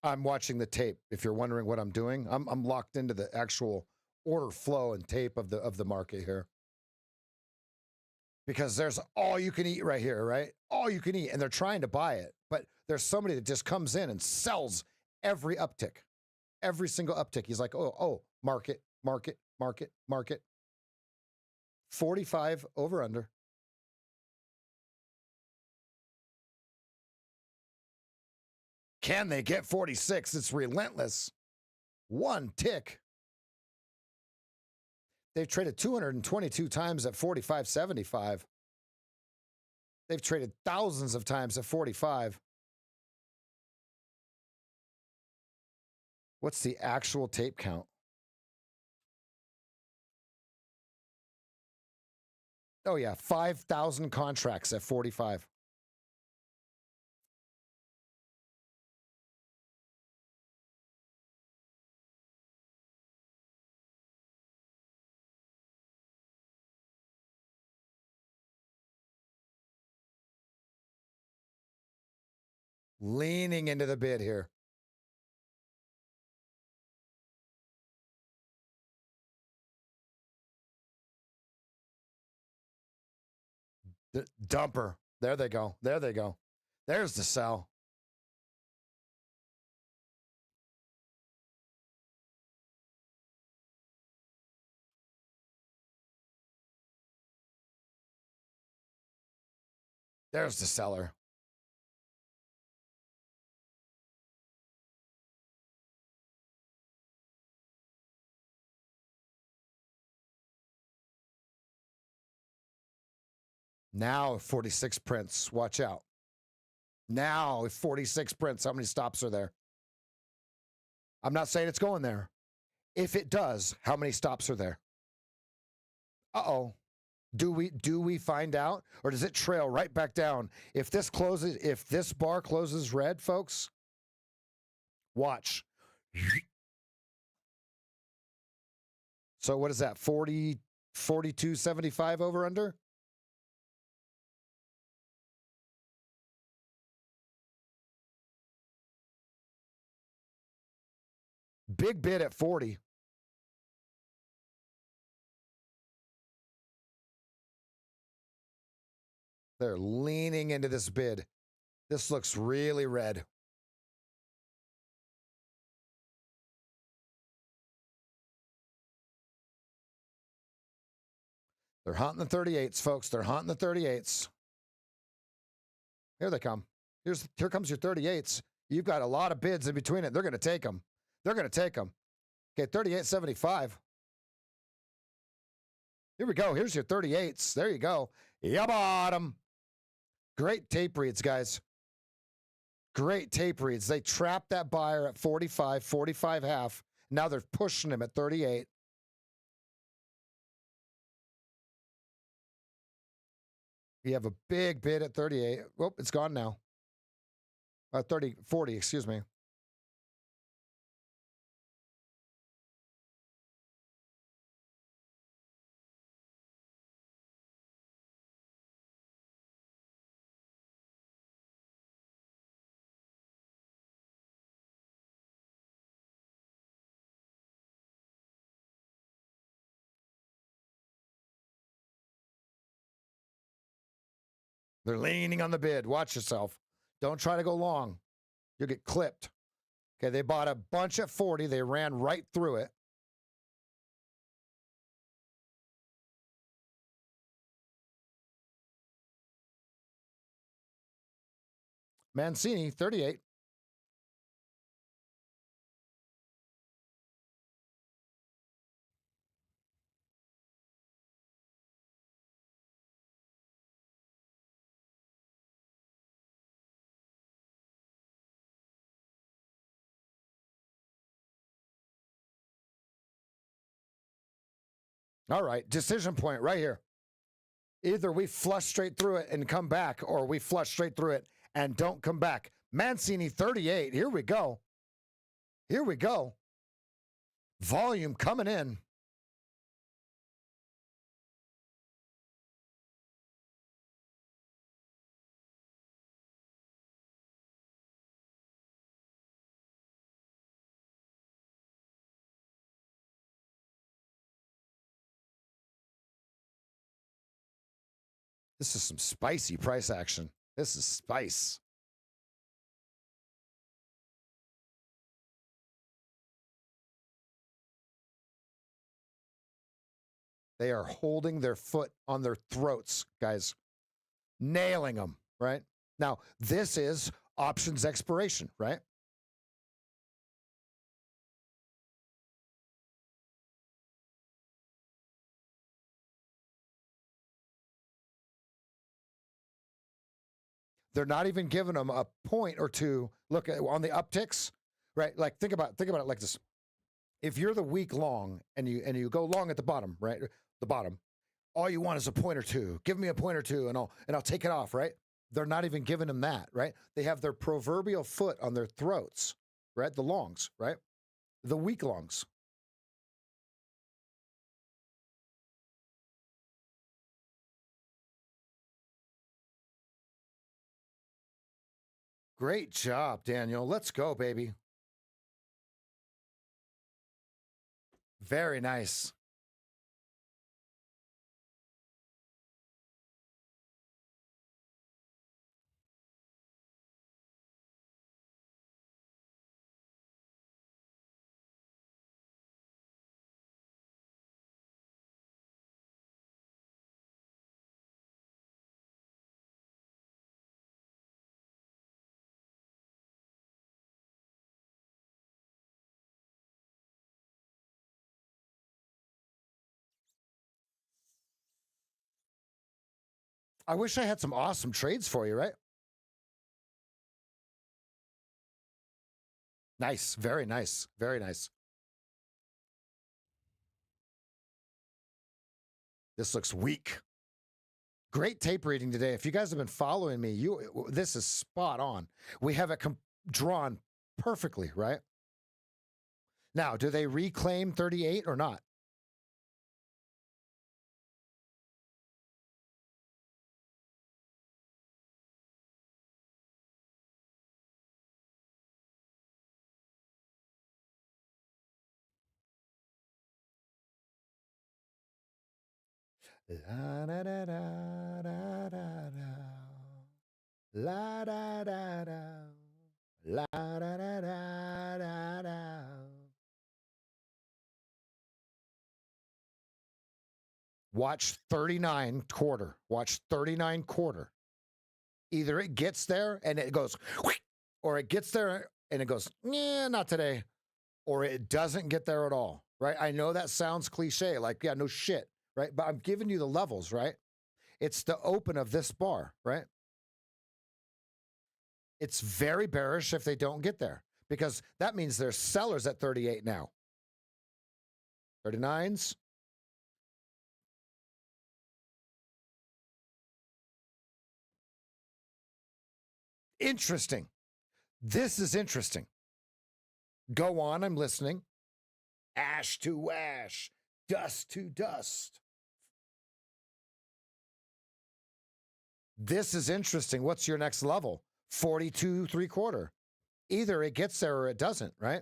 I'm watching the tape. If you're wondering what I'm doing, I'm locked into the actual order flow and tape of the market here. Because there's all you can eat right here, right? All you can eat, and they're trying to buy it, but there's somebody that just comes in and sells every uptick, every single uptick. He's like, oh, market, market, market, market. 45 over under. Can they get 46? It's relentless. One tick. They've traded 222 times at 45.75. They've traded thousands of times at 45. What's the actual tape count? Oh, yeah, 5,000 contracts at 45. Leaning into the bid here. The dumper. There they go. There they go. There's the sell. There's the seller. Now 46 prints. Watch out. Now 46 prints. How many stops are there? I'm not saying it's going there. If it does, how many stops are there? Uh-oh. Do we find out, or does it trail right back down? If this closes, if this bar closes red, folks, watch. So what is that? 42.75 over under? Big bid at 40. They're leaning into this bid. This looks really red. They're hunting the 38s, folks. They're hunting the 38s. Here they come. Here comes your 38s. You've got a lot of bids in between it. They're going to take them. They're going to take them. Okay, 38.75. Here we go. Here's your 38s. There you go. You bought them. Great tape reads, guys. Great tape reads. They trapped that buyer at 45, 45 half. Now they're pushing him at 38. You have a big bid at 38. Well, it's gone now. 40, excuse me. They're leaning on the bid. Watch yourself. Don't try to go long. You'll get clipped. Okay, they bought a bunch at 40. They ran right through it. Mancini, 38. All right, decision point right here. Either we flush straight through it and come back, or we flush straight through it and don't come back. Mancini, 38. Here we go. Here we go. Volume coming in. This is some spicy price action. This is spice. They are holding their foot on their throats, guys. Nailing them, right? Now, this is options expiration, right? They're not even giving them a point or two. Look at on the upticks, right? Like think about it like this. If you're the week long and you go long at the bottom, right? The bottom, all you want is a point or two. Give me a point or two and I'll take it off, right? They're not even giving them that, right? They have their proverbial foot on their throats, right? The longs, right? The week longs. Great job, Daniel. Let's go, baby. Very nice. I wish I had some awesome trades for you, right? Nice. Very nice. Very nice. This looks weak. Great tape reading today. If you guys have been following me, this is spot on. We have it drawn perfectly, right? Now, do they reclaim 38 or not? La da da da da da da. La da da da. La da da da da da. Watch 39 quarter. Watch 39 quarter. Either it gets there and it goes, or it gets there and it goes, yeah, not today. Or it doesn't get there at all, right? I know that sounds cliche, like, yeah, no shit, right? But I'm giving you the levels, right? It's the open of this bar, right? It's very bearish if they don't get there because that means there's sellers at 38 now. 39s. Interesting. This is interesting. Go on, I'm listening. Ash to ash, dust to dust. This is interesting. What's your next level? 42 3/4. Either it gets there or it doesn't, right?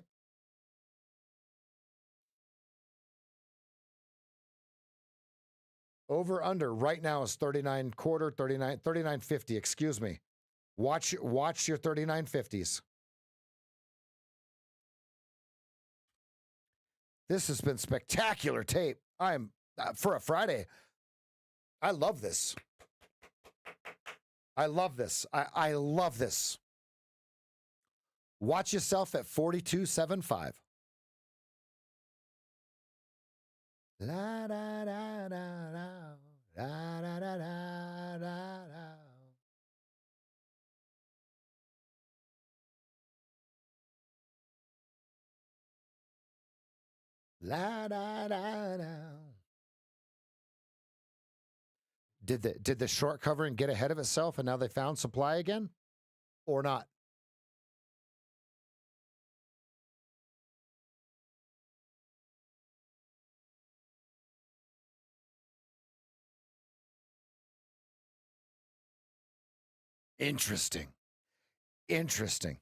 Over under right now is 39/4, 39.50, excuse me. Watch your 39.50s. This has been spectacular tape. I'm for a Friday. I love this. I love this. I love this. Watch yourself at 42.75. La da da da da da da da da da. La da da da. Did the short covering get ahead of itself and now they found supply again? Or not? Interesting. Interesting.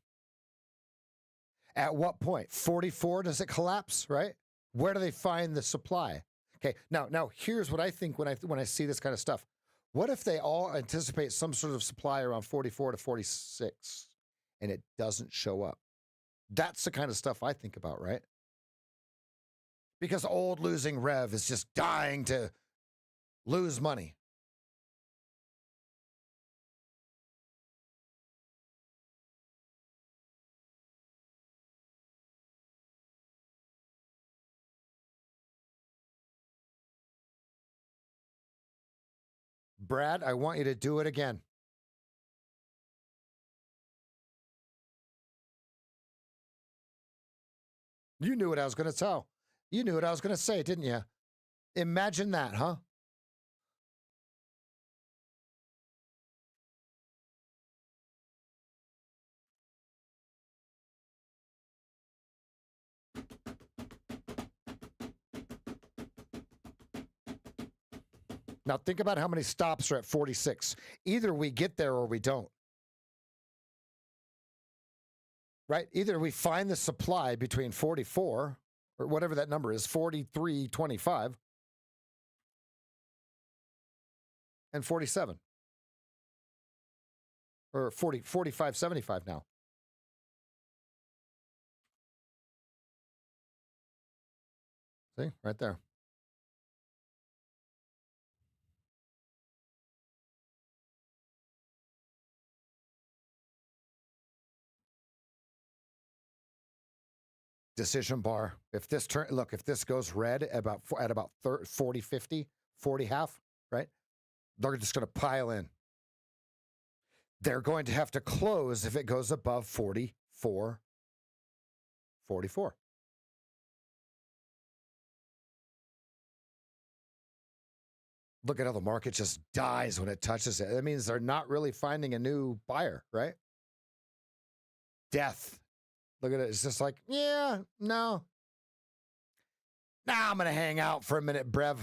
At what point? 44, does it collapse, right? Where do they find the supply? Okay, now here's what I think when I see this kind of stuff. What if they all anticipate some sort of supply around 44 to 46 and it doesn't show up? That's the kind of stuff I think about, right? Because old losing Rev is just dying to lose money. Brad, I want you to do it again. You knew what I was going to tell. You knew what I was going to say, didn't you? Imagine that, huh? Now think about how many stops are at 46. Either we get there or we don't. Right? Either we find the supply between 44 or whatever that number is, 43.25 and 47. Or 45.75 now. See? Right there. Decision bar. If this if this goes red at about 40, 50, 40 half, right? They're just going to pile in. They're going to have to close if it goes above 44, 44. Look at how the market just dies when it touches it. That means they're not really finding a new buyer, right? Death. Look at it. It's just like, yeah, no. Now I'm going to hang out for a minute, Brev.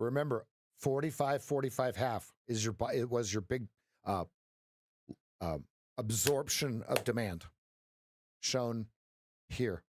Remember, 45, 45 half is it was your big absorption of demand shown here.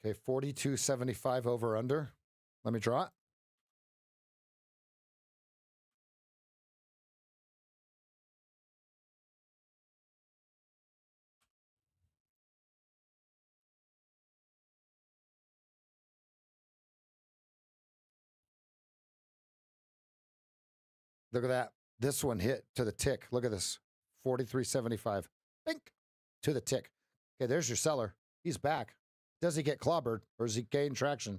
Okay, 42.75 over under. Let me draw it. Look at that. This one hit to the tick. Look at this. 43.75. Bink to the tick. Okay, there's your seller. He's back. Does he get clobbered or does he gain traction?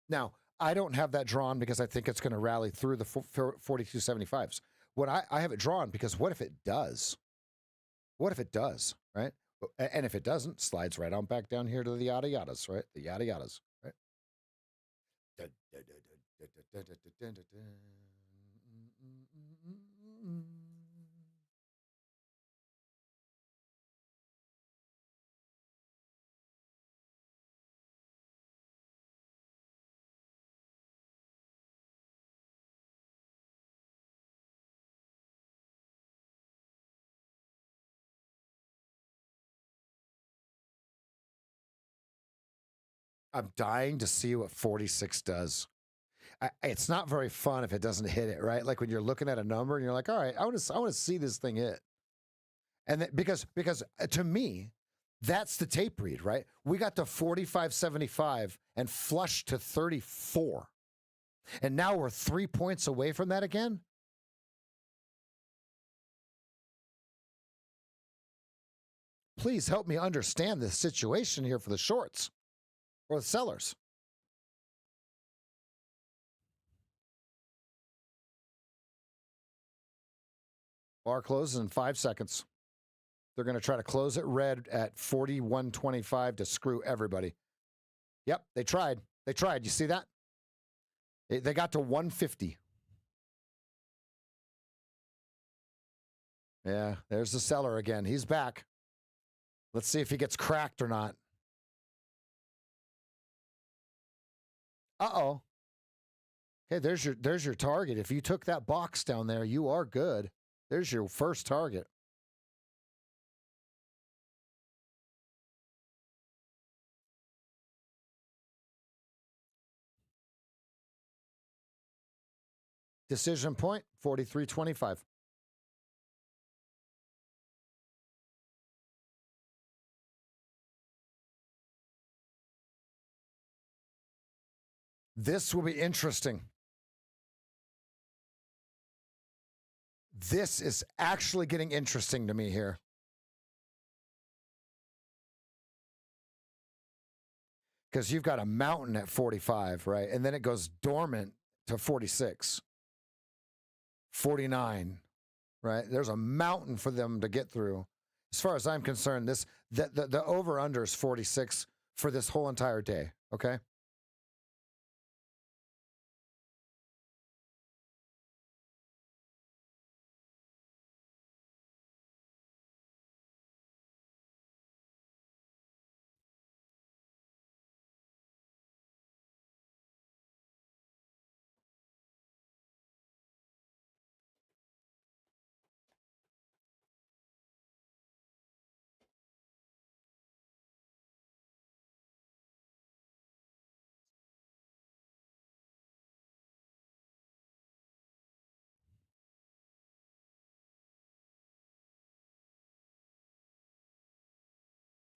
Now, I don't have that drawn because I think it's going to rally through the 42.75s. What I have it drawn because what if it does? What if it does, right? And if it doesn't, slides right on back down here to the yada yadas, right? The yada yadas, right? I'm dying to see what 46 does. It's not very fun if it doesn't hit it, right? Like when you're looking at a number and you're like, all right, I want to see this thing hit. And because to me, that's the tape read, right? We got to 45.75 and flushed to 34. And now we're 3 points away from that again. Please help me understand this situation here for the shorts or the sellers. Bar closes in 5 seconds. They're going to try to close it red at 41.25 to screw everybody. Yep, they tried. They tried. You see that? They got to 150. Yeah, there's the seller again. He's back. Let's see if he gets cracked or not. Uh-oh. Okay, there's your target. If you took that box down there, you are good. There's your first target. Decision point, 43.25. This will be interesting. This is actually getting interesting to me here. Because you've got a mountain at 45, right? And then it goes dormant to 46, 49, right? There's a mountain for them to get through. As far as I'm concerned, the over-under is 46 for this whole entire day, okay?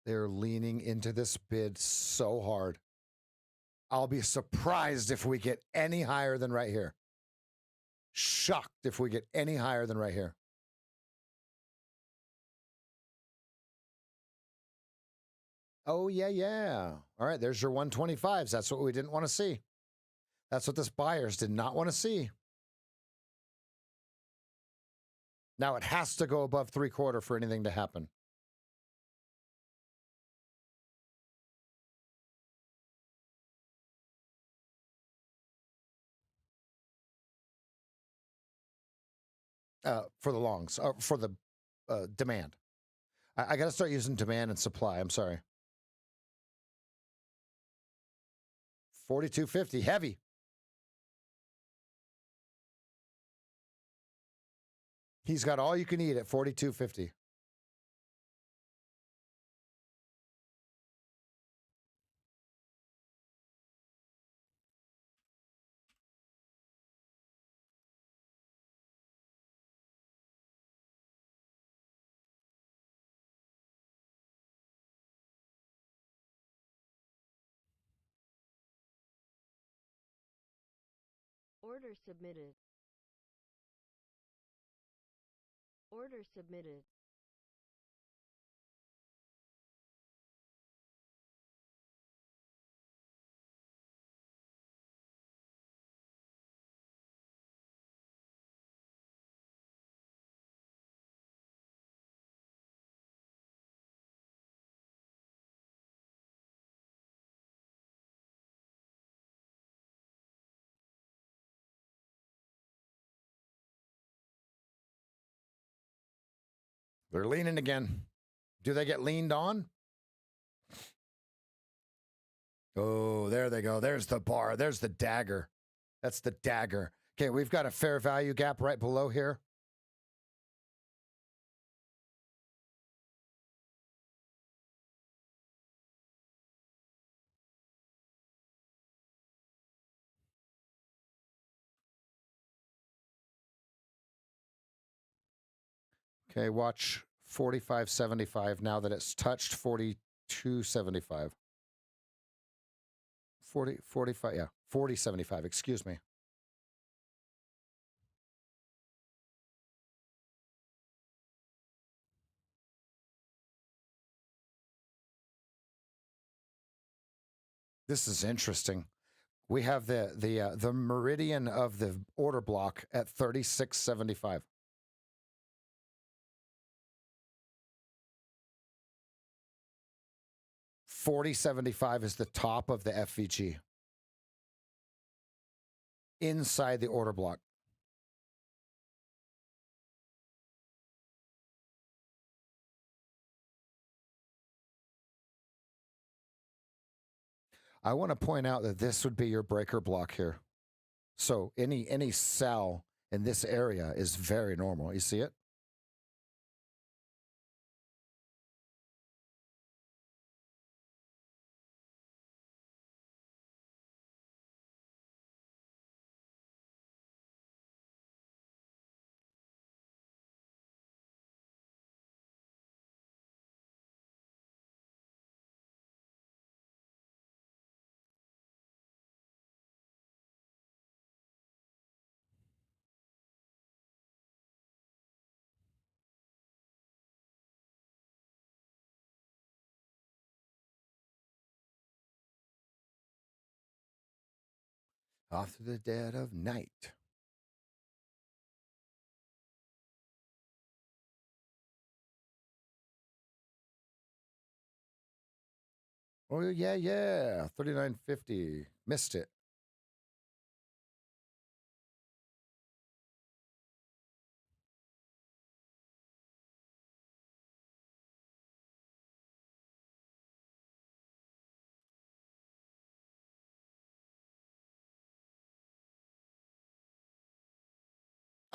They're leaning into this bid so hard. I'll be surprised if we get any higher than right here. Shocked if we get any higher than right here. Oh, yeah, yeah. All right, there's your 125s. That's what we didn't want to see. That's what this buyers did not want to see. Now it has to go above 3/4 for anything to happen. For the longs, for the demand. I got to start using demand and supply. I'm sorry. 42.50, heavy. He's got all you can eat at 42.50. Order submitted. Order submitted. They're leaning again. Do they get leaned on? Oh, there they go. There's the bar. There's the dagger. That's the dagger. Okay, we've got a fair value gap right below here. Okay, watch 45.75 now that it's touched 42.75. 45, yeah, 40.75, excuse me. This is interesting. We have the meridian of the order block at 36.75. $40.75 is the top of the FVG inside the order block. I want to point out that this would be your breaker block here. So any sell in this area is very normal. You see it? Off to the dead of night. Oh, yeah. 39.50. Missed it.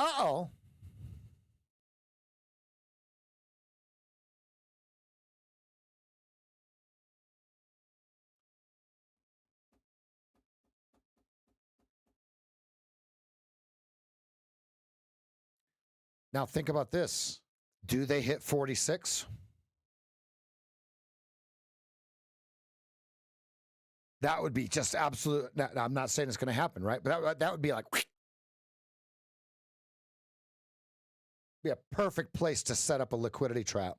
Uh-oh. Now think about this. Do they hit 46? That would be just absolute. Now, I'm not saying it's going to happen, right? But that would be like, be a perfect place to set up a liquidity trap.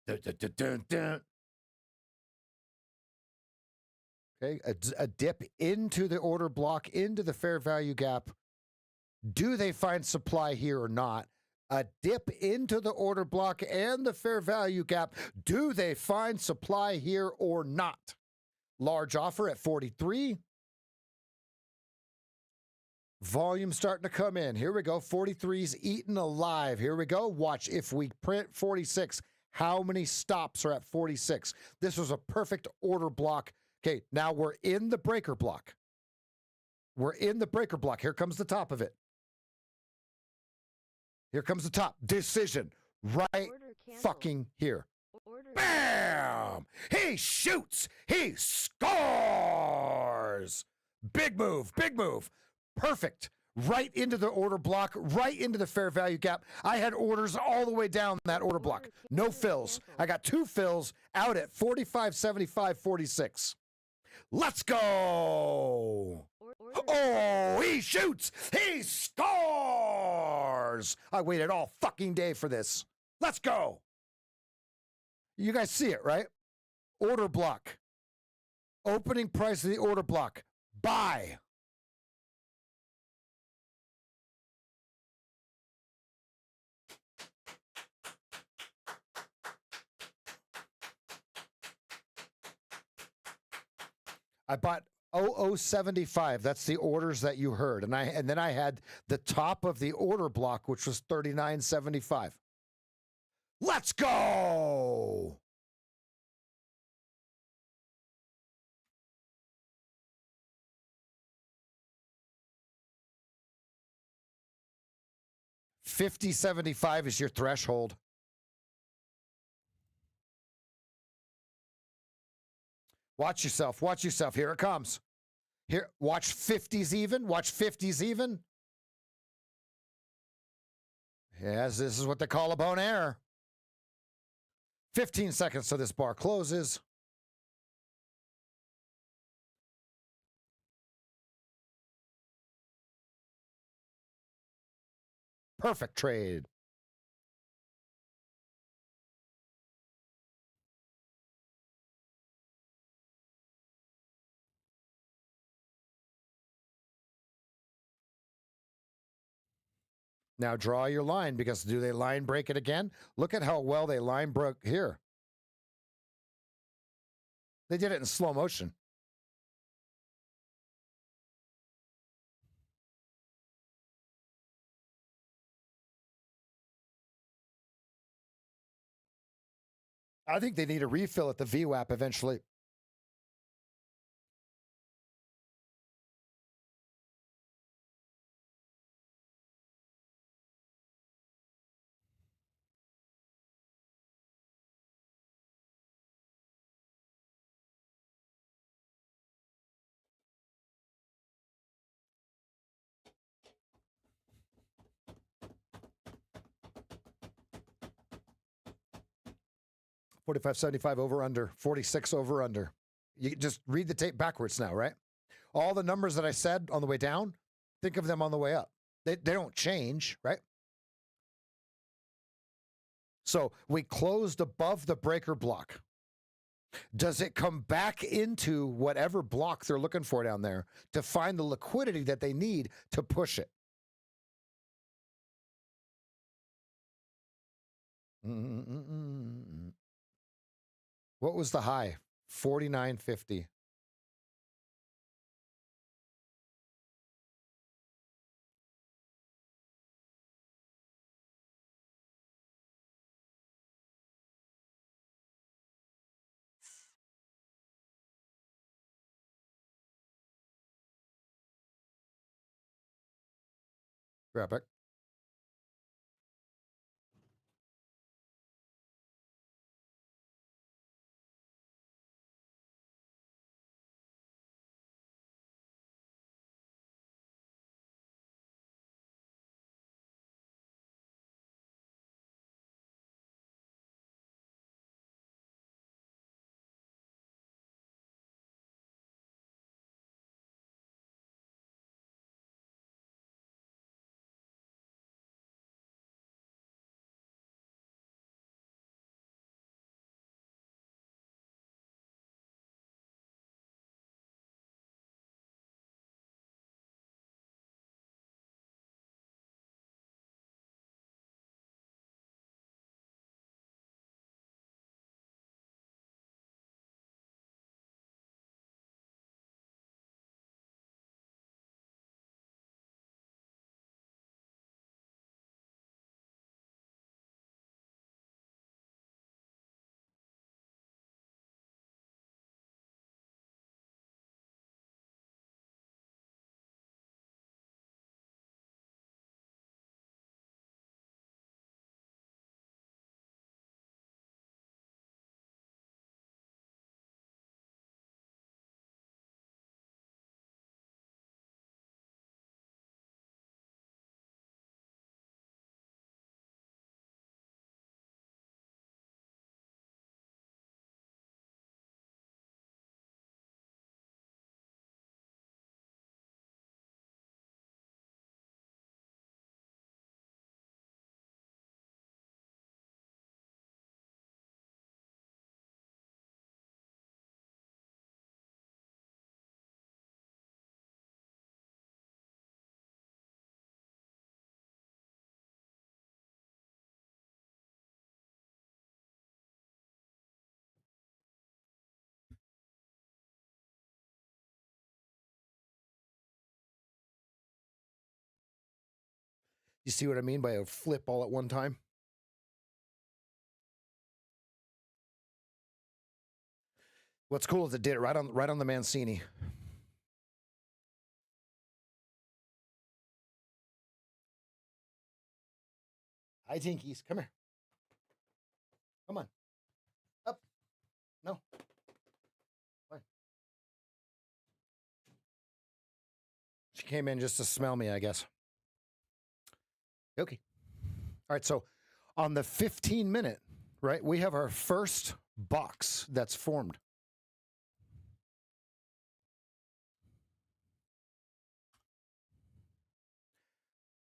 Dun, dun, dun, dun, dun. Okay, a dip into the order block, into the fair value gap. Do they find supply here or not? A dip into the order block and the fair value gap. Do they find supply here or not? Large offer at 43. Volume starting to come in. Here we go. 43's eaten alive. Here we go. Watch if we print 46. How many stops are at 46? This was a perfect order block. Okay, now we're in the breaker block. We're in the breaker block. Here comes the top of it. Here comes the top. Decision. Right fucking here. Bam! He shoots. He scores. Big move. Big move. Perfect. Right into the order block, right into the fair value gap. I had orders all the way down that order block. No fills. I got 2 fills out at 45.75, 46. Let's go. Oh, he shoots. He scores. I waited all fucking day for this. Let's go. You guys see it, right? Order block. Opening price of the order block. Buy. I bought 0075. That's the orders that you heard. And then I had the top of the order block, which was 39.75. Let's go. $50.75 is your threshold. Watch yourself. Watch yourself. Here it comes. Here, watch 50s even. Watch 50s even. Yes, this is what they call a bone error. 15 seconds till this bar closes. Perfect trade. Now draw your line, because do they line break it again? Look at how well they line broke here. They did it in slow motion. I think they need a refill at the VWAP eventually. $45.75 over under, 46 over under. You just read the tape backwards now, right? All the numbers that I said on the way down, think of them on the way up. They don't change, right? So we closed above the breaker block. Does it come back into whatever block they're looking for down there to find the liquidity that they need to push it? What was the high? 49.50. Grab it. You see what I mean by a flip all at one time? What's cool is it did it right on the Mancini. Hi, Tinkies. Come here. Come on. Up. No. Fine. She came in just to smell me, I guess. Okay. All right, so on the 15-minute, right, we have our first box that's formed.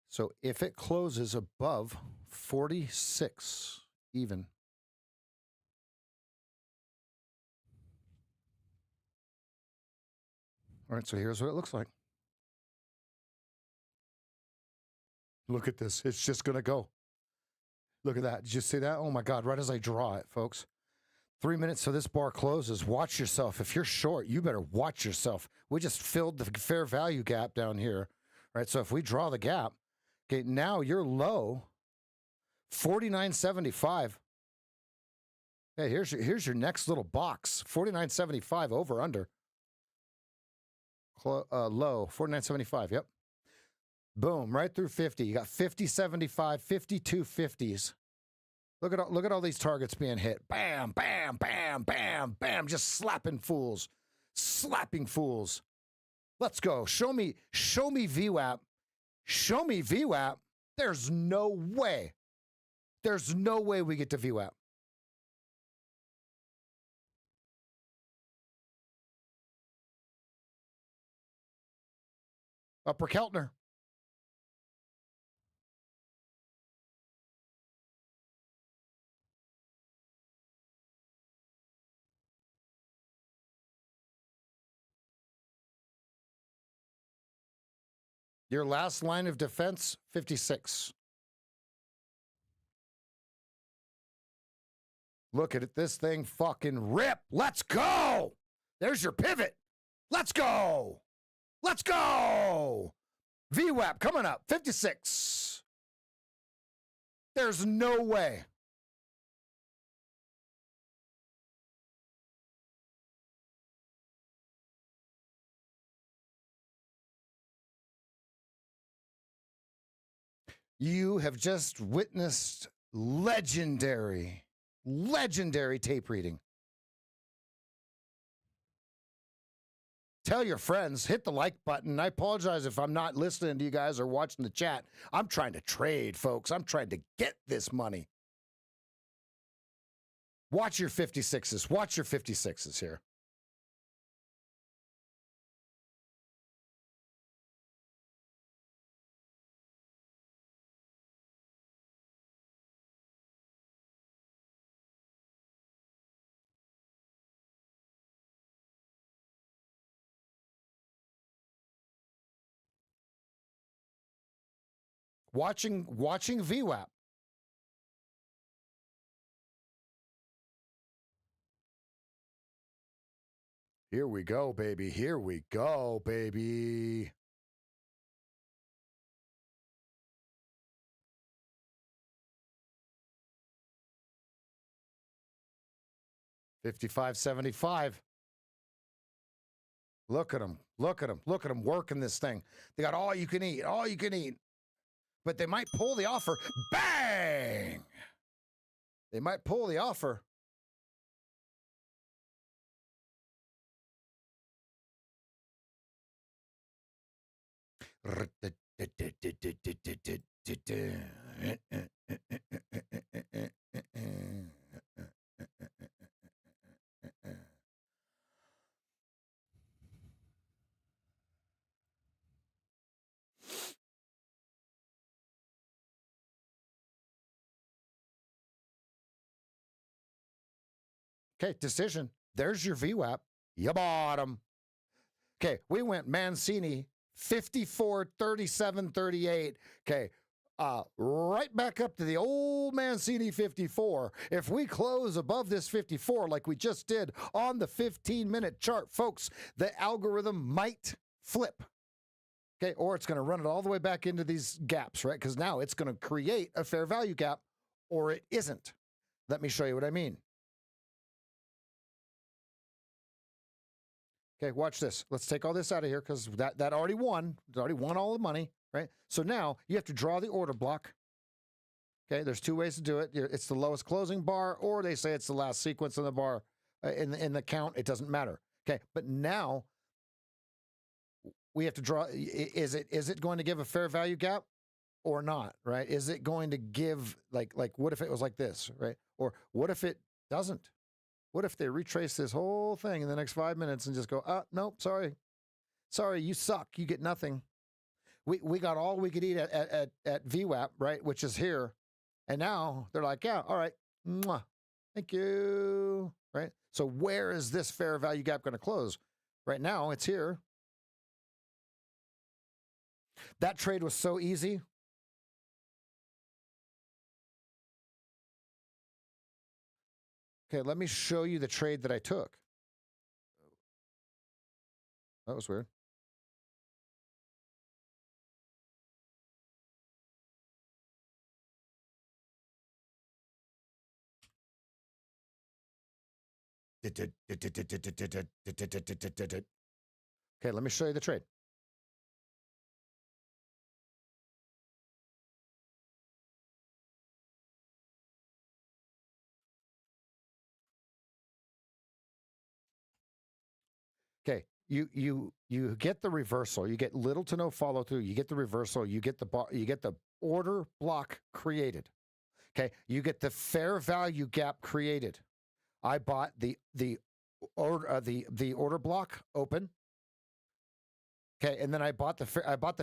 So if it closes above 46 even, all right, so here's what it looks like. Look at this. It's just going to go. Look at that. Did you see that? Oh, my God. Right as I draw it, folks. 3 minutes so this bar closes. Watch yourself. If you're short, you better watch yourself. We just filled the fair value gap down here. Right? So if we draw the gap, okay, now you're low, 49.75. Hey, here's your next little box. 49.75 over under. Low, 49.75. Yep. Boom, right through 50. You got 50.75, 52 50s. Look at all these targets being hit. Bam, bam, bam, bam, bam. Just slapping fools. Slapping fools. Let's go. Show me VWAP. Show me VWAP. There's no way. There's no way we get to VWAP. Upper Keltner. Your last line of defense, 56. Look at it. This thing fucking rip. Let's go. There's your pivot. Let's go. Let's go. VWAP coming up, 56. There's no way. You have just witnessed legendary tape reading. Tell your friends, hit the like button. I apologize if I'm not listening to you guys or watching the chat. I'm trying to trade, folks. I'm trying to get this money. Watch your 56s. Watch your 56s here. Watching VWAP. Here we go, baby. Here we go, baby. $55.75. Look at them. Look at them. Look at them working this thing. They got all you can eat. All you can eat. But they might pull the offer. Bang! They might pull the offer. Okay, decision. There's your VWAP. You bought him. Okay, we went Mancini 54, 37, 38. Okay, right back up to the old Mancini 54. If we close above this 54 like we just did on the 15-minute chart, folks, the algorithm might flip. Okay, or it's going to run it all the way back into these gaps, right? Because now it's going to create a fair value gap, or it isn't. Let me show you what I mean. Okay, watch this. Let's take all this out of here because that already won. It already won all the money, right? So now you have to draw the order block. Okay, there's two ways to do it. It's the lowest closing bar, or they say it's the last sequence in the bar in the count. It doesn't matter. Okay, but now we have to draw. Is it going to give a fair value gap or not? Right? Is it going to give like what if it was like this? Right? Or what if it doesn't? What if they retrace this whole thing in the next 5 minutes and just go, nope, sorry, you suck, you get nothing. We got all we could eat at VWAP, right? Which is here. And now they're like, yeah, all right, mwah, thank you, right? So where is this fair value gap going to close? Right now, it's here. That trade was so easy. Okay, let me show you the trade that I took. That was weird. Okay, let me show you the trade. Okay, you get the reversal. You get little to no follow through. You get the reversal. You get the order block created. Okay, you get the fair value gap created. I bought the order block open. Okay, and then I bought the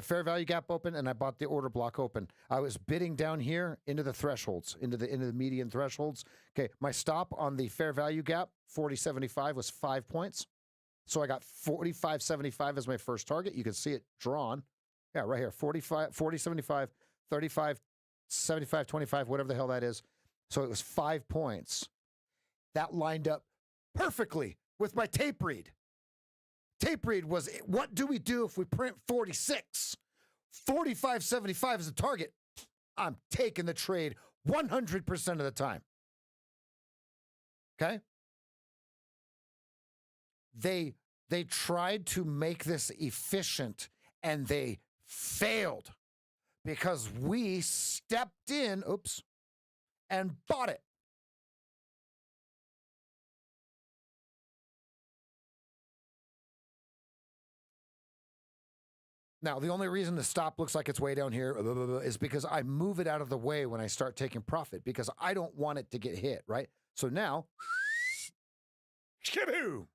fair value gap open, and I bought the order block open. I was bidding down here into the thresholds, into the median thresholds. Okay, my stop on the fair value gap 40.75 was 5 points. So I got 45.75 as my first target. You can see it drawn. Yeah, right here. 40.75, 35.75, whatever the hell that is. So it was 5 points. That lined up perfectly with my tape read. Tape read was, what do we do if we print 46? 45.75 is the target. I'm taking the trade 100% of the time. Okay? They tried to make this efficient and they failed because we stepped in, and bought it. Now, the only reason the stop looks like it's way down here is because I move it out of the way when I start taking profit because I don't want it to get hit, right? So now, shiboo!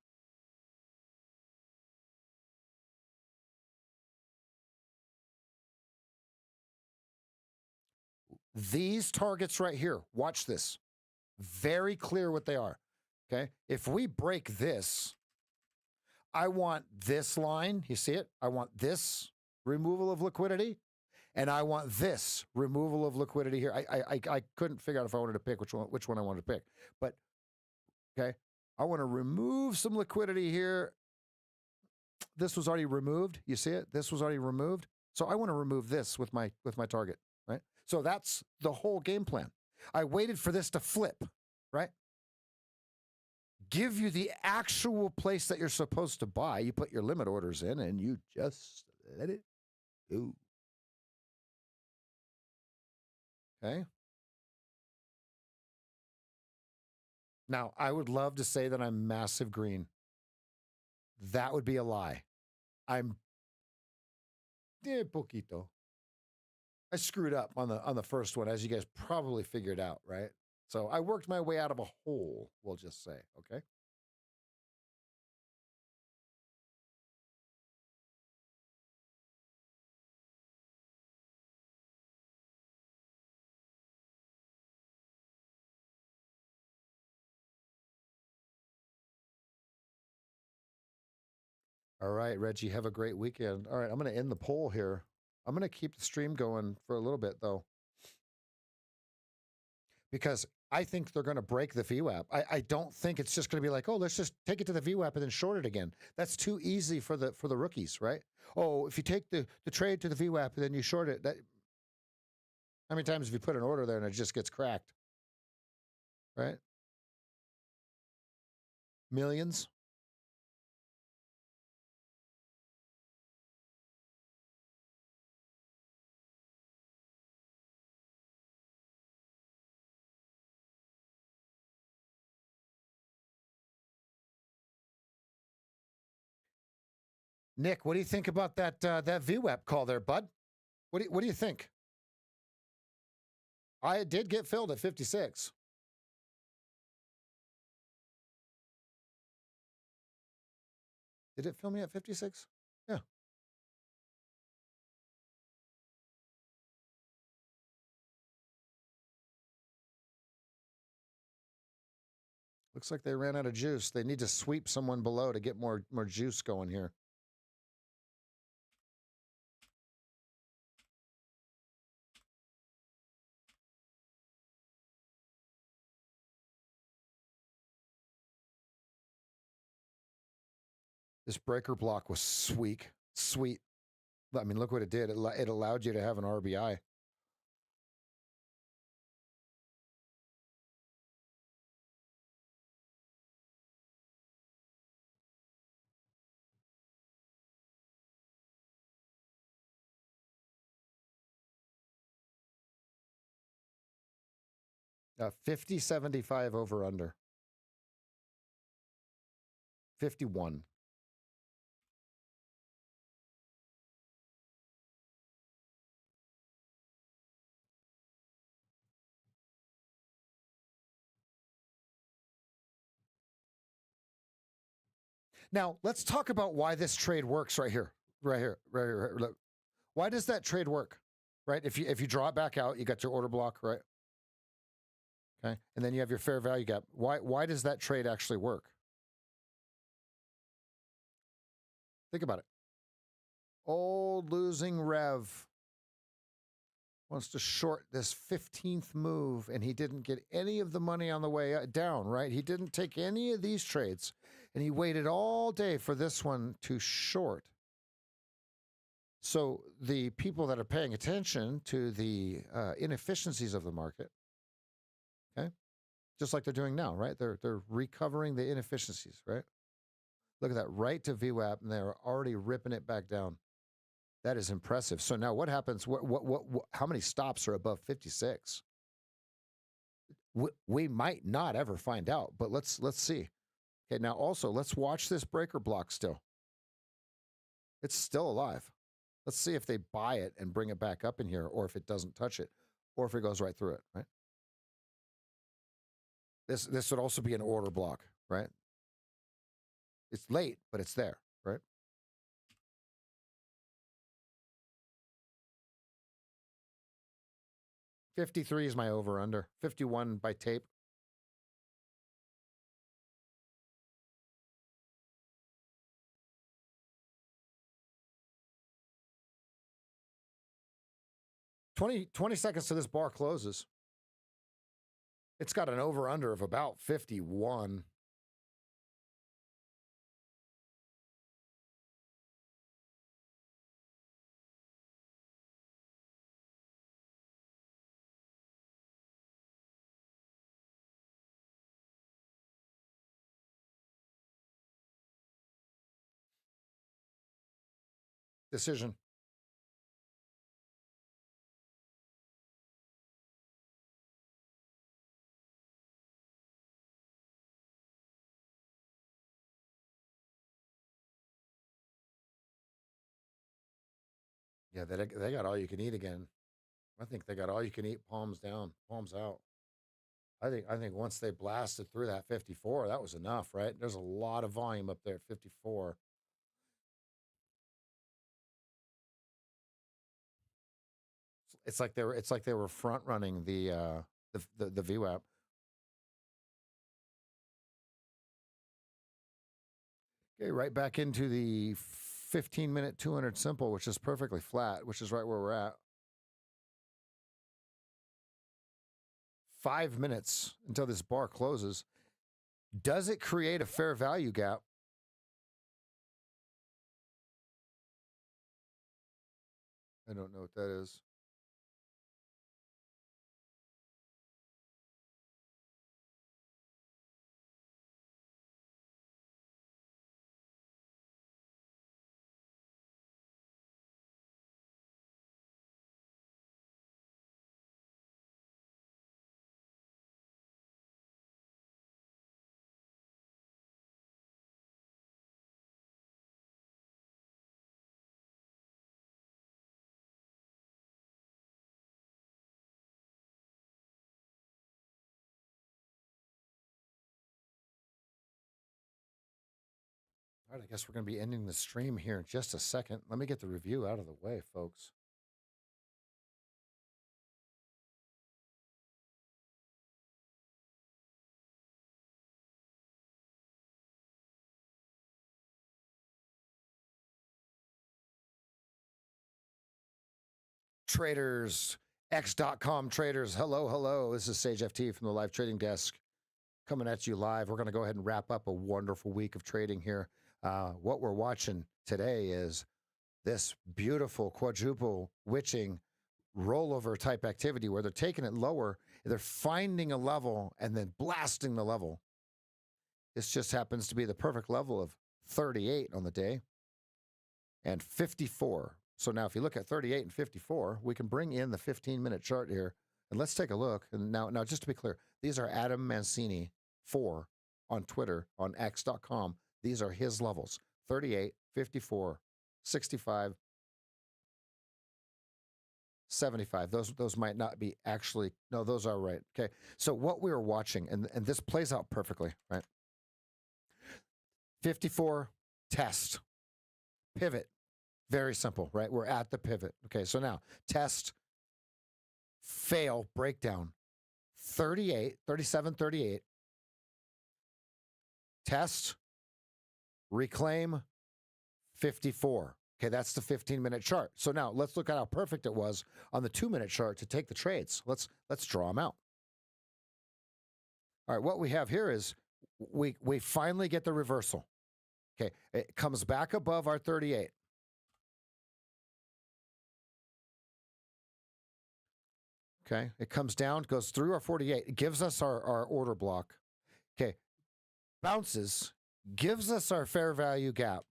These targets right here, watch this. Very clear what they are, okay? If we break this, I want this line, you see it? I want this removal of liquidity, and I want this removal of liquidity here. I couldn't figure out if I wanted to pick which one I wanted to pick, but okay, I want to remove some liquidity here. This was already removed. You see it? This was already removed. So I want to remove this with my target, right? So that's the whole game plan. I waited for this to flip, right? Give you the actual place that you're supposed to buy. You put your limit orders in and you just let it go. Okay. Now, I would love to say that I'm massive green. That would be a lie. I'm poquito. I screwed up on the first one, as you guys probably figured out, right? So I worked my way out of a hole, we'll just say, okay? All right, Reggie, have a great weekend. All right, I'm going to end the poll here. I'm going to keep the stream going for a little bit, though, because I think they're going to break the VWAP. I don't think it's just going to be like, oh, let's just take it to the VWAP and then short it again. That's too easy for the rookies, right? Oh, if you take the trade to the VWAP and then you short it, that how many times have you put an order there and it just gets cracked, right? Millions. Nick, what do you think about that that VWAP call there, bud? What do you think? I did get filled at 56. Did it fill me at 56? Yeah. Looks like they ran out of juice. They need to sweep someone below to get more juice going here. This breaker block was sweet. I mean, look what it did. It allowed you to have an RBI. Uh, 50-75 over under. 51. Now, let's talk about why this trade works right here. Right here. Look. Why does that trade work? Right? If you draw it back out, you got your order block, right? Okay. And then you have your fair value gap. Why does that trade actually work? Think about it. Old losing Rev wants to short this 15th move, and he didn't get any of the money on the way down, right? He didn't take any of these trades, and he waited all day for this one to short. So the people that are paying attention to the inefficiencies of the market, okay, just like they're doing now, right? They're recovering the inefficiencies, right? Look at that, right to VWAP, and they're already ripping it back down. That is impressive. So now what happens? How many stops are above 56? We might not ever find out, but let's see. Okay, now also let's watch this breaker block still. It's still alive. Let's see if they buy it and bring it back up in here, or if it doesn't touch it, or if it goes right through it, right? This would also be an order block, right? It's late, but it's there, right? $53 is my over-under. 51 by tape. Twenty seconds to this bar closes. It's got an over-under of about 51. Decision. Yeah, they got all you can eat again. I think they got all you can eat, palms down, palms out. I think once they blasted through that 54, that was enough, right? There's a lot of volume up there at 54. It's like they were front running the VWAP. Okay, right back into the 15-minute 200 simple, which is perfectly flat, which is right where we're at. 5 minutes until this bar closes. Does it create a fair value gap? I don't know what that is. All right, I guess we're going to be ending the stream here in just a second. Let me get the review out of the way, folks. Traders, X.com traders, hello, hello. This is SageFT from the live trading desk coming at you live. We're going to go ahead and wrap up a wonderful week of trading here. What we're watching today is this beautiful quadruple witching rollover type activity where they're taking it lower, they're finding a level and then blasting the level. This just happens to be the perfect level of 38 on the day and 54. So now if you look at 38 and 54, we can bring in the 15-minute chart here and let's take a look. And now just to be clear, these are Adam Mancini 4 on Twitter, on X.com. These are his levels: 38, 54, 65, 75. Those might not be actually, no, those are right. Okay. So what we were watching, and this plays out perfectly, right? 54, test, pivot. Very simple, right? We're at the pivot. Okay. So now test, fail, breakdown. 38, 37, 38. Test, reclaim, 54. Okay, that's the 15-minute chart. So now let's look at how perfect it was on the 2-minute chart to take the trades. Let's draw them out. All right, what we have here is we finally get the reversal. Okay, it comes back above our 38. Okay, it comes down, goes through our 48. It gives us our order block. Okay, bounces, gives us our fair value gap.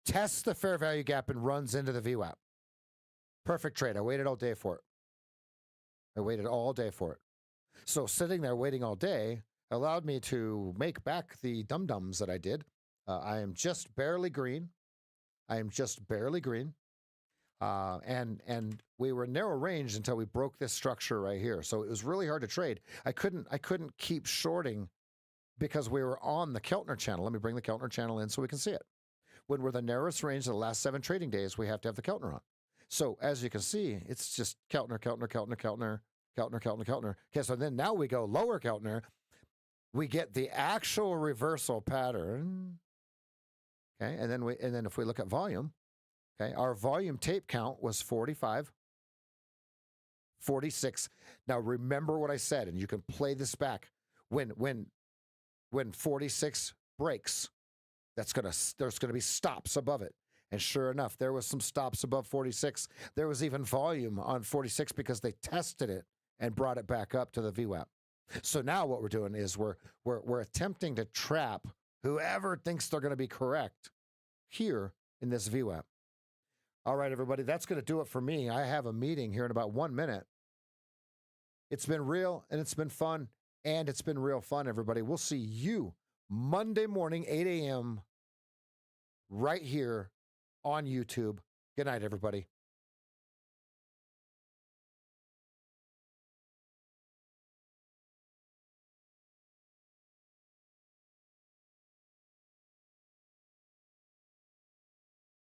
Tests the fair value gap and runs into the VWAP. Perfect trade. I waited all day for it. I waited all day for it. So sitting there waiting all day allowed me to make back the dum-dums that I did. I am just barely green. And we were narrow range until we broke this structure right here. So it was really hard to trade. I couldn't keep shorting because we were on the Keltner channel. Let me bring the Keltner channel in so we can see it. When we're the narrowest range of the last 7 trading days, we have to have the Keltner on. So as you can see, it's just Keltner. Okay, so then now we go lower Keltner. We get the actual reversal pattern. Okay, and then if we look at volume, okay, our volume tape count was 45, 46. Now remember what I said, and you can play this back. When 46 breaks, there's gonna be stops above it. And sure enough, there was some stops above 46. There was even volume on 46 because they tested it and brought it back up to the VWAP. So now what we're doing is we're attempting to trap whoever thinks they're going to be correct here in this VWAP. All right, everybody, that's going to do it for me. I have a meeting here in about 1 minute. It's been real and it's been fun, and it's been real fun, everybody. We'll see you Monday morning, 8 a.m. right here on YouTube. Good night, everybody.